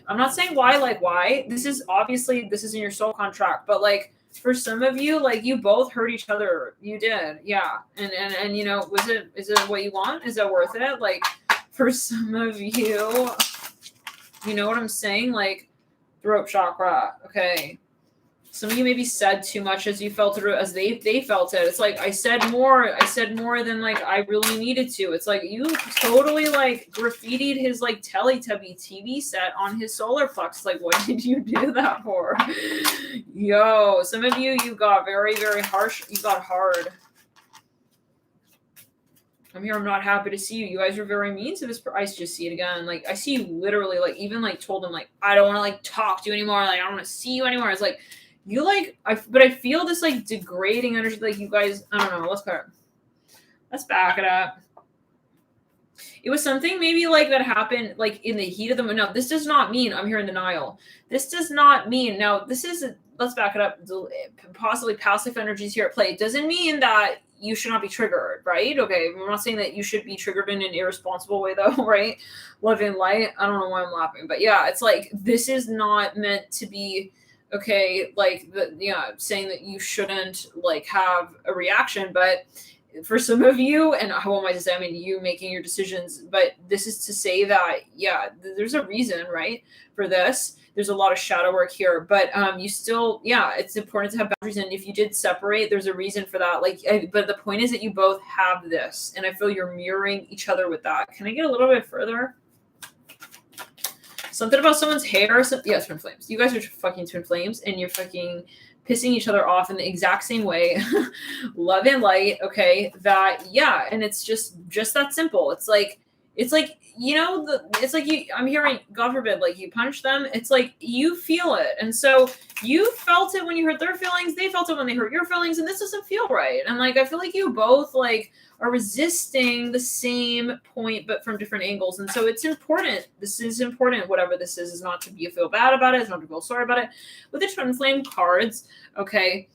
I'm not saying why, like why. This is obviously, this is in your soul contract, but like for some of you, like you both hurt each other. You did. Yeah. And you know, is it what you want? Is it worth it? Like for some of you, you know what I'm saying? Like throat chakra. Okay. Some of you maybe said too much as you felt it, as they felt it. It's like, I said more than like I really needed to. It's like you totally like graffitied his like Teletubby TV set on his solar plex. Like, what did you do that for? Yo, some of you got very, very harsh. You got hard. I'm here. I'm not happy to see you. You guys were very mean to this. I just see it again. Like, I see you literally, like, even like told him like, I don't want to like talk to you anymore. Like, I don't want to see you anymore. It's like, you like, but I feel this like degrading energy. Like, you guys, I don't know. Let's back it up. It was something maybe like that happened like in the heat of the moment. Now, this does not mean I'm here in denial. This does not mean, now this is, let's back it up. Possibly past life energies here at play. It doesn't mean that you should not be triggered, right? Okay, we're not saying that you should be triggered in an irresponsible way though, right? Love and light. I don't know why I'm laughing, but yeah, it's like, this is not meant to be, okay, like, saying that you shouldn't like have a reaction, but for some of you, and how am I to say, I mean, you making your decisions, but this is to say that, yeah, there's a reason, right, for this. There's a lot of shadow work here, but you still, yeah, it's important to have boundaries. And if you did separate, there's a reason for that. Like, but the point is that you both have this, and I feel you're mirroring each other with that. Can I get a little bit further? Something about someone's hair. Yeah, twin flames. You guys are fucking twin flames, and you're fucking pissing each other off in the exact same way. Love and light. Okay, that, yeah, and it's just that simple. It's like, you know, it's like I'm hearing, God forbid, like you punch them. It's like you feel it, and so you felt it when you hurt their feelings. They felt it when they hurt your feelings, and this doesn't feel right. And like, I feel like you both like are resisting the same point, but from different angles. And so it's important. This is important. Whatever this is not to feel bad about it. It's not to feel sorry about it. With the twin flame cards, okay.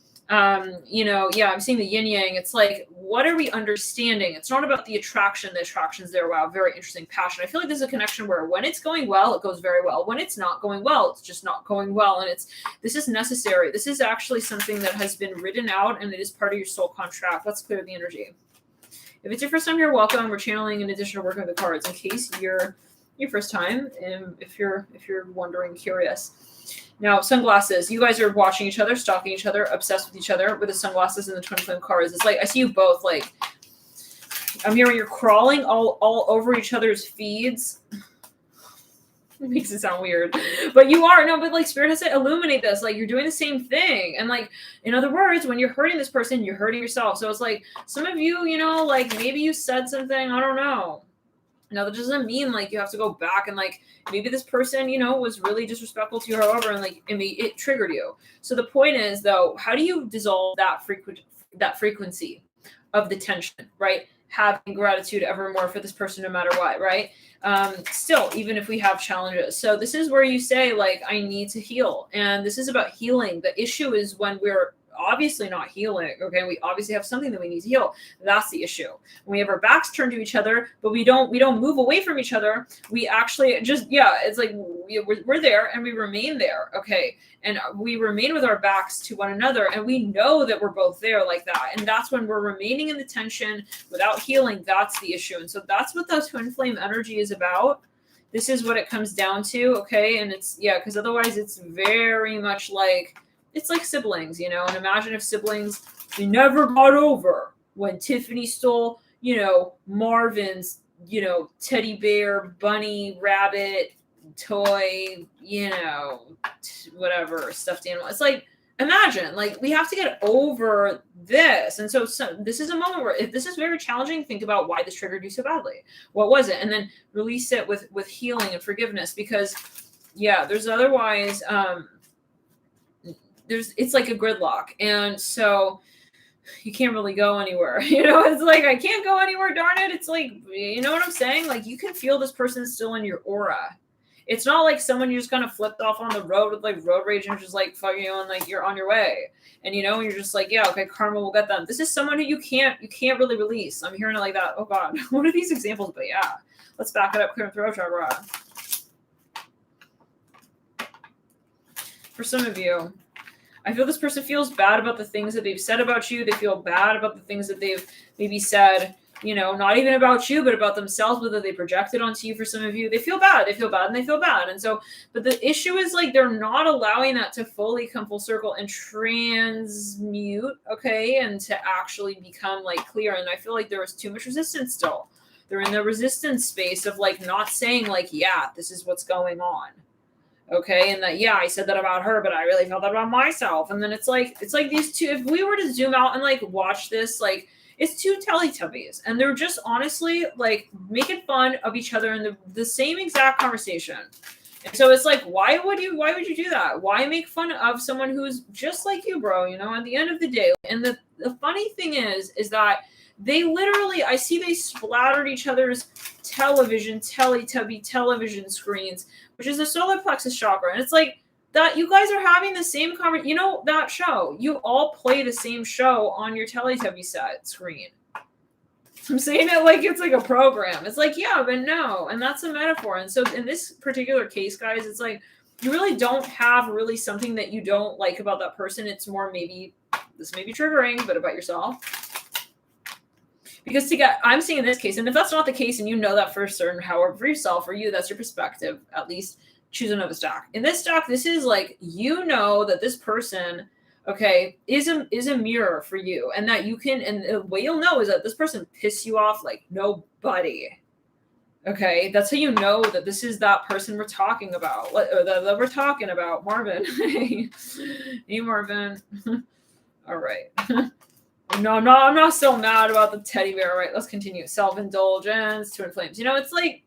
You know, yeah, I'm seeing the yin yang. It's like, what are we understanding? It's not about the attraction. The attraction's there. Wow, very interesting. Passion. I feel like there's a connection where when it's going well, it goes very well. When it's not going well, it's just not going well. And this is necessary. This is actually something that has been written out, and it is part of your soul contract. Let's clear the energy. If it's your first time here, welcome. We're channeling in addition to working with the cards. In case you're your first time, if you're wondering, curious. Now, sunglasses. You guys are watching each other, stalking each other, obsessed with each other with the sunglasses and the twin flame cards. It's like, I see you both, like, I'm hearing you're crawling all over each other's feeds. It makes it sound weird, but you are. No, but like, Spirit has to illuminate this. Like, you're doing the same thing. And like, in other words, when you're hurting this person, you're hurting yourself. So it's like, some of you, you know, like maybe you said something, I don't know. Now, that doesn't mean like you have to go back and like maybe this person, was really disrespectful to you, however, and like it triggered you. So the point is, though, how do you dissolve that frequency of the tension, right? Having gratitude evermore for this person, no matter what, right? Still, even if we have challenges. So this is where you say, like, I need to heal, and this is about healing. The issue is when we're obviously not healing. Okay, we obviously have something that we need to heal. That's the issue. When we have our backs turned to each other, but we don't move away from each other. We actually just, it's like we're there and we remain there. Okay, and we remain with our backs to one another, and we know that we're both there like that. And that's when we're remaining in the tension without healing. That's the issue. And so that's what the twin flame energy is about. This is what it comes down to. Okay, and it's because otherwise it's very much like, it's like siblings, and imagine if siblings, they never got over when Tiffany stole, Marvin's, teddy bear, bunny, rabbit, toy, whatever, stuffed animal. It's like, imagine, like, we have to get over this. And so this is a moment where, if this is very challenging, think about why this triggered you so badly. What was it? And then release it with healing and forgiveness, because there's otherwise, it's like a gridlock, and so you can't really go anywhere. It's like, I can't go anywhere, darn it. It's like, you know what I'm saying? Like, you can feel this person still in your aura. It's not like someone you just kind of flipped off on the road with like road rage and just like fucking you, and like you're on your way, and you're just like, okay, karma will get them. This is someone who you can't really release. I'm hearing it like that. Oh God, what are these examples? But let's back it up. Clear throat chakra. For some of you, I feel this person feels bad about the things that they've said about you. They feel bad about the things that they've maybe said, not even about you, but about themselves, whether they projected onto you. For some of you, they feel bad. They feel bad and they feel bad. And so, but the issue is like, they're not allowing that to fully come full circle and transmute, okay, and to actually become like clear. And I feel like there was too much resistance still. They're in the resistance space of like not saying like, this is what's going on. Okay, and that, I said that about her, but I really felt that about myself. And then it's like these two, if we were to zoom out and like watch this, like, it's two Teletubbies, and they're just honestly like making fun of each other in the same exact conversation. And so it's like, why would you do that? Why make fun of someone who's just like you, bro? At the end of the day. And the funny thing is that they literally, I see they splattered each other's Teletubby television screens, which is the solar plexus chakra. And it's like that you guys are having the same conversation. That show, you all play the same show on your Teletubby set screen. I'm saying it like it's like a program. It's like, but no. And that's a metaphor. And so in this particular case, guys, it's like, you really don't have really something that you don't like about that person. It's more maybe, this may be triggering, but about yourself. Because I'm seeing in this case, and if that's not the case, and that for certain, however, for yourself or you, that's your perspective, at least choose another stock. In this stock, this is like, that this person, okay, is a mirror for you, and that you can, and the way you'll know is that this person pissed you off like nobody. Okay, that's how you know that this is that person we're talking about, or that we're talking about. Marvin. Hey, Marvin. All right. No, I'm not so mad about the teddy bear. Right, let's continue. Self-indulgence, twin flames. It's like,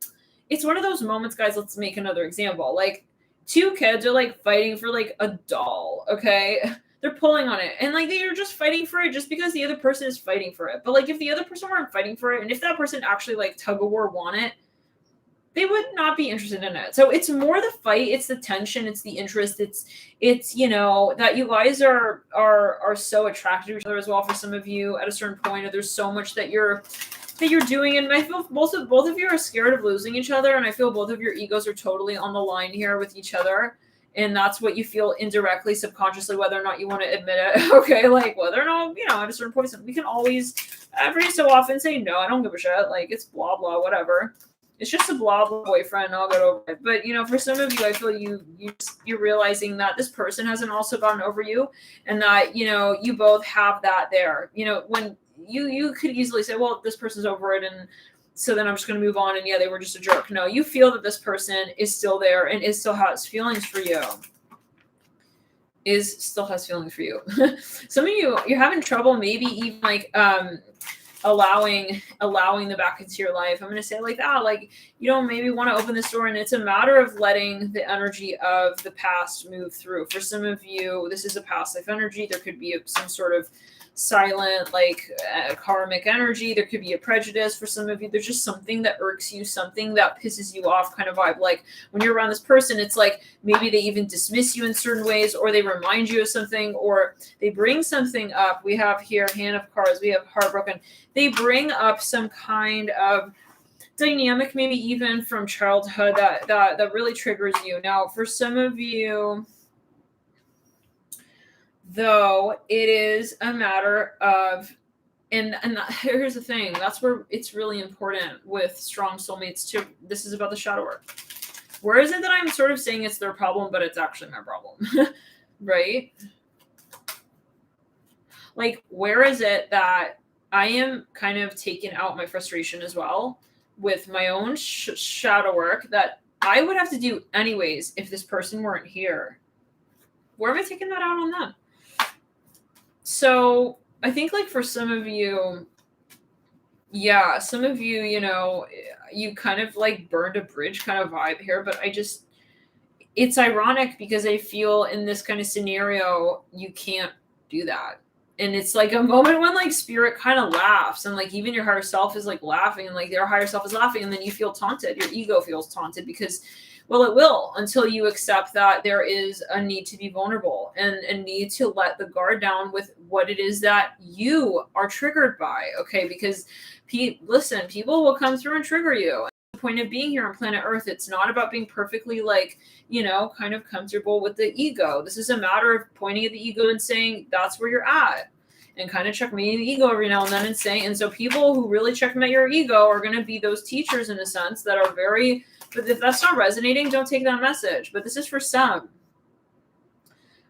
it's one of those moments, guys. Let's make another example. Like, two kids are like fighting for like a doll, okay? They're pulling on it, and like they're just fighting for it just because the other person is fighting for it. But like, if the other person weren't fighting for it, and if that person actually like tug of war want it, they would not be interested in it. So it's more the fight, it's the tension, it's the interest, it's that you guys are so attracted to each other as well. For some of you, at a certain point, there's so much that you're doing, and I feel both of you are scared of losing each other, and I feel both of your egos are totally on the line here with each other. And that's what you feel indirectly, subconsciously, whether or not you want to admit it. Okay, like whether or not, at a certain point, we can always every so often say, no, I don't give a shit. Like, it's blah, blah, whatever. It's just a blah, blah boyfriend. I'll get over it. But, for some of you, I feel you're realizing that this person hasn't also gotten over you, and that, you both have that there. When you could easily say, well, this person's over it, and so then I'm just going to move on, and they were just a jerk. No, you feel that this person is still there and still has feelings for you. Some of you, you're having trouble maybe even like allowing the back into your life. I'm going to say it like that. Like, you don't maybe want to open this door, and it's a matter of letting the energy of the past move through. For some of you, this is a past life energy. There could be some sort of silent, like karmic energy. There could be a prejudice. For some of you, there's just something that irks you, something that pisses you off kind of vibe. Like when you're around this person, it's like maybe they even dismiss you in certain ways, or they remind you of something, or they bring something up. We have here Hand of Cards, we have Heartbroken. They bring up some kind of dynamic, maybe even from childhood, that really triggers you. Now, for some of you, though, it is a matter of, and here's the thing, that's where it's really important with strong soulmates too. This is about the shadow work. Where is it that I'm sort of saying it's their problem, but it's actually my problem? Right? Like, where is it that I am kind of taking out my frustration as well with my own shadow work that I would have to do anyways if this person weren't here? Where am I taking that out on them? So I think, like, for some of you, yeah, some of you, you know, you kind of like burned a bridge kind of vibe here, but it's ironic because I feel in this kind of scenario, you can't do that. And it's like a moment when like spirit kind of laughs, and like even your higher self is like laughing, and like their higher self is laughing, and then you feel taunted. Your ego feels taunted because, well, it will, until you accept that there is a need to be vulnerable and a need to let the guard down with what it is that you are triggered by. Okay, because listen, people will come through and trigger you. The point of being here on planet Earth, it's not about being perfectly, like, you know, kind of comfortable with the ego. This is a matter of pointing at the ego and saying that's where you're at, and kind of checkmating the ego every now and then and saying, and so people who really checkmate your ego are going to be those teachers in a sense that are very, but if that's not resonating, don't take that message. But this is for some.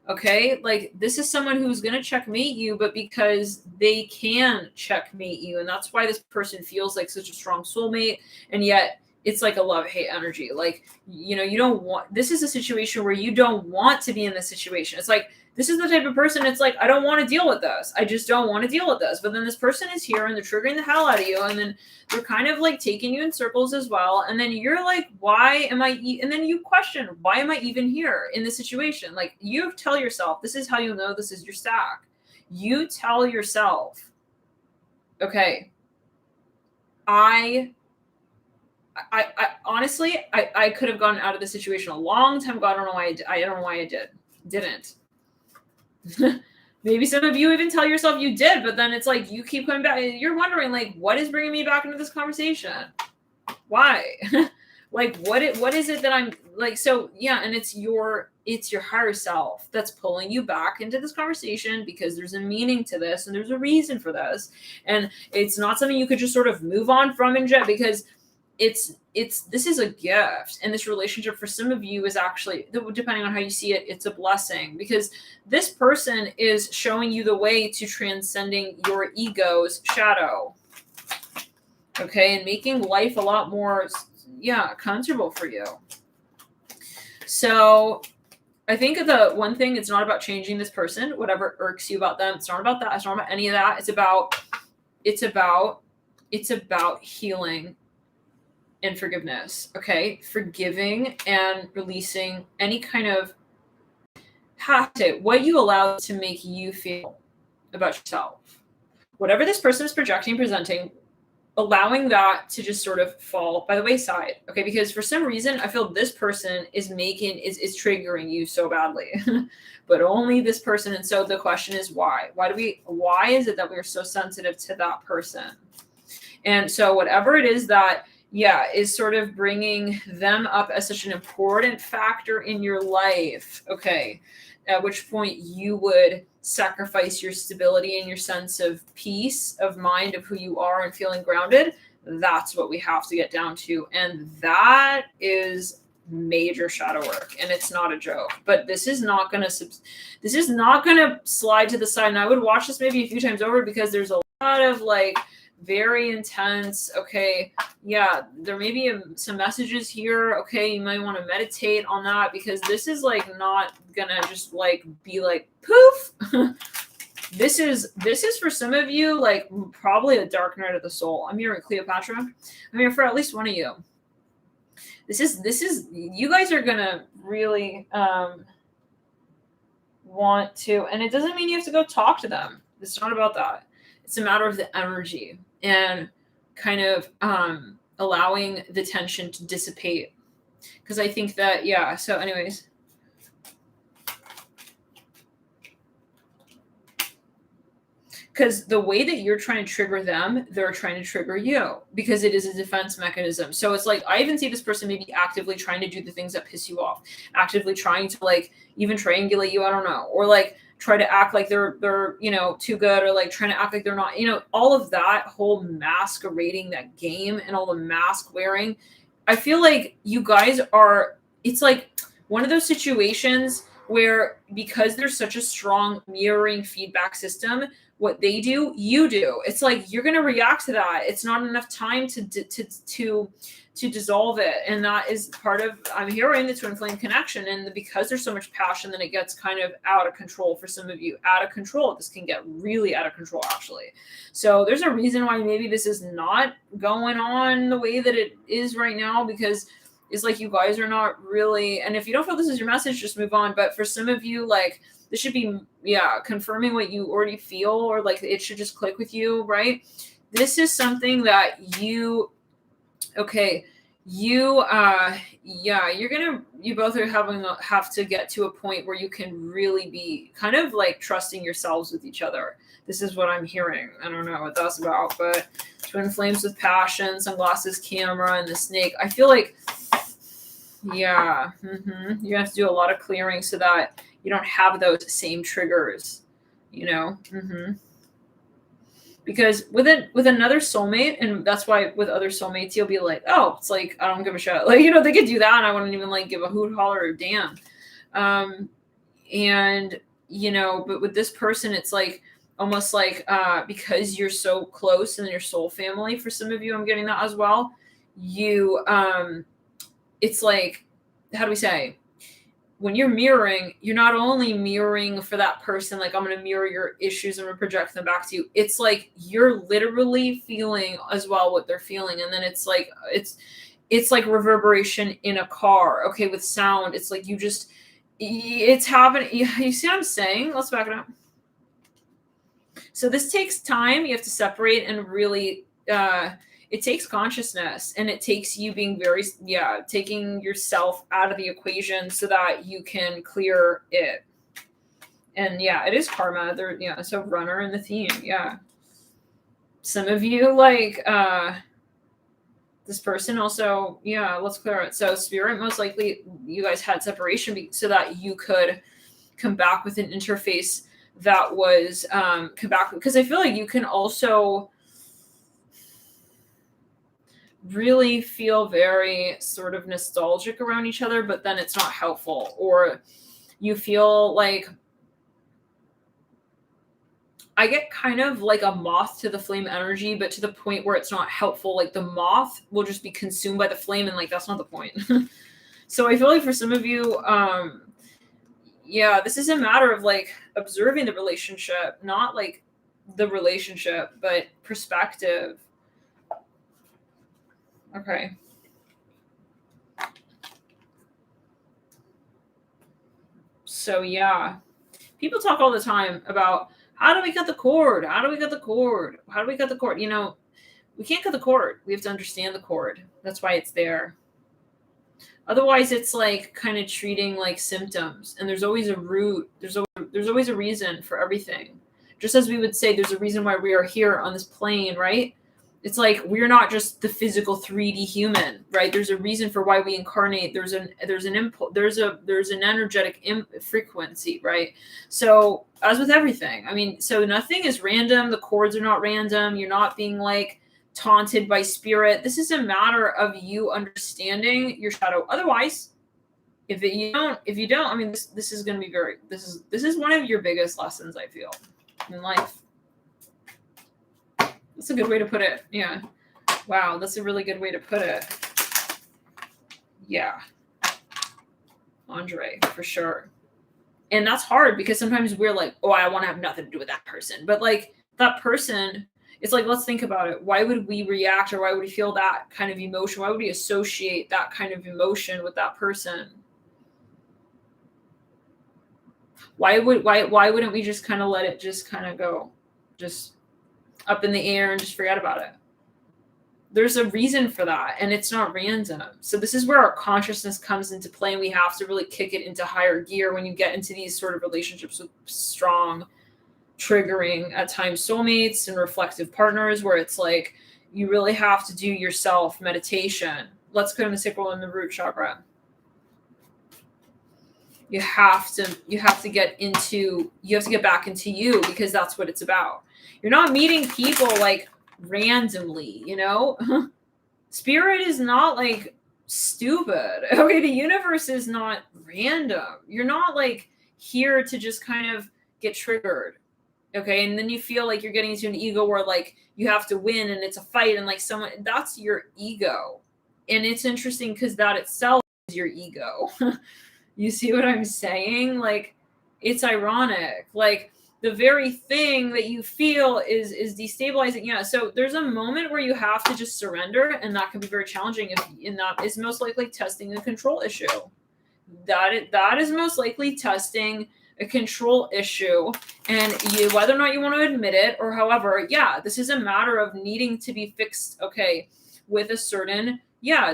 Okay, like this is someone who's going to checkmate you, but because they can checkmate you. And that's why this person feels like such a strong soulmate. And yet it's like a love-hate energy. Like, you know, you don't want, this is a situation where you don't want to be in this situation. It's like, this is the type of person, it's like, I don't want to deal with this. I just don't want to deal with this. But then this person is here and they're triggering the hell out of you. And then they're kind of like taking you in circles as well. And then you're like, why am I, and then you question, why am I even here in this situation? Like, you tell yourself, this is how you know this is your stack. You tell yourself, okay, I honestly, I could have gotten out of the situation a long time ago. I don't know why I don't know why I didn't. Maybe some of you even tell yourself you did, but then it's like you keep coming back. You're wondering, like, what is bringing me back into this conversation? Why? Like, what is it that I'm like? So yeah, and it's your higher self that's pulling you back into this conversation because there's a meaning to this and there's a reason for this, and it's not something you could just sort of move on from and jet, because this is a gift, and this relationship for some of you is actually, depending on how you see it, it's a blessing, because this person is showing you the way to transcending your ego's shadow, okay, and making life a lot more comfortable for you. So I think the one thing, it's not about changing this person, whatever irks you about them. It's not about that. It's not about any of that. It's about healing and forgiveness, okay? Forgiving and releasing any kind of what you allow to make you feel about yourself. Whatever this person is projecting, presenting, allowing that to just sort of fall by the wayside, okay? Because for some reason, I feel this person is triggering you so badly, but only this person. And so the question is, why? Why is it that we're so sensitive to that person? And so whatever it is that is sort of bringing them up as such an important factor in your life, okay, at which point you would sacrifice your stability and your sense of peace of mind of who you are and feeling grounded. That's what we have to get down to. And that is major shadow work, and it's not a joke. But this is not going to slide to the side. And I would watch this maybe a few times over, because there's a lot of like very intense, okay, there may be some messages here, okay, you might want to meditate on that, because this is like not gonna just like be like poof. This is for some of you, like probably a dark night of the soul. I'm here at Cleopatra. I'm here for at least one of you. This is you guys are gonna really want to, and it doesn't mean you have to go talk to them. It's not about that. It's a matter of the energy and kind of allowing the tension to dissipate. Because I think that, yeah, so anyways. Because the way that you're trying to trigger them, they're trying to trigger you because it is a defense mechanism. So it's like, I even see this person maybe actively trying to do the things that piss you off, actively trying to like even triangulate you, I don't know, or like try to act like they're too good, or like trying to act like they're not, all of that whole masquerading, that game and all the mask wearing. I feel like you guys are, it's like one of those situations where because there's such a strong mirroring feedback system, what they do, you do. It's like you're going to react to that. It's not enough time to dissolve it. And that is part of, I'm hearing the twin flame connection. And because there's so much passion, then it gets kind of out of control for some of you. Out of control. This can get really out of control, actually. So there's a reason why maybe this is not going on the way that it is right now, because it's like you guys are not really, and if you don't feel this is your message, just move on. But for some of you, like, this should be, confirming what you already feel, or like it should just click with you, right? This is something that you both are have to get to a point where you can really be kind of like trusting yourselves with each other. This is what I'm hearing. I don't know what that's about, but twin flames with passion, sunglasses, camera, and the snake. I feel like, you have to do a lot of clearing so that you don't have those same triggers, Because with another soulmate, and that's why with other soulmates, you'll be like, oh, it's like, I don't give a shit. Like, they could do that, and I wouldn't even like give a hoot, holler, or damn. But with this person, it's like almost like because you're so close and your soul family, for some of you, I'm getting that as well. You, it's like, how do we say? When you're mirroring, you're not only mirroring for that person, like I'm going to mirror your issues and project them back to you. It's like you're literally feeling as well what they're feeling. And then it's like, it's like reverberation in a car. Okay. With sound, it's like it's happening. You see what I'm saying? Let's back it up. So this takes time. You have to separate and really, it takes consciousness, and it takes you being very, taking yourself out of the equation so that you can clear it. And it is karma. So runner in the theme. Yeah. Some of you like, this person also, let's clear it. So spirit, most likely you guys had separation so that you could come back with an interface that was, come back, because I feel like you can also really feel very sort of nostalgic around each other, but then it's not helpful, or you feel like, I get kind of like a moth to the flame energy, but to the point where it's not helpful. Like the moth will just be consumed by the flame, and like that's not the point. So I feel like for some of you, this is a matter of like observing the relationship, not like the relationship, but perspective. Okay. So people talk all the time about how do we cut the cord? How do we cut the cord? How do we cut the cord? We can't cut the cord. We have to understand the cord. That's why it's there. Otherwise, it's like kind of treating like symptoms, and there's always a root. There's always a reason for everything. Just as we would say, there's a reason why we are here on this plane, right? It's like we're not just the physical 3D human, right? There's a reason for why we incarnate. There's an impulse. There's an energetic frequency, right? So as with everything, I mean, so nothing is random. The chords are not random. You're not being like taunted by spirit. This is a matter of you understanding your shadow. Otherwise, if you don't, I mean, this is going to be this is one of your biggest lessons, I feel, in life. That's a good way to put it. Yeah. Wow. That's a really good way to put it. Yeah. Andre, for sure. And that's hard because sometimes we're like, oh, I want to have nothing to do with that person. But like that person, it's like, let's think about it. Why would we react or why would we feel that kind of emotion? Why would we associate that kind of emotion with that person? Why wouldn't we just kind of let it just kind of go just up in the air and just forget about it? There's a reason for that, and it's not random. So this is where our consciousness comes into play, and we have to really kick it into higher gear when you get into these sort of relationships with strong, triggering, at times soulmates and reflective partners, where it's like you really have to do your self meditation. Let's go in the sacral and the root chakra. You have to get back into you, because that's what it's about. You're not meeting people like randomly, you know. Spirit is not like stupid. Okay, the universe is not random. You're not like here to just kind of get triggered. Okay, and then you feel like you're getting into an ego where like you have to win and it's a fight, and like someone, that's your ego. And it's interesting because that itself is your ego. You see what I'm saying? Like, it's ironic. Like, the very thing that you feel is destabilizing. Yeah, so there's a moment where you have to just surrender, and that can be very challenging. And that is most likely testing a control issue. That is most likely testing a control issue, and whether or not you want to admit it, or however, yeah, this is a matter of needing to be fixed, okay, with a certain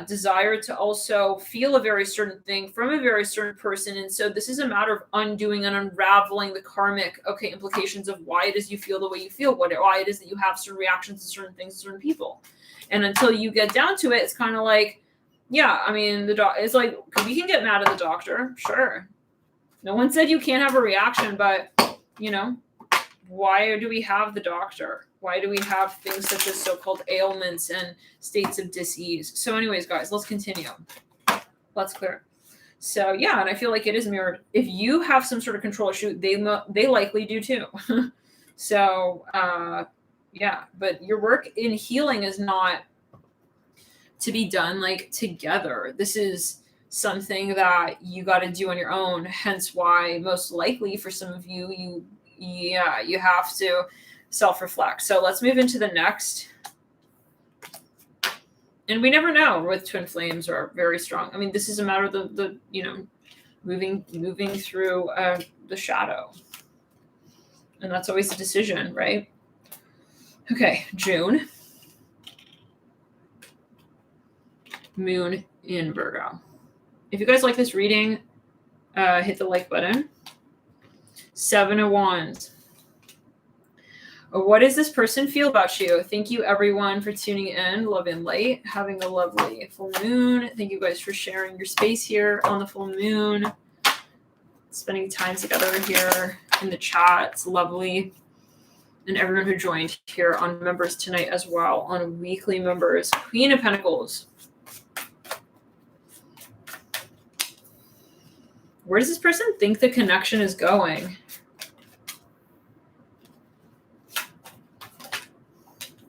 desire to also feel a very certain thing from a very certain person. And so this is a matter of undoing and unraveling the karmic, okay, implications of why it is you feel the way you feel, why it is that you have certain reactions to certain things, to certain people. And until you get down to it, it's kind of like, yeah, I mean, it's like, we can get mad at the doctor, sure. No one said you can't have a reaction, but, you know, why do we have the doctor? Why do we have things such as so-called ailments and states of dis-ease? So anyways, guys, let's continue. Let's clear. So yeah, and I feel like it is mirrored. If you have some sort of control issue, they likely do too. So yeah, but your work in healing is not to be done like together. This is something that you got to do on your own. Hence why most likely for some of you have to self-reflect. So let's move into the next. And we never know with twin flames are very strong. I mean, this is a matter of the moving through the shadow. And that's always a decision, right? Okay, June. Moon in Virgo. If you guys like this reading, hit the like button. 7 of Wands. What does this person feel about you? Thank you, everyone, for tuning in. Love and light. Having a lovely full moon. Thank you guys for sharing your space here on the full moon. Spending time together here in the chat. It's lovely. And everyone who joined here on members tonight as well, on weekly members. Queen of Pentacles. Where does this person think the connection is going?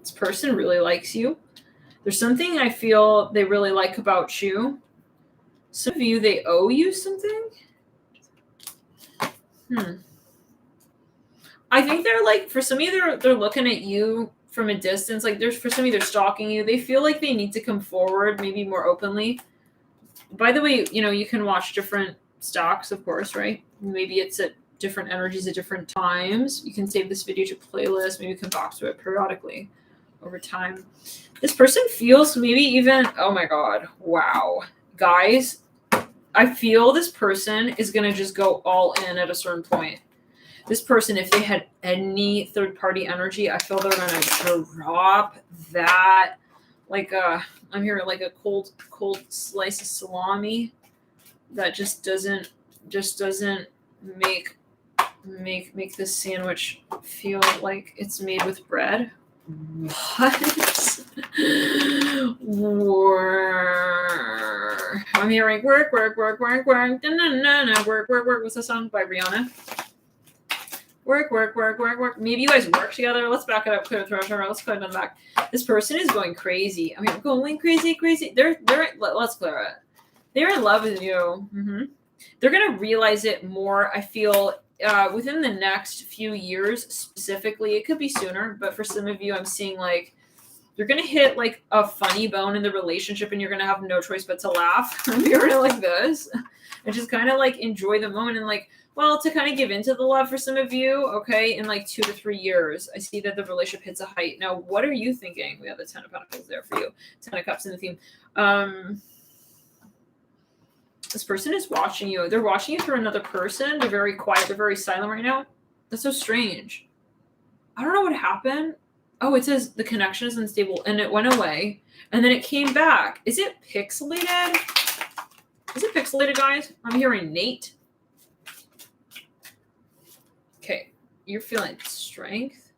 This person really likes you. There's something I feel they really like about you. Some of you, they owe you something. I think they're like, for some of you, they're looking at you from a distance. Like for some of you, they're stalking you. They feel like they need to come forward, maybe more openly. By the way, you can watch different stocks, of course, right? Maybe it's at different energies at different times. You can save this video to playlist, maybe come back to it periodically over time. This person feels maybe even, oh my God, wow. Guys, I feel this person is going to just go all in at a certain point. This person, if they had any third-party energy, I feel they're going to drop that like I'm hearing like a cold slice of salami that just doesn't make this sandwich feel like it's made with bread. What? I'm hearing work. What's that song by Rihanna? Work. Maybe you guys work together. Let's back it up. Clear the threshold. Let's clear them back. This person is going crazy. I mean, going crazy. Let's clear it. They're in love with you. they're going to realize it more, I feel, within the next few years specifically. It could be sooner, but for some of you, I'm seeing like you're going to hit like a funny bone in the relationship and you're going to have no choice but to laugh. You're going to like this and just kind of like enjoy the moment and like, well, to kind of give into the love for some of you, okay, in like 2 to 3 years, I see that the relationship hits a height. Now, what are you thinking? We have the 10 of Pentacles there for you. 10 of Cups in the theme. This person is watching you. They're watching you through another person. They're very quiet. They're very silent right now. That's so strange. I don't know what happened. Oh, it says the connection is unstable and it went away and then it came back. Is it pixelated? Is it pixelated, guys? I'm hearing Nate. Okay, you're feeling strength.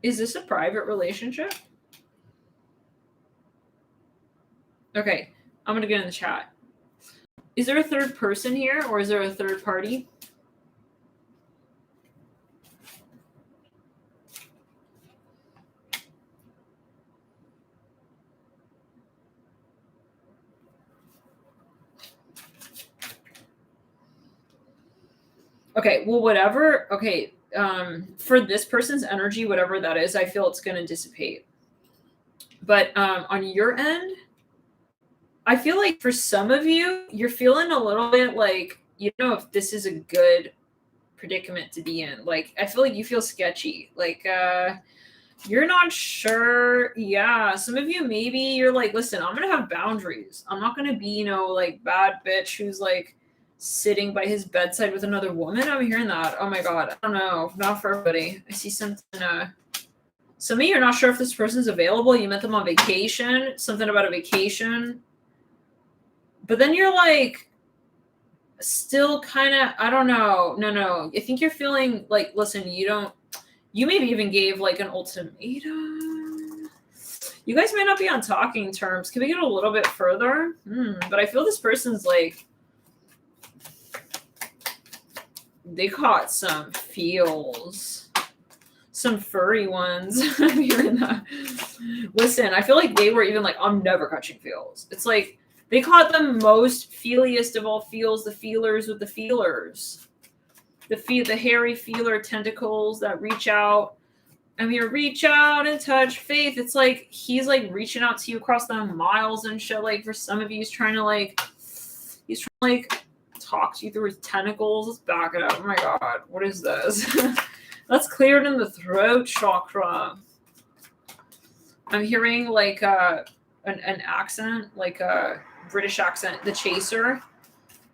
Is this a private relationship? Okay, I'm going to get in the chat. Is there a third person here or is there a third party? Okay, well, whatever. Okay, for this person's energy, whatever that is, I feel it's going to dissipate. But on your end, I feel like for some of you, you're feeling a little bit like, you know, if this is a good predicament to be in. Like, I feel like you feel sketchy. Like, you're not sure. Yeah, some of you, maybe you're like, listen, I'm going to have boundaries. I'm not going to be, you know, like bad bitch who's like sitting by his bedside with another woman. I'm hearing that. Oh my God. I don't know. Not for everybody. I see something. Some of you are not sure if this person's available. You met them on vacation. Something about a vacation. But then you're like, still kind of, I don't know. No. I think you're feeling like, listen, you maybe even gave like an ultimatum. You guys might not be on talking terms. Can we get a little bit further? But I feel this person's like, they caught some feels, some furry ones. I'm hearing that. Listen, I feel like they were even like, I'm never catching feels. It's like they caught the most feeliest of all feels, the feelers with the feelers. The hairy feeler tentacles that reach out. I'm here, reach out and touch faith. It's like he's like reaching out to you across the miles and shit. Like for some of you, he's trying to like talk to you through his tentacles. Let's back it up. Oh my God, what is this? That's cleared in the throat chakra. I'm hearing like an accent, like a British accent, the chaser.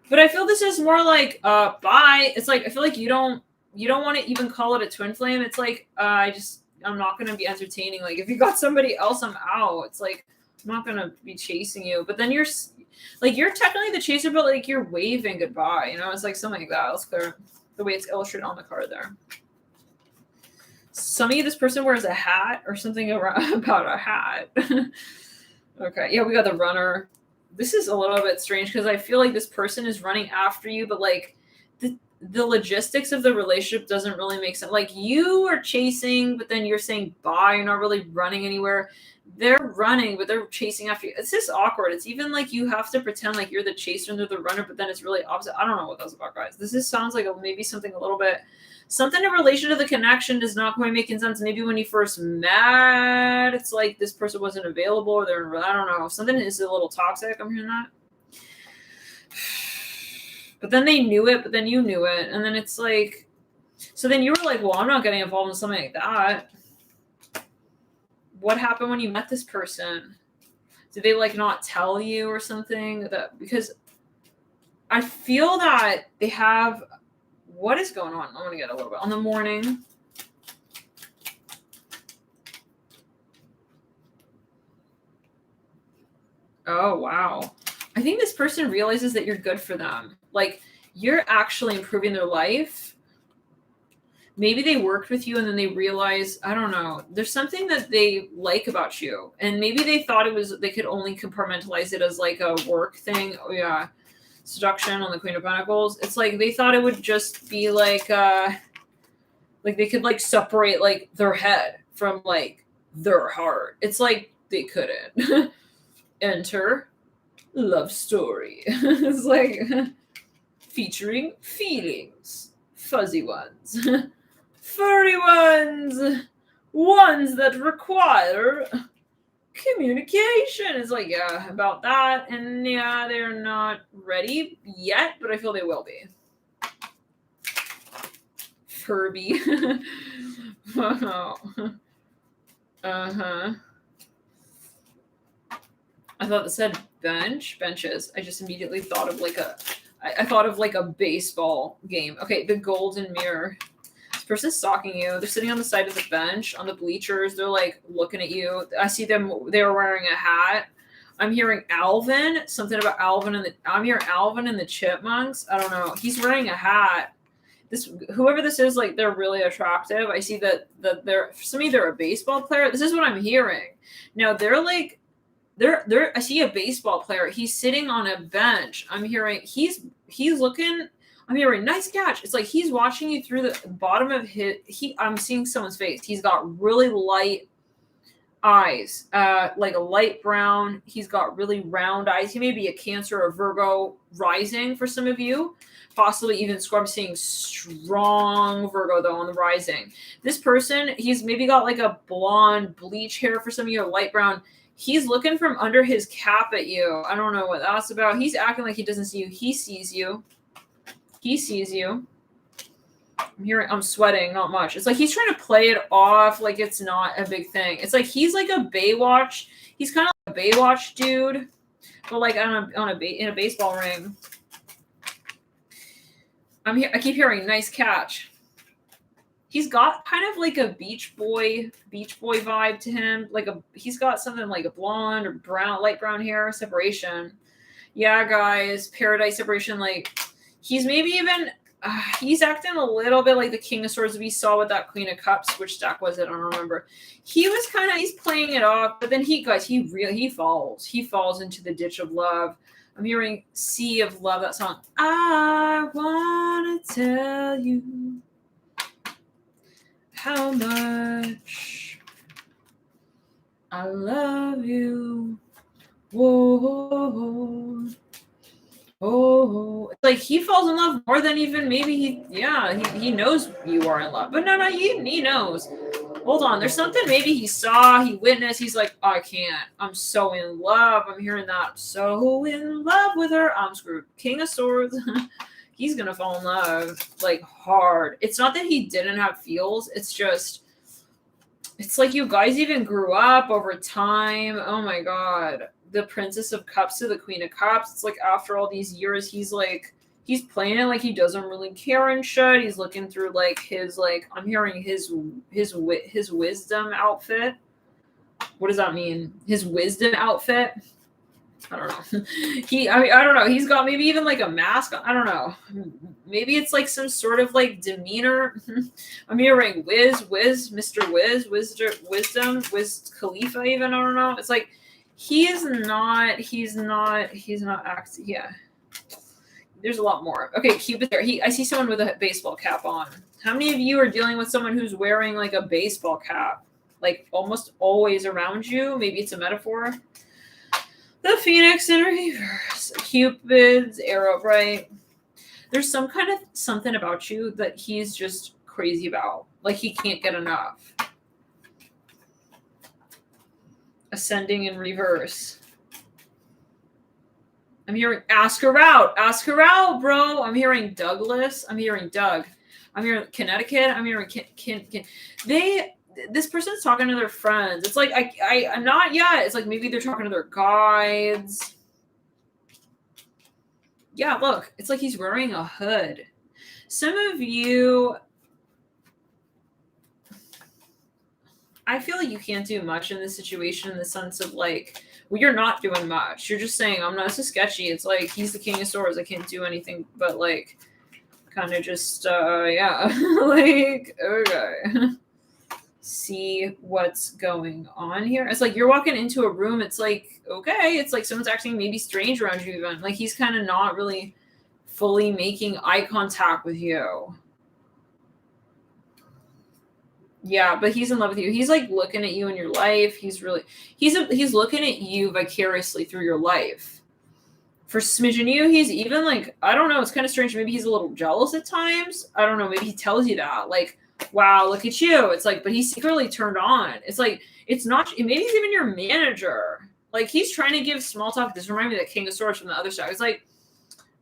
But I feel this is more like bye. It's like I feel like you don't want to even call it a twin flame. It's like I'm not gonna be entertaining. Like if you got somebody else, I'm out. It's like I'm not gonna be chasing you. But then you're technically the chaser, but like you're waving goodbye. You know, it's like something like that. Let's clear the way it's illustrated on the card there. Some of you, this person wears a hat or something about a hat. Okay, yeah, we got the runner. This is a little bit strange because I feel like this person is running after you, but like the logistics of the relationship doesn't really make sense. Like you are chasing, but then you're saying bye. You're not really running anywhere. They're running, but they're chasing after you. It's just awkward. It's even like you have to pretend like you're the chaser and they're the runner, but then it's really opposite. I don't know what that's about, guys. This sounds like maybe something a little bit, something in relation to the connection is not quite making sense. Maybe when you first met, it's like this person wasn't available or they're, I don't know. Something is a little toxic. I'm hearing that. But then they knew it, but then you knew it. And then it's like, so then you were like, well, I'm not getting involved in something like that. What happened when you met this person? Did they like not tell you or something? That because I feel that they have, what is going on? I want to get a little bit on the morning. Oh, wow. I think this person realizes that you're good for them. Like you're actually improving their life. Maybe they worked with you and then they realize, I don't know, there's something that they like about you. And maybe they thought they could only compartmentalize it as like a work thing. Oh yeah. seduction on the Queen of Pentacles. It's like they thought it would just be like they could like separate like their head from like their heart. It's like they couldn't. Enter love story. It's like featuring feelings, fuzzy ones, furry ones, ones that require communication. Is like, yeah, about that. And yeah, they're not ready yet, but I feel they will be. Furby. Wow. Uh-huh. I thought it said benches. I just immediately thought of like I thought of like a baseball game. Okay, the golden mirror. This person's stalking you. They're sitting on the side of the bench, on the bleachers. They're like looking at you. I see them. They're wearing a hat. I'm hearing Alvin. Something about Alvin and I'm hearing Alvin and the Chipmunks. I don't know. He's wearing a hat. Whoever this is, like, they're really attractive. I see that they're, for some of you, they're a baseball player. This is what I'm hearing. Now they're like, I see a baseball player. He's sitting on a bench. I'm hearing he's looking. I'm hearing nice catch. It's like he's watching you through the bottom of I'm seeing someone's face. He's got really light eyes, like a light brown. He's got really round eyes. He may be a Cancer or Virgo rising for some of you. Possibly even I'm seeing strong Virgo though on the rising. This person, he's maybe got like a blonde bleach hair for some of you, or light brown. He's looking from under his cap at you. I don't know what that's about. He's acting like he doesn't see you. He sees you. He sees you. I'm sweating, not much. It's like he's trying to play it off like it's not a big thing. It's like he's like a Baywatch. He's kind of like a Baywatch dude, but like in a baseball ring. I keep hearing nice catch. He's got kind of like a beach boy vibe to him. He's got something like a blonde or brown, light brown hair separation. Yeah, guys, paradise separation. Like he's maybe even he's acting a little bit like the King of Swords we saw with that Queen of Cups. Which stack was it? I don't remember. He's playing it off, but then he falls. He falls into the ditch of love. I'm hearing Sea of Love, that song. I want to tell you how much I love you. Whoa. Oh, it's like he falls in love more than even maybe he knows you are in love. But no, he knows. Hold on, there's something maybe he saw, he witnessed, he's like, oh, I can't. I'm so in love. I'm hearing that. I'm so in love with her. I'm screwed. King of Swords. He's going to fall in love, like, hard. It's not that he didn't have feels. It's just, it's like you guys even grew up over time. Oh, my God. The Princess of Cups to the Queen of Cups. It's like after all these years, he's playing it like he doesn't really care and shit. He's looking through like his, like, I'm hearing his wisdom outfit. What does that mean? His wisdom outfit? I don't know. I don't know. He's got maybe even like a mask. I don't know. Maybe it's like some sort of like demeanor. I'm hearing Mr. Wisdom, Wiz Khalifa even. I don't know. It's like he's not acting. Yeah. There's a lot more. Okay, Cupid there. I see someone with a baseball cap on. How many of you are dealing with someone who's wearing like a baseball cap? Like almost always around you? Maybe it's a metaphor. The Phoenix in reverse. Cupid's arrow, right? There's some kind of something about you that he's just crazy about. Like he can't get enough. Ascending in reverse. I'm hearing ask her out. Ask her out, bro. I'm hearing Douglas. I'm hearing Doug. I'm hearing Connecticut. I'm hearing this person's talking to their friends. It's like I'm not yet. It's like maybe they're talking to their guides. Yeah, look. It's like he's wearing a hood. Some of you, I feel like you can't do much in this situation in the sense of like, well, you're not doing much. You're just saying, I'm not so sketchy. It's like, he's the King of Swords. I can't do anything but like, kind of just, yeah. Like, okay. see what's going on here. It's like you're walking into a room. It's like, okay, it's like someone's acting maybe strange around you even. Like he's kind of not really fully making eye contact with you. Yeah, but he's in love with you. He's like looking at you in your life. He's looking at you vicariously through your life. For smidgen you, he's even like, I don't know, it's kind of strange. Maybe he's a little jealous at times. I don't know. Maybe he tells you that. Like, wow, look at you. It's like, but he's secretly turned on. It's like, it's not, maybe he's even your manager. Like, he's trying to give small talk. This reminds me of the King of Swords from the other side. It's like,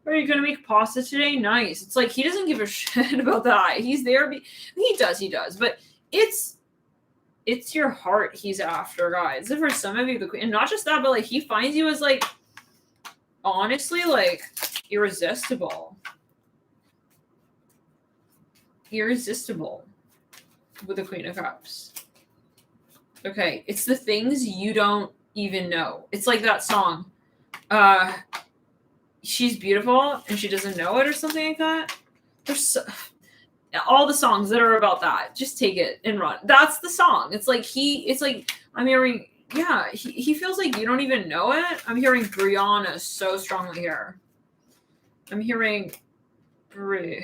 are you going to make pasta today? Nice. It's like, he doesn't give a shit about that. He's there. He does. But it's your heart he's after, guys. And for some of you, and not just that, but like, he finds you as like, honestly, like, irresistible with the Queen of Cups. Okay, it's the things you don't even know. It's like that song, she's beautiful and she doesn't know it, or something like that. There's all the songs that are about that, just take it and run. That's the song. It's like I'm hearing, yeah, he feels like you don't even know it. I'm hearing Brianna so strongly here. I'm hearing brittle.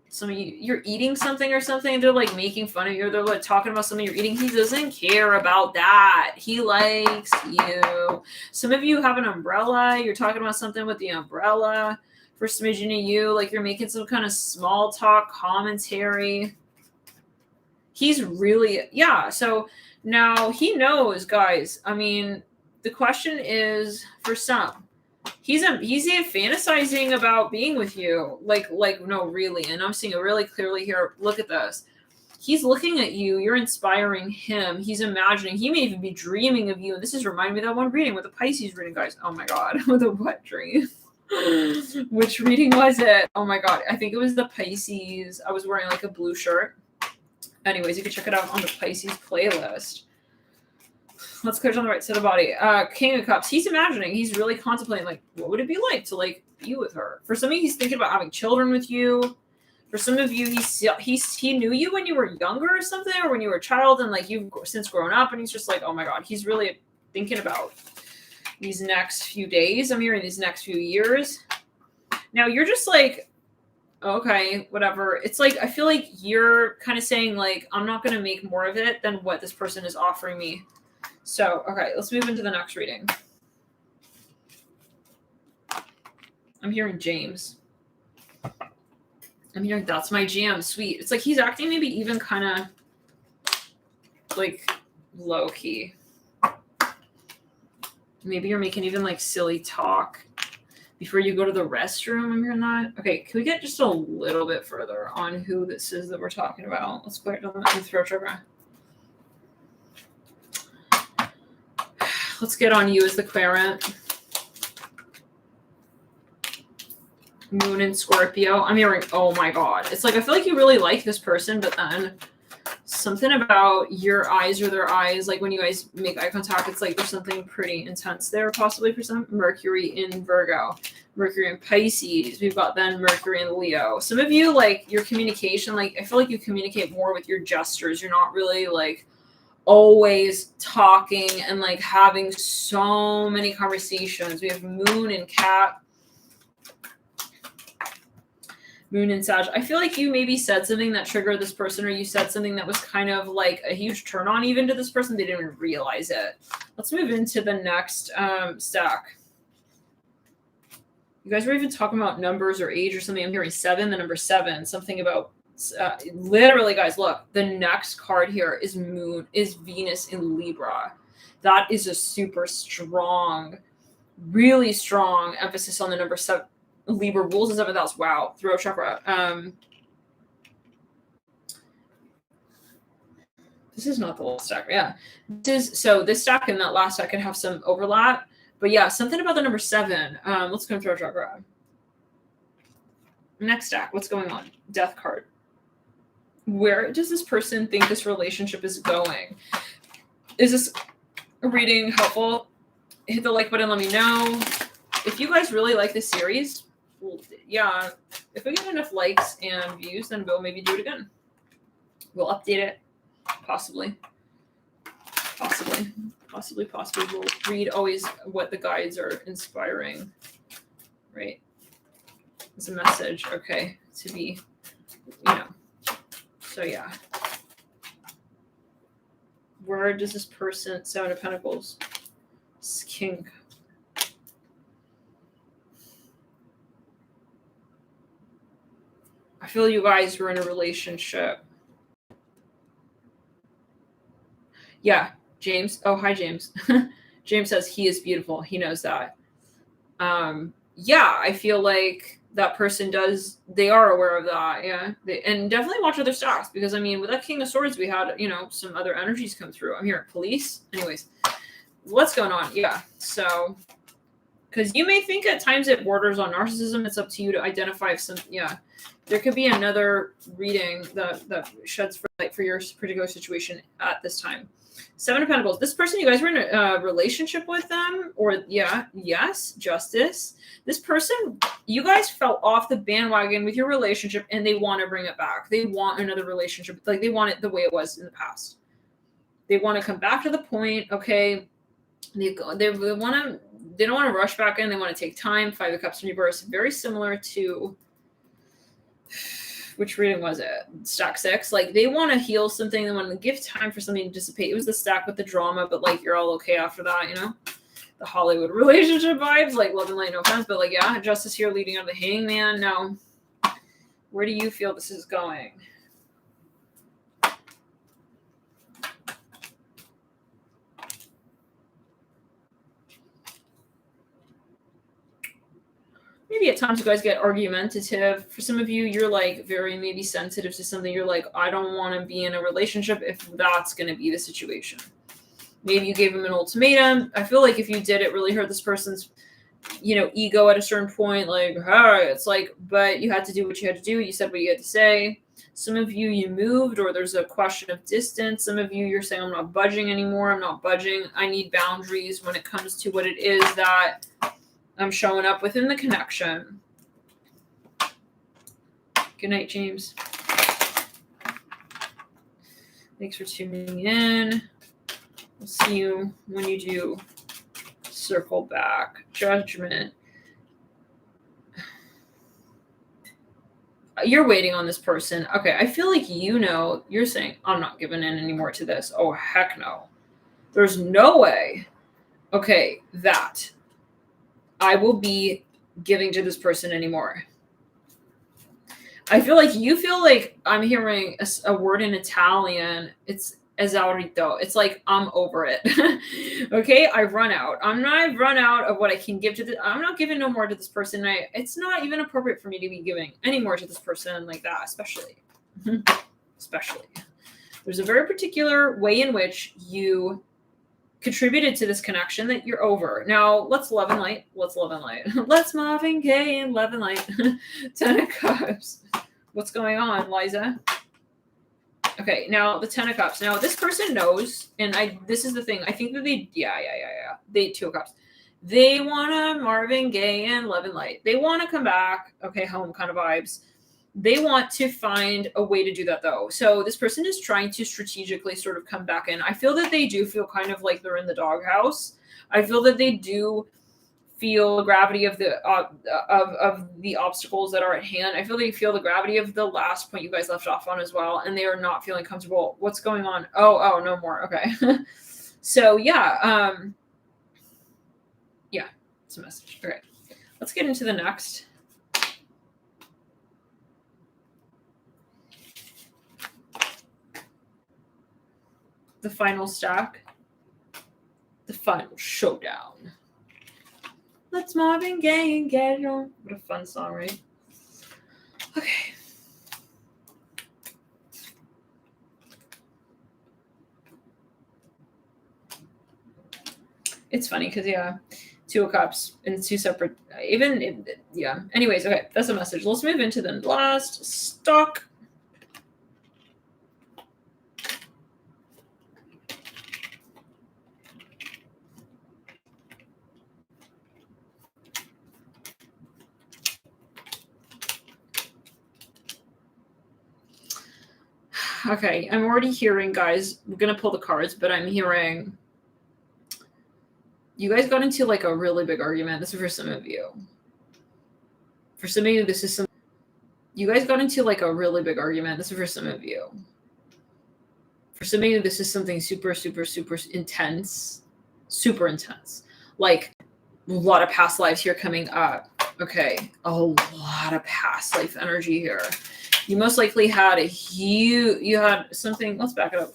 Some of you're eating something or something. They're like making fun of you. Or they're like talking about something you're eating. He doesn't care about that. He likes you. Some of you have an umbrella. You're talking about something with the umbrella. For smidgen of you, like you're making some kind of small talk commentary. He's really, yeah. So now he knows, guys. I mean, the question is for some, he's fantasizing about being with you. Like no, really. And I'm seeing it really clearly here. Look at this. He's looking at you. You're inspiring him. He's imagining. He may even be dreaming of you. And this is reminding me of that one reading with the Pisces reading, guys. Oh my God, with a wet dream. Which reading was it? Oh my God, I think it was the Pisces. I was wearing like a blue shirt. Anyways, you can check it out on the Pisces playlist. Let's clear on the right side of the body. King of Cups. He's imagining. He's really contemplating, like, what would it be like to like be with her? For some of you, he's thinking about having children with you. For some of you, he knew you when you were younger or something, or when you were a child, and like you've since grown up, and he's just like, oh my God, he's really thinking about these next few days. I'm hearing these next few years. Now you're just like, okay, whatever. It's like, I feel like you're kind of saying like, I'm not going to make more of it than what this person is offering me. So, okay, let's move into the next reading. I'm hearing James. I'm hearing that's my jam. Sweet. It's like he's acting maybe even kind of like low key. Maybe you're making even like silly talk before you go to the restroom. I'm hearing that. Okay, can we get just a little bit further on who this is that we're talking about? Let's clear it down the throat chakra. Let's get on you as the querent. Moon in Scorpio. I'm hearing, oh my God. It's like, I feel like you really like this person, but then something about your eyes or their eyes, like when you guys make eye contact, it's like there's something pretty intense there, possibly for some. Mercury in Virgo, Mercury in Pisces. We've got then Mercury in Leo. Some of you, like your communication, like I feel like you communicate more with your gestures. You're not really like always talking and like having so many conversations. We have Moon in Cat. Moon and Sag. I feel like you maybe said something that triggered this person, or you said something that was kind of like a huge turn on even to this person. They didn't even realize it. Let's move into the next stack. You guys were even talking about numbers or age or something. I'm hearing 7, the number 7, something about literally, guys, look, the next card here is Venus in Libra. That is a super strong, really strong emphasis on the number 7. Libra rules in 7th house. Wow. Throat chakra. This is not the last stack. Yeah. This stack and that last stack can have some overlap. But yeah, something about the number 7. Let's go throat chakra. Next stack. What's going on? Death card. Where does this person think this relationship is going? Is this reading helpful? Hit the like button. Let me know. If you guys really like this series, yeah, if we get enough likes and views, then we'll maybe do it again. We'll update it. Possibly. We'll read always what the guides are inspiring. Right? It's a message, okay, to be, So yeah. Where does this person, Seven of Pentacles, King? I feel you guys were in a relationship. Yeah, James. Oh, hi, James. James says he is beautiful. He knows that. Yeah, I feel like that person does. They are aware of that. Yeah, and definitely watch other stocks because I mean, with that King of Swords, we had some other energies come through. I'm here, police. Anyways, what's going on? Yeah, so because you may think at times it borders on narcissism. It's up to you to identify if some. Yeah, there could be another reading that sheds light for your particular situation at this time. Seven of Pentacles. This person, you guys were in a relationship with them, or yes, Justice. This person, you guys fell off the bandwagon with your relationship, and they want to bring it back. They want another relationship, like they want it the way it was in the past. They want to come back to the point. Okay, they want to. They don't want to rush back in. They want to take time. Five of Cups in reverse, very similar to. Which reading was it? Stack 6. Like they want to heal something. They want to give time for something to dissipate. It was the stack with the drama, but like you're all okay after that, The Hollywood relationship vibes, like love and light, no offense, but like yeah, Justice here leading out of the Hangman. No, where do you feel this is going? Maybe at times you guys get argumentative. For some of you, you're like very maybe sensitive to something. You're like, I don't want to be in a relationship if that's going to be the situation. Maybe you gave him an ultimatum. I feel like if you did, it really hurt this person's, ego at a certain point. Like, it's like, but you had to do what you had to do. You said what you had to say. Some of you moved, or there's a question of distance. Some of you, you're saying, I'm not budging anymore. I'm not budging. I need boundaries when it comes to what it is that I'm showing up within the connection. Good night, James. Thanks for tuning in. We'll see you when you do circle back. Judgment. You're waiting on this person. Okay, I feel like you're saying, I'm not giving in anymore to this. Oh, heck no. There's no way. Okay, that I will be giving to this person anymore. I feel like you feel like I'm hearing a word in Italian. It's esaurito. It's like I'm over it. Okay, I've run out. I've run out of what I can give to this. I'm not giving no more to this person. It's not even appropriate for me to be giving any more to this person like that, especially. There's a very particular way in which you contributed to this connection that you're over. Now, let's love and light. Let's Marvin Gaye and love and light. 10 of Cups. What's going on, Liza? Okay, now the 10 of Cups. Now, this person knows, and this is the thing. I think that they 2 of Cups. They want to Marvin Gaye and love and light. They want to come back. Okay, home kind of vibes. They want to find a way to do that, though. So this person is trying to strategically sort of come back in. I feel that they do feel kind of like they're in the doghouse. I feel that they do feel the gravity of the obstacles that are at hand. I feel they feel the gravity of the last point you guys left off on as well, and they are not feeling comfortable. What's going on? Oh, no more. Okay. So yeah, it's a message. Okay, let's get into the next. The final stack, the final showdown. Let's Marvin Gaye and get it on. What a fun song, right? Okay. It's funny because, 2 of Cups and 2 separate, Anyways, okay, that's a message. Let's move into the last stock. Okay, I'm already hearing, guys, we're going to pull the cards, but I'm hearing you guys got into like a really big argument. This is for some of you. For some of you, this is some. You guys got into like a really big argument. This is for some of you. For some of you, this is something super, super, super intense. Super intense. Like a lot of past lives here coming up. Okay, a lot of past life energy here. You most likely had you had something. Let's back it up.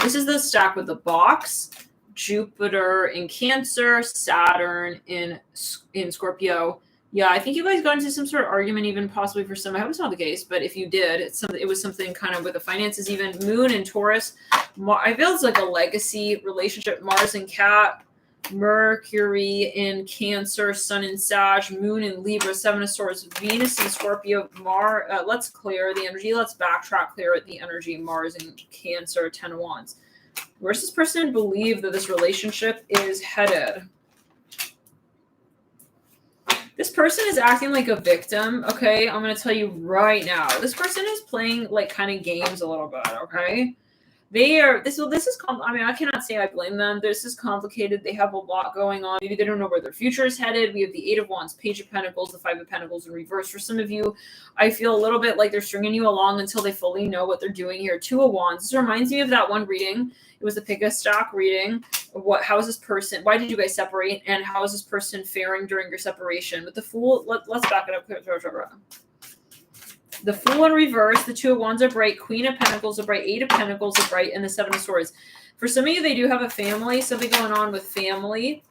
This is the stack with the box. Jupiter in Cancer, Saturn in Scorpio. Yeah, I think you guys got into some sort of argument, even possibly for some. I hope it's not the case, but if you did, it was something kind of with the finances, even Moon in Taurus. I feel it's like a legacy relationship. Mars and Cat, Mercury in Cancer, Sun in Sag, Moon in Libra, Seven of Swords, Venus in Scorpio, let's clear the energy. Let's backtrack, clear the energy. Mars in Cancer, 10 of Wands. Where's this person believe that this relationship is headed? This person is acting like a victim, okay? I'm going to tell you right now. This person is playing like kind of games a little bit, okay? This is, I mean, I cannot say I blame them. This is complicated. They have a lot going on. Maybe they don't know where their future is headed. We have the Eight of Wands, Page of Pentacles, the Five of Pentacles in reverse. For some of you, I feel a little bit like they're stringing you along until they fully know what they're doing here. Two of Wands. This reminds me of that one reading. It was the pick a stock reading. How is this person? Why did you guys separate? And how is this person faring during your separation? With the Fool, let's back it up. The Fool in reverse, the Two of Wands are bright, Queen of Pentacles are bright, Eight of Pentacles are bright, and the Seven of Swords. For some of you, they do have a family, something going on with family.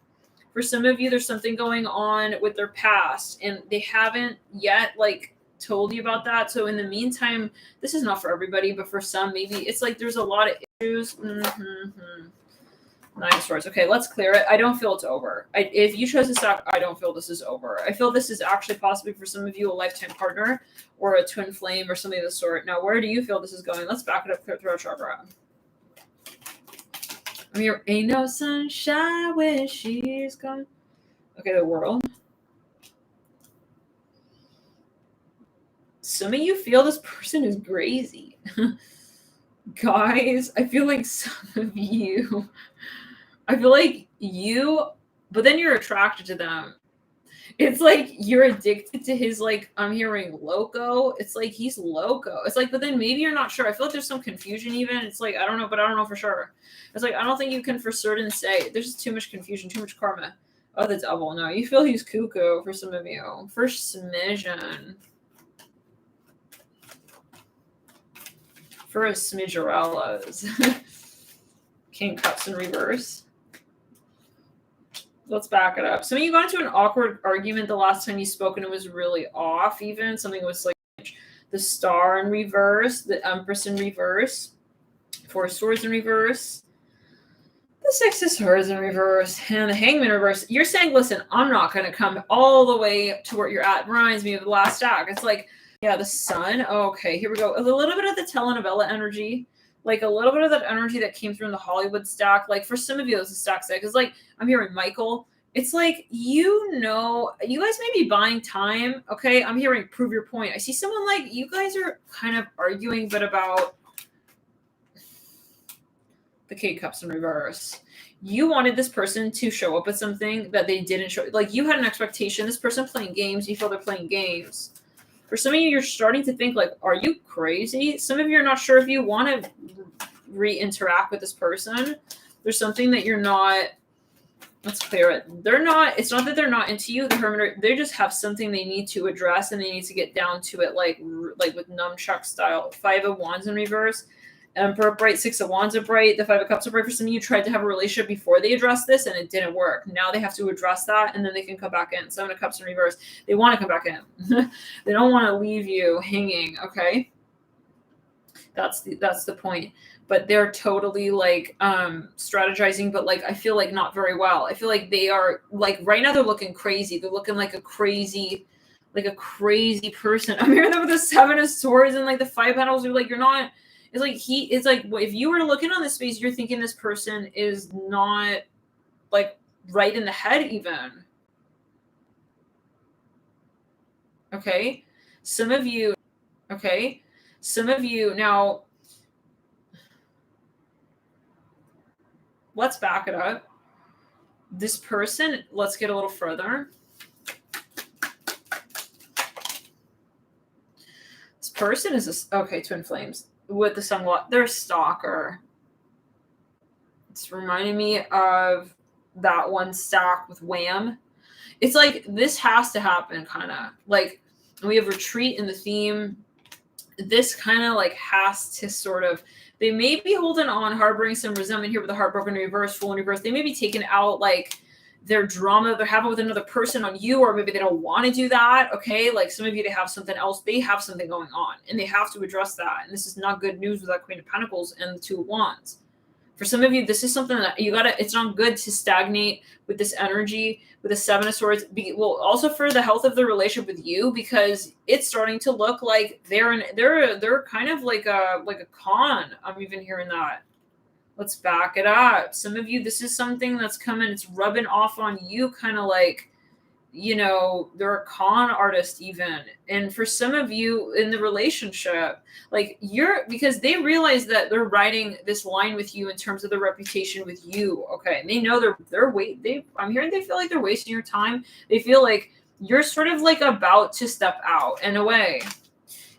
For some of you, there's something going on with their past, and they haven't yet, like, told you about that. So in the meantime, this is not for everybody, but for some, maybe it's like there's a lot of issues. Nine of Swords. Okay, let's clear it. I don't feel it's over. If you chose this stock, I don't feel this is over. I feel this is actually possibly for some of you a lifetime partner or a twin flame or something of the sort. Now, where do you feel this is going? Let's back it up, clear throat chakra. I mean, ain't no sunshine when she's gone. Okay, the World. Some of you feel this person is crazy. Guys, I feel like some of you... I feel like but then you're attracted to them. It's like you're addicted to his, like, I'm hearing loco. It's like he's loco. It's like, but then maybe you're not sure. I feel like there's some confusion even. It's like, I don't know, but I don't know for sure. It's like, I don't think you can for certain say. There's just too much confusion, too much karma. Oh, the Devil. No, you feel he's cuckoo for some of you. For smidgen. For a smidgerellas. King Cups in reverse. Let's back it up. So you got into an awkward argument the last time you spoke, and it was really off even. Something was like the Star in reverse, the Empress in reverse, Four of Swords in reverse, the Six of Swords in reverse, and the Hangman in reverse. You're saying, listen, I'm not going to come all the way to where you're at. It reminds me of the last stack. It's like, yeah, the Sun. Okay, here we go. A little bit of the telenovela energy. Like a little bit of that energy that came through in the Hollywood stack. Like for some of you, it was a stack set. Because like I'm hearing Michael. It's like, you guys may be buying time. Okay, I'm hearing prove your point. I see someone like you guys are kind of arguing, but about the K Cups in reverse. You wanted this person to show up with something that they didn't show. Like you had an expectation. This person playing games. You feel they're playing games. For some of you, you're starting to think like, are you crazy? Some of you are not sure if you want to re-interact with this person. There's something that you're not. Let's clear it. It's not that they're not into you. They just have something they need to address, and they need to get down to it, like with nunchuck style. Five of Wands in reverse. Emperor bright, Six of Wands are bright, the Five of Cups are bright. For some of you tried to have a relationship before they addressed this and it didn't work. Now they have to address that and then they can come back in. Seven of Cups in reverse. They want to come back in. They don't want to leave you hanging, okay? That's the point. But they're totally like strategizing, but like I feel like not very well. I feel like they are like right now they're looking crazy. They're looking like a crazy person. I'm hearing them with the Seven of Swords and like the Five of Pentacles. You're like, you're not. It's like if you were looking on this space, you're thinking this person is not like right in the head even. Okay. Some of you now, let's back it up. This person, let's get a little further. This person is okay, twin flames with the sun. They're a stalker. It's reminding me of that one stack with Wham. It's like this has to happen, kind of like we have retreat in the theme. This kind of like has to sort of, they may be holding on, harboring some resentment here with the heartbroken reverse, full in reverse. They may be taking out like their drama they're having with another person on you, or maybe they don't want to do that. Okay, like some of you, they have something else, they have something going on and they have to address that. And this is not good news with that Queen of Pentacles and the Two of Wands. For some of you, this is something that you gotta, it's not good to stagnate with this energy, with the Seven of Swords. Well, also for the health of the relationship with you, because it's starting to look like they're kind of like a con. I'm even hearing that. Let's back it up. Some of you, this is something that's coming, it's rubbing off on you, kind of like, you know, they're a con artist even. And for some of you in the relationship, like because they realize that they're riding this line with you in terms of their reputation with you. Okay. And they know I'm hearing they feel like they're wasting your time. They feel like you're sort of like about to step out in a way,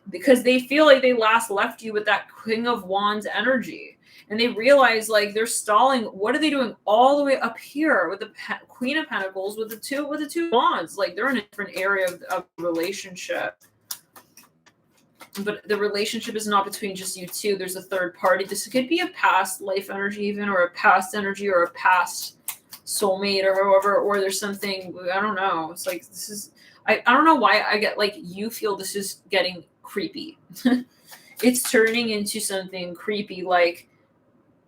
because they feel like they last left you with that King of Wands energy. And they realize like they're stalling. What are they doing all the way up here with the Queen of Pentacles with the two of Wands? Like they're in a different area of relationship. But the relationship is not between just you two. There's a third party. This could be a past life energy even, or a past energy, or a past soulmate, or however, or there's something, I don't know. It's like this is, I don't know why I get like you feel this is getting creepy. It's turning into something creepy, like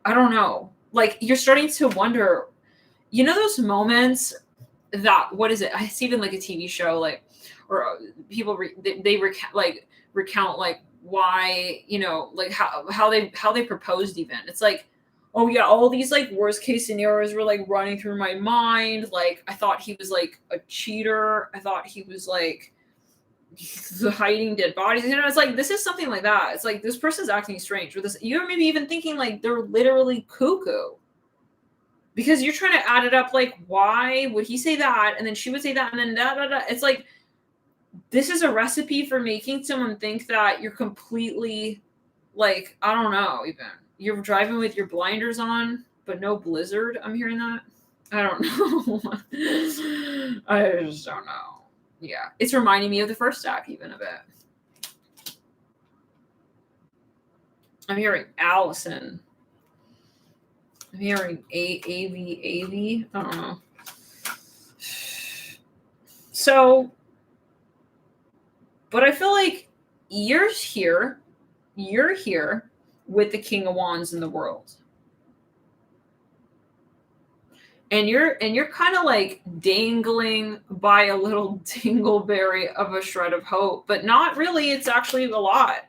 I don't know. Like you're starting to wonder, you know, those moments that, what is it? I see even like a TV show, like, or people they recount like why, you know, like how they proposed even. It's like, oh yeah, all these like worst case scenarios were like running through my mind. Like I thought he was like a cheater. I thought he was like hiding dead bodies. You know, it's like this is something like that. It's like this person's acting strange with this. You're maybe even thinking like they're literally cuckoo, because you're trying to add it up. Like, why would he say that? And then she would say that, and then da. It's like this is a recipe for making someone think that you're completely like, I don't know, even you're driving with your blinders on, but no blizzard. I'm hearing that. I don't know. I just don't know. Yeah, it's reminding me of the first stack even a bit. I'm hearing Allison. I'm hearing AV. I don't know. So, but I feel like you're here with the King of Wands in the world. And you're kind of like dangling by a little dingleberry of a shred of hope, but not really. It's actually a lot.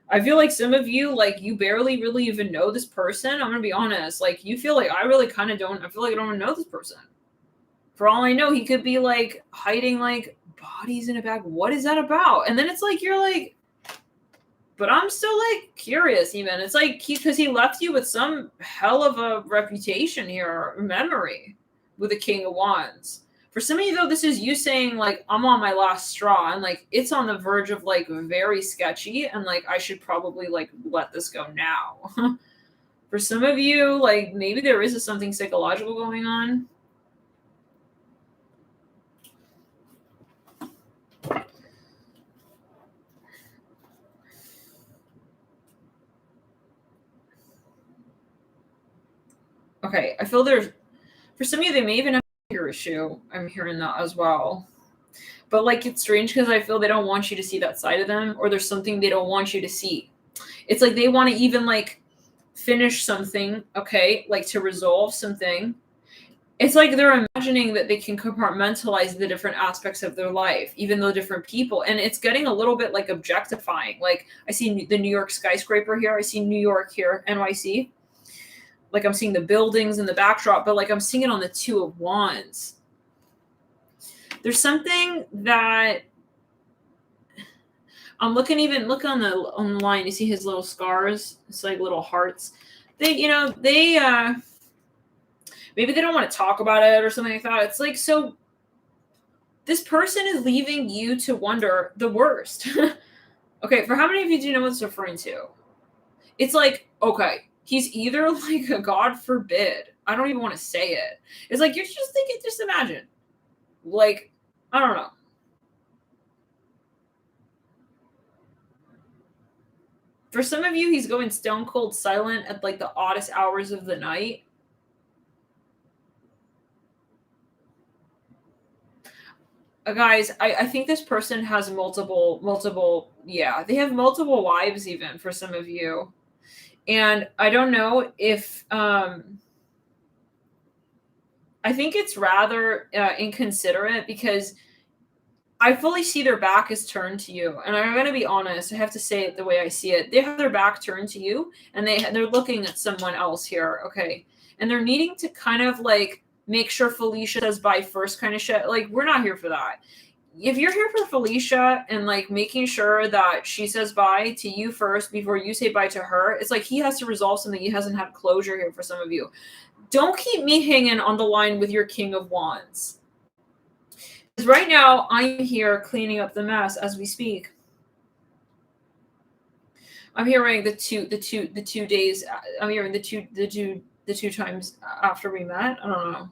I feel like some of you, like you barely really even know this person. I'm going to be honest. Like you feel like I really kind of don't. I feel like I don't even know this person. For all I know, he could be like hiding like bodies in a bag. What is that about? And then it's like, you're like, but I'm still like curious even. It's like because he left you with some hell of a reputation here, memory with the King of Wands. For some of you though, this is you saying like, I'm on my last straw, and like it's on the verge of like very sketchy, and like I should probably like let this go now. For some of you, like maybe there is something psychological going on. Okay, I feel there's, for some of you, they may even have a bigger issue. I'm hearing that as well. But like, it's strange because I feel they don't want you to see that side of them, or there's something they don't want you to see. It's like they want to even like finish something, okay, like to resolve something. It's like they're imagining that they can compartmentalize the different aspects of their life, even though different people. And it's getting a little bit like objectifying. Like I see the New York skyscraper here. I see New York here, NYC. Like I'm seeing the buildings and the backdrop, but like I'm seeing it on the Two of Wands. There's something that I'm looking, even look on the line. You see his little scars. It's like little hearts. They Maybe they don't want to talk about it or something like that. It's like, so this person is leaving you to wonder the worst. Okay, for how many of you do you know what it's referring to? It's like, okay, he's either like a God forbid. I don't even want to say it. It's like, you're just thinking, just imagine. Like, I don't know. For some of you, he's going stone cold silent at like the oddest hours of the night. Guys, I think this person has multiple, yeah, they have multiple wives even for some of you. And I don't know if, I think it's rather inconsiderate because I fully see their back is turned to you. And I'm going to be honest, I have to say it the way I see it. They have their back turned to you and they're looking at someone else here. Okay. And they're needing to kind of like make sure Felicia says bye first kind of shit. Like, we're not here for that. If you're here for Felicia and like making sure that she says bye to you first before you say bye to her, it's like he has to resolve something. He hasn't had closure here for some of you. Don't keep me hanging on the line with your King of Wands. Because right now I'm here cleaning up the mess as we speak. I'm hearing the two days. I'm hearing the two times after we met. I don't know.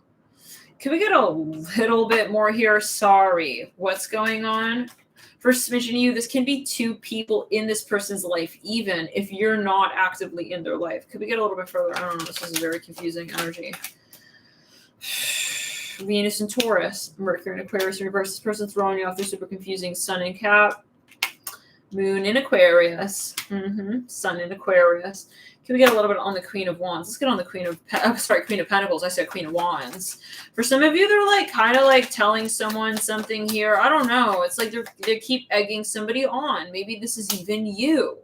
Can we get a little bit more here? Sorry. What's going on? For smidgen you, this can be two people in this person's life, even if you're not actively in their life. Could we get a little bit further? I don't know. This is a very confusing energy. Venus and Taurus, Mercury and Aquarius in reverse. This person's throwing you off. They're super confusing. Sun in Cap, Moon in Aquarius, Sun in Aquarius. Can we get a little bit on the Queen of Wands? Let's get on the Queen of Pentacles. I said Queen of Wands. For some of you, they're like kind of like telling someone something here. I don't know. It's like they keep egging somebody on. Maybe this is even you.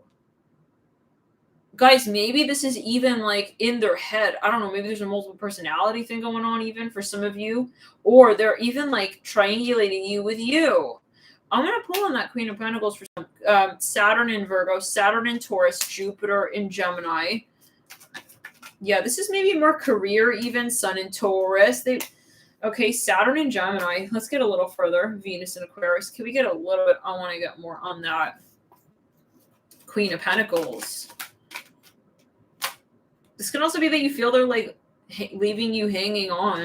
Guys, maybe this is even like in their head. I don't know. Maybe there's a multiple personality thing going on even for some of you. Or they're even like triangulating you with you. I'm going to pull on that Queen of Pentacles for some Saturn in Virgo, Saturn in Taurus, Jupiter in Gemini. Yeah, this is maybe more career even, Sun in Taurus. Okay, Saturn in Gemini. Let's get a little further. Venus in Aquarius. Can we get a little bit? I want to get more on that Queen of Pentacles. This can also be that you feel they're like leaving you hanging on.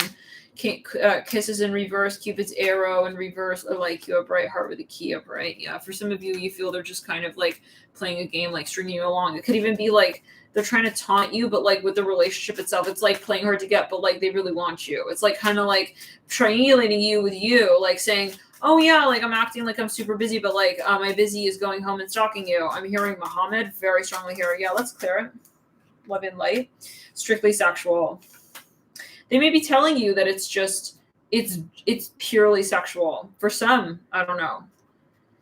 Kisses in reverse, Cupid's arrow in reverse, or like you have bright heart with a key upright. Yeah, for some of you, you feel they're just kind of like playing a game, like stringing you along. It could even be like they're trying to taunt you, but like with the relationship itself, it's like playing hard to get, but like they really want you. It's like kind of like triangulating you with you, like saying, oh yeah, like I'm acting like I'm super busy, but like my busy is going home and stalking you. I'm hearing Muhammad very strongly here. Yeah, let's clear it. Love and light. Strictly sexual. They may be telling you that it's just, it's purely sexual. For some, I don't know.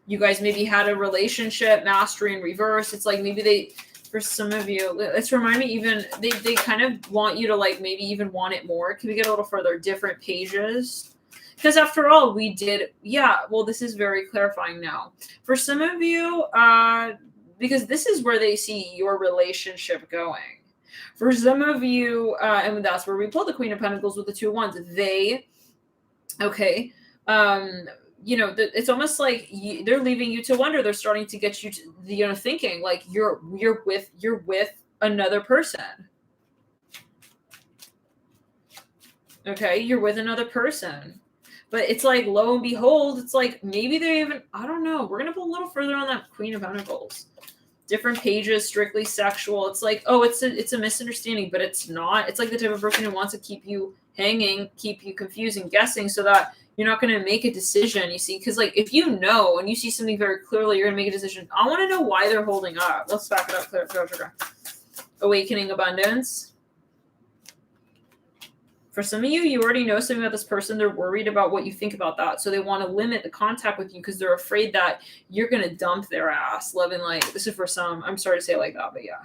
You guys maybe had a relationship, mastery in reverse. It's like maybe for some of you, let's remind me even, they kind of want you to like maybe even want it more. Can we get a little further? Different pages? Because after all, we did, yeah, well, this is very clarifying now. For some of you, because this is where they see your relationship going. For some of you, and that's where we pull the Queen of Pentacles with the Two of Wands. Okay, you know, it's almost like they're leaving you to wonder. They're starting to get you to, you know, thinking like you're with another person. Okay, you're with another person. But it's like, lo and behold, it's like maybe they even, I don't know. We're going to pull a little further on that Queen of Pentacles. Different pages, strictly sexual. It's like, oh, it's a misunderstanding, but it's not. It's like the type of person who wants to keep you hanging, keep you confused and guessing so that you're not going to make a decision, you see? Because like if you know and you see something very clearly, you're going to make a decision. I want to know why they're holding up. Let's back it up. Clear. Awakening abundance. For some of you, you already know something about this person. They're worried about what you think about that. So they want to limit the contact with you because they're afraid that you're going to dump their ass. Love and light. This is for some. I'm sorry to say it like that, but yeah.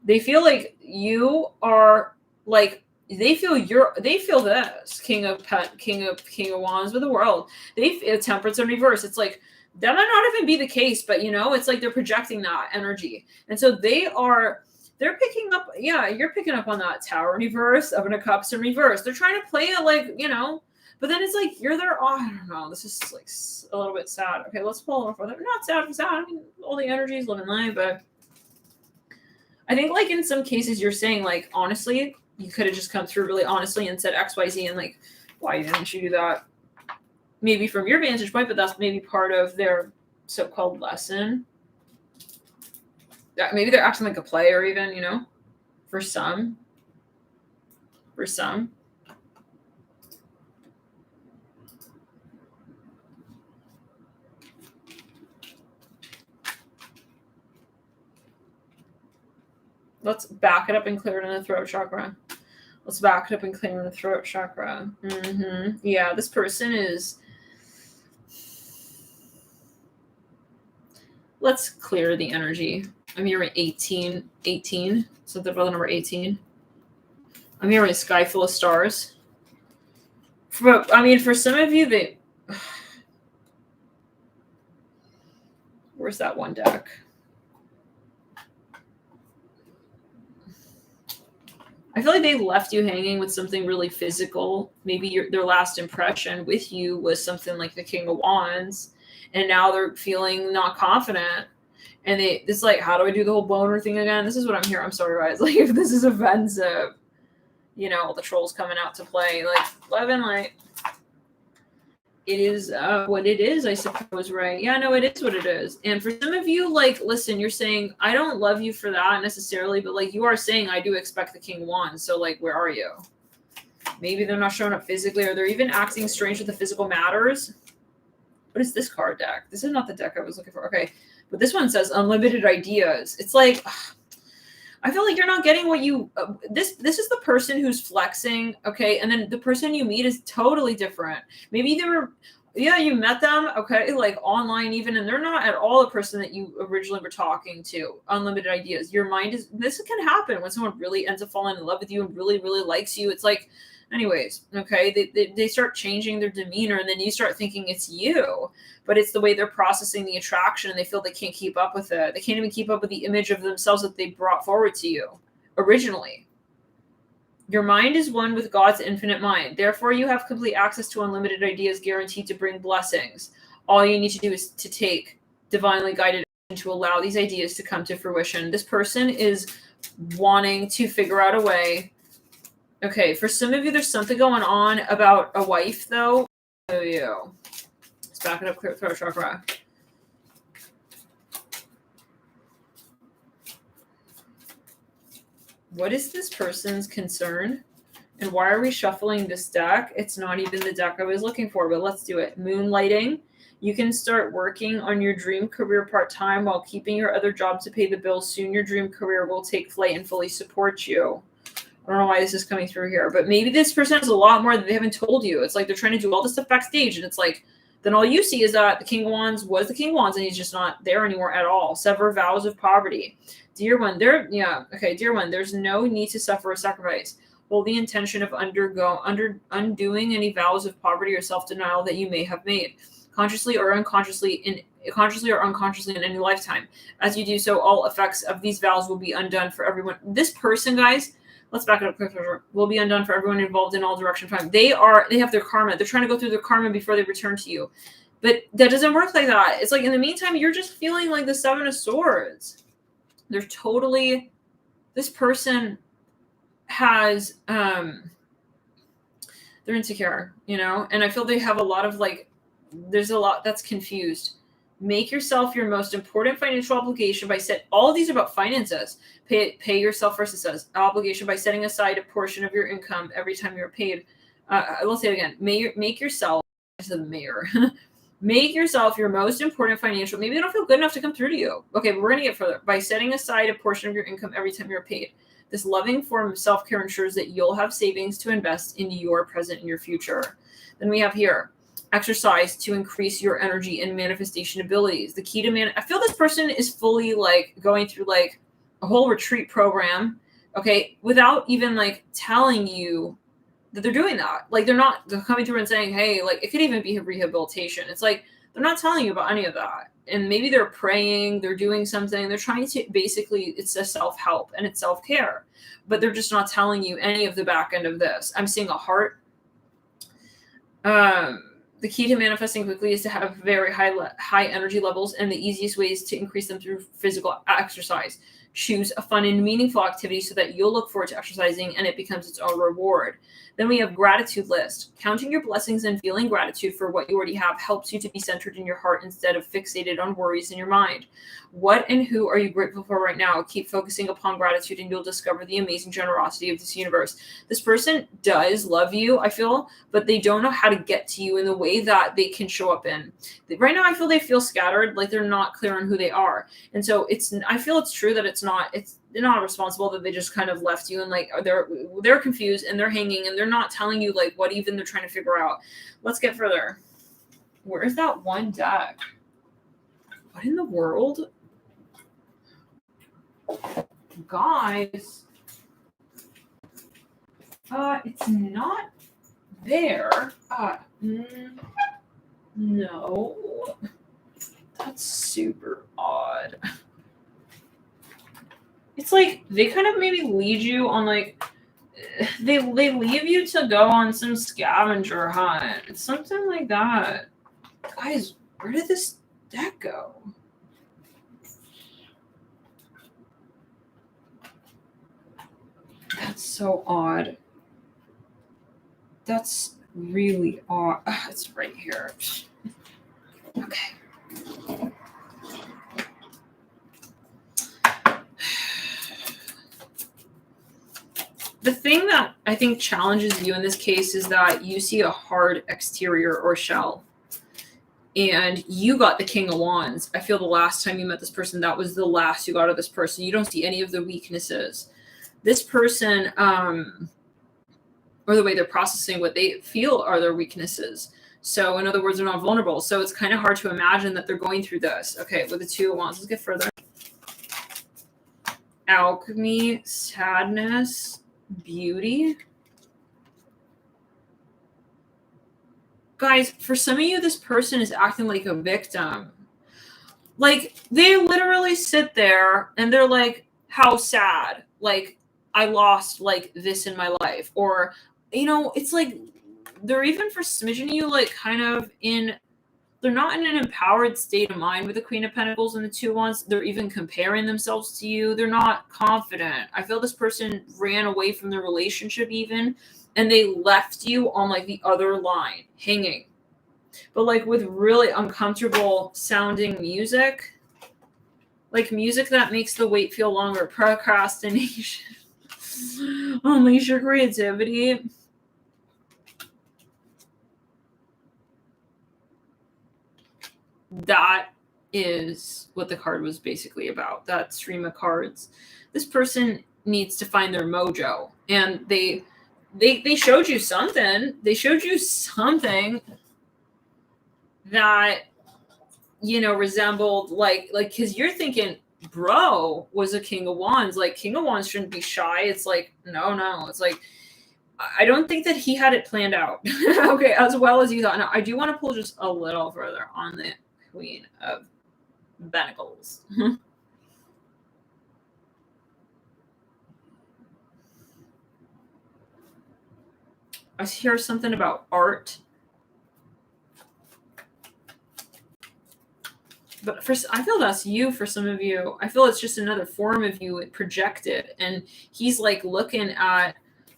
They feel like you are like, they feel this King of Wands with the world. They feel Temperance in reverse. It's like, that might not even be the case, but you know, it's like they're projecting that energy. And so they are They're picking up, yeah, you're picking up on that Tower in reverse, Seven of Cups in reverse. They're trying to play it like, but then it's like you're there. Oh, I don't know. This is like a little bit sad. Okay, let's pull it for them. Not sad, sad. I mean, all the energies living life, but I think like in some cases you're saying like honestly, you could have just come through really honestly and said XYZ and like, why didn't you do that? Maybe from your vantage point, but that's maybe part of their so-called lesson. Yeah, maybe they're acting like a player even, for some. For some. Let's back it up and clear it in the throat chakra. Let's back it up and clear in the throat chakra. Yeah, this person is... Let's clear the energy. I'm hearing 18. Something about the number 18. I'm hearing a sky full of stars. For some of you, where's that one deck? I feel like they left you hanging with something really physical. Maybe their last impression with you was something like the King of Wands, and now they're feeling not confident. And it's like, how do I do the whole boner thing again? This is what I'm hearing. I'm sorry, guys. Like, if this is offensive, the trolls coming out to play. Like, love and light. It is what it is, I suppose, right? Yeah, no, it is what it is. And for some of you, like, listen, you're saying, I don't love you for that necessarily, but, like, you are saying, I do expect the King of Wands. So, like, where are you? Maybe they're not showing up physically, or they're even acting strange with the physical matters. What is this card deck? This is not the deck I was looking for. Okay. But this one says unlimited ideas. It's like, I feel like you're not getting what you, this is the person who's flexing. Okay. And then the person you meet is totally different. Maybe you met them. Okay. Like online even, and they're not at all the person that you originally were talking to. Unlimited ideas. Your mind this can happen when someone really ends up falling in love with you and really, really likes you. It's like, anyways, okay, they start changing their demeanor, and then you start thinking it's you, but it's the way they're processing the attraction, and they feel they can't keep up with it. They can't even keep up with the image of themselves that they brought forward to you originally. Your mind is one with God's infinite mind. Therefore, you have complete access to unlimited ideas guaranteed to bring blessings. All you need to do is to take divinely guided action to allow these ideas to come to fruition. This person is wanting to figure out a way. Okay, for some of you, there's something going on about a wife, though. Oh, yeah. Let's back it up, clear throat chakra. What is this person's concern? And why are we shuffling this deck? It's not even the deck I was looking for, but let's do it. Moonlighting. You can start working on your dream career part-time while keeping your other job to pay the bills. Soon your dream career will take flight and fully support you. I don't know why this is coming through here, but maybe this person has a lot more that they haven't told you. It's like they're trying to do all this stuff backstage, and it's like, then all you see is that the King of Wands was the King of Wands, and he's just not there anymore at all. Sever vows of poverty. Dear one, dear one, there's no need to suffer a sacrifice. Hold the intention of undoing any vows of poverty or self-denial that you may have made, consciously or unconsciously in any lifetime. As you do so, all effects of these vows will be undone for everyone. This person, guys, let's back it up quick. Will be undone for everyone involved in all direction time. They have their karma. They're trying to go through their karma before they return to you. But that doesn't work like that. It's like in the meantime, you're just feeling like the Seven of Swords. This person has, they're insecure, and I feel they have a lot of there's a lot that's confused. Make yourself your most important financial obligation by all of these are about finances. Pay yourself first, it says. Obligation by setting aside a portion of your income every time you're paid. I will say it again. Make yourself, as the mayor, make yourself your most important financial. Maybe they don't feel good enough to come through to you. Okay, but we're going to get further. By setting aside a portion of your income every time you're paid. This loving form of self-care ensures that you'll have savings to invest into your present and your future. Then we have here. Exercise to increase your energy and manifestation abilities. The key to I feel this person is fully going through a whole retreat program, okay, without even telling you that they're doing that. They're coming through and saying, hey, it could even be rehabilitation. It's They're not telling you about any of that. And maybe they're praying, they're doing something, they're trying to, basically, it's a self-help and it's self-care, but they're just not telling you any of the back end of this. I'm seeing a heart. The key to manifesting quickly is to have very high energy levels, and the easiest way is to increase them through physical exercise. Choose a fun and meaningful activity so that you'll look forward to exercising and it becomes its own reward. Then we have gratitude list. Counting your blessings and feeling gratitude for what you already have helps you to be centered in your heart instead of fixated on worries in your mind. What and who are you grateful for right now? Keep focusing upon gratitude and you'll discover the amazing generosity of this universe. This person does love you, I feel, but they don't know how to get to you in the way that they can show up in. Right now, I feel they feel scattered, like they're not clear on who they are. And so I feel it's true that they're not responsible, that they just kind of left you and like they're confused and they're hanging and they're not telling you like what even they're trying to figure out. Let's get further. Where is that one deck? What in the world? Guys. It's not there. No. That's super odd. It's like they kind of maybe lead you on like they leave you to go on some scavenger hunt. It's something like that. Guys, where did this deck go? That's so odd. That's really odd. It's right here. Okay. The thing that I think challenges you in this case is that you see a hard exterior or shell. And you got the King of Wands. I feel the last time you met this person, that was the last you got of this person. You don't see any of the weaknesses. This person, or the way they're processing what they feel are their weaknesses. So in other words, they're not vulnerable. So it's kind of hard to imagine that they're going through this. Okay, with the Two of Wands, let's get further. Alchemy, sadness, beauty. Guys, for some of you, this person is acting like a victim. Like, they literally sit there and they're like, how sad. Like, I lost, like, this in my life. Or, you know, it's like, they're even for smidgen you, like, kind of in, they're not in an empowered state of mind with the Queen of Pentacles and the Two of Wands. They're even comparing themselves to you. They're not confident. I feel this person ran away from the relationship even. And they left you on like the other line, hanging. But like with really uncomfortable sounding music. Like music that makes the wait feel longer. Procrastination. Unleash your creativity. That is what the card was basically about. That stream of cards. This person needs to find their mojo. And they showed you something. They showed you something that, you know, resembled like, because you're thinking, bro was a King of Wands. Like, King of Wands shouldn't be shy. It's like, no. It's like, I don't think that he had it planned out. Okay, as well as you thought. Now, I do want to pull just a little further on the Queen of Pentacles. I hear something about art. But I feel that's you for some of you. I feel it's just another form of you projected. And he's like looking at, I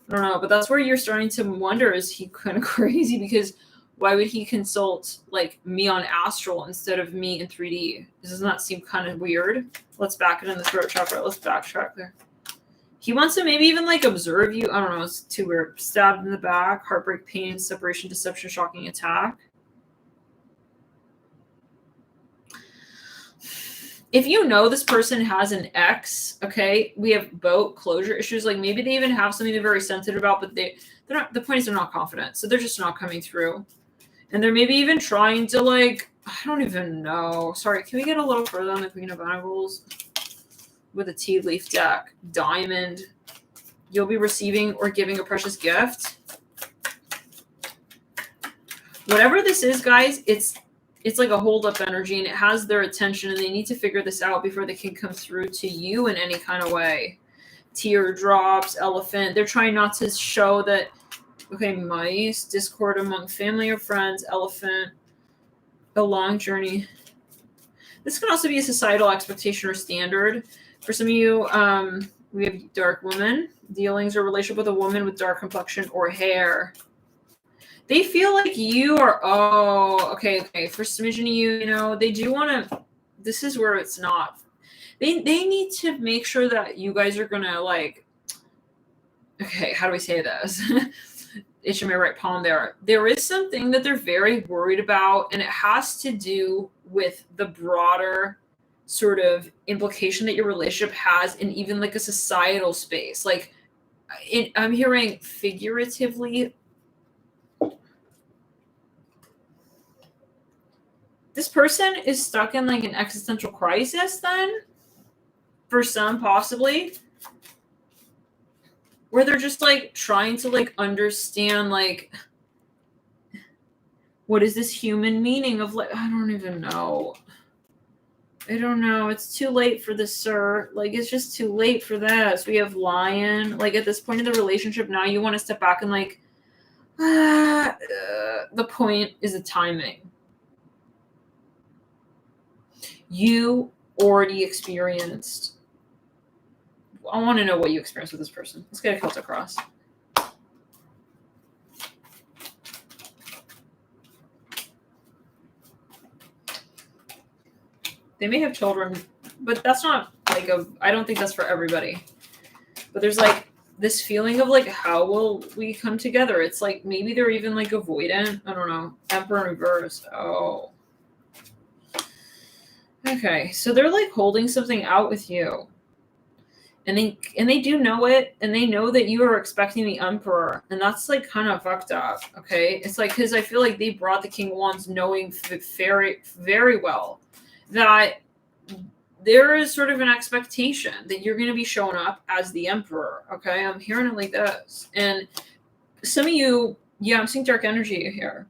don't know, but that's where you're starting to wonder, is he kind of crazy? Because why would he consult like me on astral instead of me in 3D? Does not seem kind of weird? Let's back it in the throat chakra. Let's backtrack there. He wants to maybe even like observe you. I don't know. It's too weird. Stabbed in the back, heartbreak, pain, separation, deception, shocking attack. If you know this person has an ex, okay, we have both closure issues. Like maybe they even have something they're very sensitive about, but they're not. The point is they're not confident, so they're just not coming through. And they're maybe even trying to like, I don't even know. Sorry, can we get a little further on the Queen of Pentacles? With a tea leaf deck, diamond. You'll be receiving or giving a precious gift. Whatever this is, guys, it's it's like a hold up energy, and it has their attention, and they need to figure this out before they can come through to you in any kind of way. Teardrops, elephant. They're trying not to show that. Okay, mice, discord among family or friends, elephant, a long journey. This can also be a societal expectation or standard. For some of you, we have dark woman, dealings or relationship with a woman with dark complexion or hair. They feel like you are, okay. For some of you, they do want to, this is where it's not. They need to make sure that you guys are going to like, okay, how do we say this? Itching my right palm there. There is something that they're very worried about, and it has to do with the broader sort of implication that your relationship has in even like a societal space. Like I'm hearing figuratively, this person is stuck in like an existential crisis then, for some possibly, where they're just like trying to like understand like, what is this human meaning of like, I don't even know. I don't know. It's too late for this, sir. Like, it's just too late for this. We have lion. Like, at this point in the relationship, now you want to step back and like, the point is the timing. You already experienced. I want to know what you experienced with this person. Let's get a Celtic cross. They may have children, but that's not like I don't think that's for everybody. But there's like this feeling of like, how will we come together? It's like maybe they're even like avoidant. I don't know. Emperor in reverse. Oh. Okay. So they're like holding something out with you. And they do know it, and they know that you are expecting the Emperor, and that's like kind of fucked up. Okay. It's like, because I feel like they brought the King of Wands knowing very, very well that there is sort of an expectation that you're going to be showing up as the Emperor. Okay. I'm hearing it like this. And some of you, I'm seeing dark energy here.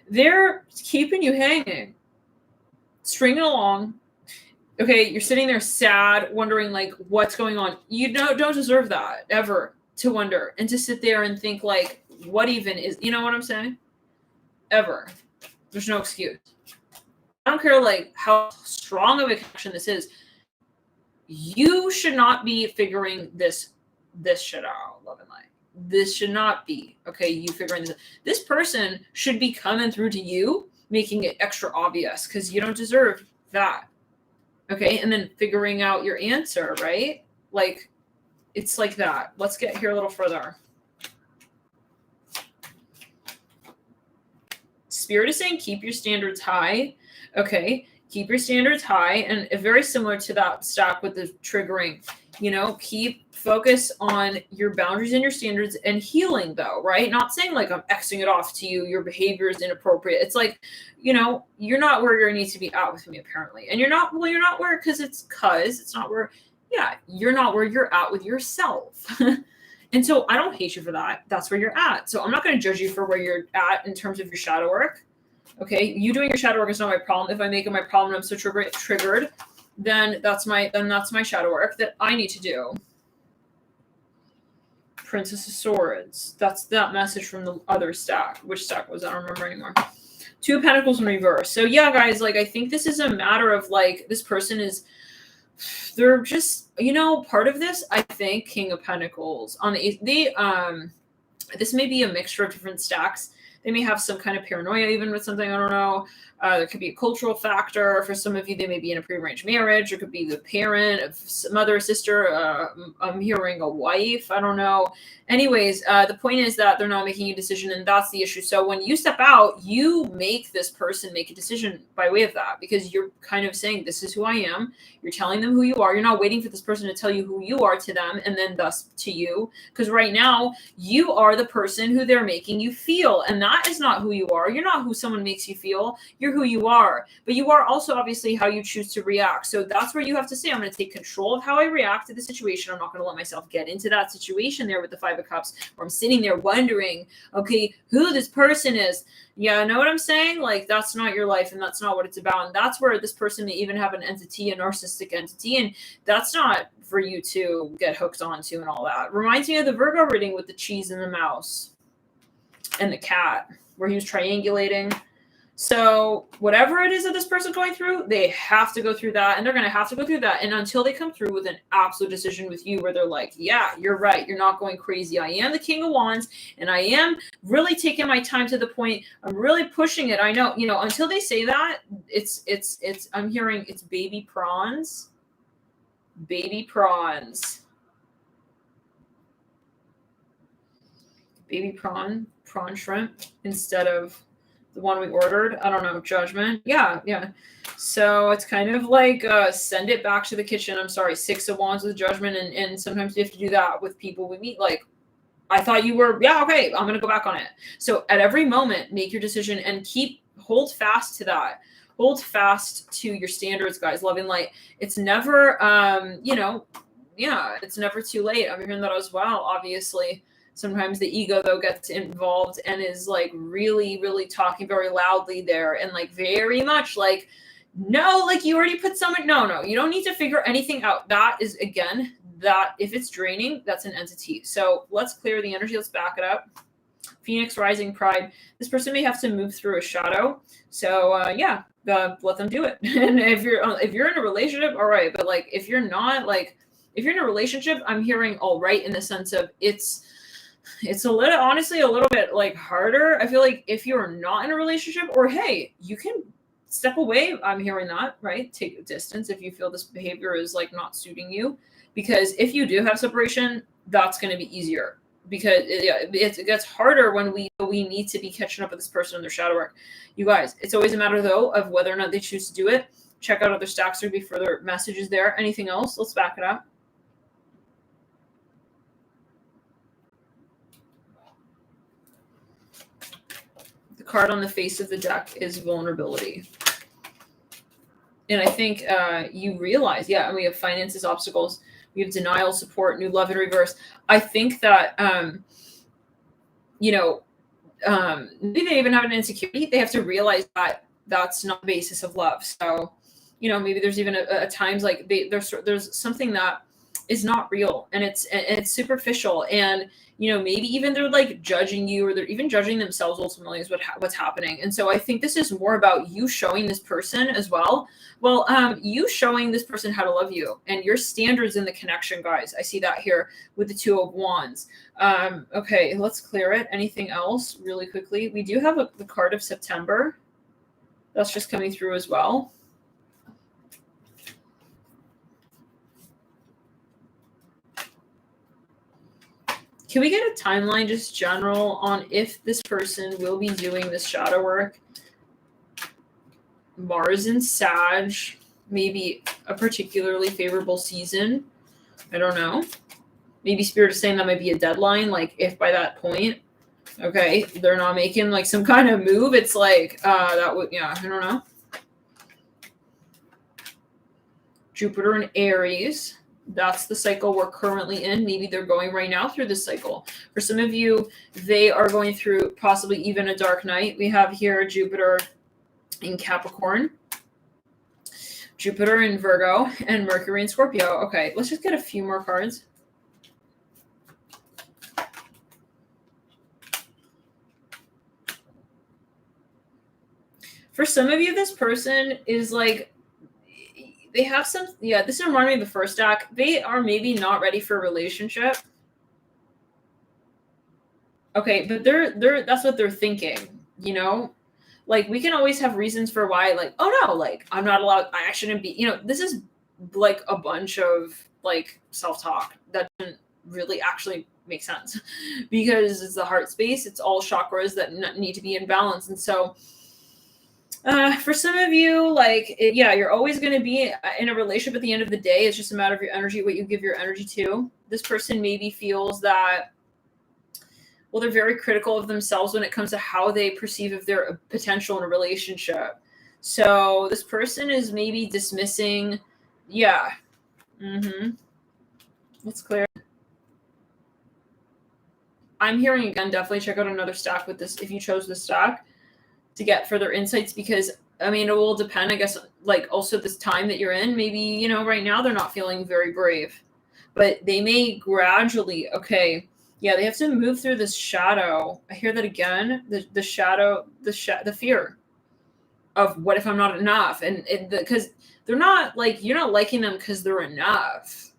They're keeping you hanging, stringing along. Okay. You're sitting there sad, wondering like what's going on. You don't deserve that ever, to wonder and to sit there and think like, what even is, you know what I'm saying? Ever. There's no excuse. I don't care like how strong of a connection this is. You should not be figuring this shit out, love and light. This should not be, okay, you figuring this. This person should be coming through to you, making it extra obvious, because you don't deserve that. Okay, and then figuring out your answer, right? Like, it's like that. Let's get here a little further. Spirit is saying keep your standards high. Okay, keep your standards high, and very similar to that stack with the triggering, keep focus on your boundaries and your standards and healing though, right? Not saying like I'm Xing it off to you, your behavior is inappropriate. It's like, you're not where you need to be at with me apparently. And you're not where, because it's not where, you're not where you're at with yourself. And so I don't hate you for that. That's where you're at. So I'm not going to judge you for where you're at in terms of your shadow work. Okay, you doing your shadow work is not my problem. If I make it my problem and I'm so triggered, then that's my shadow work that I need to do. Princess of Swords. That's that message from the other stack. Which stack was that? I don't remember anymore. Two of Pentacles in reverse. So yeah, guys, like I think this is a matter of like this person is, they're just, part of this, I think, King of Pentacles. On the this may be a mixture of different stacks. They may have some kind of paranoia even with something, I don't know. There could be a cultural factor. For some of you, they may be in a prearranged marriage. It could be the parent, of mother, sister. I'm hearing a wife. I don't know. Anyways, the point is that they're not making a decision, and that's the issue. So when you step out, you make this person make a decision by way of that, because you're kind of saying, this is who I am. You're telling them who you are. You're not waiting for this person to tell you who you are to them and then thus to you. Because right now, you are the person who they're making you feel, and that is not who you are. You're not who someone makes you feel. You're You're who you are, but you are also obviously how you choose to react. So that's where you have to say, I'm going to take control of how I react to the situation. I'm not going to let myself get into that situation there with the Five of Cups, where I'm sitting there wondering, okay, who this person is. Yeah, know what I'm saying? Like, that's not your life, and that's not what it's about. And that's where this person may even have an entity, a narcissistic entity, and that's not for you to get hooked onto and all that. Reminds me of the Virgo reading with the cheese and the mouse and the cat, where he was triangulating. So whatever it is that this person's going through, they have to go through that, and they're going to have to go through that. And until they come through with an absolute decision with you where they're like, yeah, you're right. You're not going crazy. I am the King of Wands, and I am really taking my time to the point. I'm really pushing it. I know, until they say that, I'm hearing it's baby prawns. Baby prawns. Baby prawn shrimp instead of the one we ordered. I don't know, judgment. Yeah. So it's kind of like send it back to the kitchen. I'm sorry, Six of Wands with judgment, and sometimes you have to do that with people we meet. Like, I thought you were, yeah, okay, I'm gonna go back on it. So at every moment, make your decision and hold fast to that. Hold fast to your standards, guys. Love and light. It's never it's never too late. I'm hearing that as well, obviously. Sometimes the ego, though, gets involved and is like really, really talking very loudly there, and like very much like, no, like you already put someone. No, you don't need to figure anything out. That is, again, that if it's draining, that's an entity. So let's clear the energy. Let's back it up. Phoenix rising pride. This person may have to move through a shadow. So let them do it. And if you're in a relationship, all right. But like if you're not, like if you're in a relationship, I'm hearing all right in the sense of it's a little bit like harder. I feel like if you're not in a relationship, or hey, you can step away. I'm hearing that, right? Take a distance if you feel this behavior is like not suiting you. Because if you do have separation, that's going to be easier. Because it gets harder when we need to be catching up with this person in their shadow work. You guys, it's always a matter, though, of whether or not they choose to do it. Check out other stacks. There'll be further messages there. Anything else? Let's back it up. The card on the face of the deck is vulnerability. And I think you realize, and we have finances, obstacles. We have denial, support, new love in reverse. I think that, maybe they even have an insecurity. They have to realize that that's not the basis of love. So, maybe there's even a times like there's something that is not real, and it's superficial, and maybe even they're like judging you, or they're even judging themselves ultimately is what's happening. And so I think this is more about you showing this person as well. Well, you showing this person how to love you and your standards in the connection, guys. I see that here with the Two of Wands. Okay, let's clear it. Anything else really quickly? We do have the card of September. That's just coming through as well. Can we get a timeline, just general, on if this person will be doing this shadow work? Mars and Sag, maybe a particularly favorable season. I don't know. Maybe Spirit is saying that might be a deadline. Like if by that point, okay, they're not making like some kind of move, it's like that would, I don't know. Jupiter and Aries. That's the cycle we're currently in. Maybe they're going right now through this cycle. For some of you, they are going through possibly even a dark night. We have here Jupiter in Capricorn, Jupiter in Virgo, and Mercury in Scorpio. Okay, let's just get a few more cards. For some of you, this person is like, they have some, this reminded me of the first deck. They are maybe not ready for a relationship. Okay, but that's what they're thinking, Like we can always have reasons for why, like, oh no, like I'm not allowed, I shouldn't be, this is like a bunch of like self-talk that doesn't really actually make sense because it's the heart space. It's all chakras that need to be in balance. And so for some of you, like, you're always going to be in a relationship at the end of the day. It's just a matter of your energy, what you give your energy to. This person maybe feels that, well, they're very critical of themselves when it comes to how they perceive of their potential in a relationship. So this person is maybe dismissing. Yeah. It's clear. I'm hearing again, definitely check out another stack with this if you chose this stack to get further insights, because I mean, it will depend, I guess, like also this time that you're in. Maybe, you know, right now they're not feeling very brave, but they may gradually, okay, yeah, they have to move through this shadow. I hear that again, the shadow, the fear of what if I'm not enough, and because they're not like, you're not liking them because they're enough.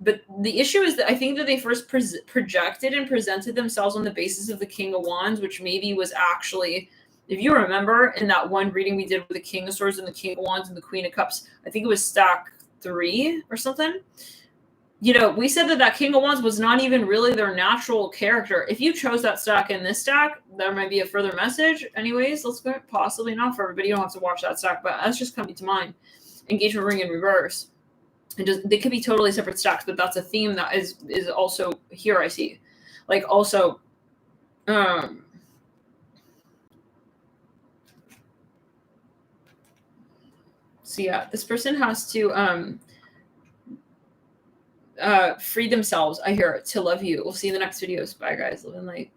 But the issue is that I think that they first projected and presented themselves on the basis of the King of Wands, which maybe was actually, if you remember, in that one reading we did with the King of Swords and the King of Wands and the Queen of Cups, I think it was stack 3 or something. You know, we said that that King of Wands was not even really their natural character. If you chose that stack in this stack, there might be a further message. Anyways, let's go. Possibly not for everybody. You don't have to watch that stack, but that's just coming to mind. Engagement ring in reverse. They could be totally separate stacks, but that's a theme that is also here. I see, like also, so yeah, this person has to free themselves. I hear it, to love you. We'll see you in the next videos. Bye, guys. Live in light.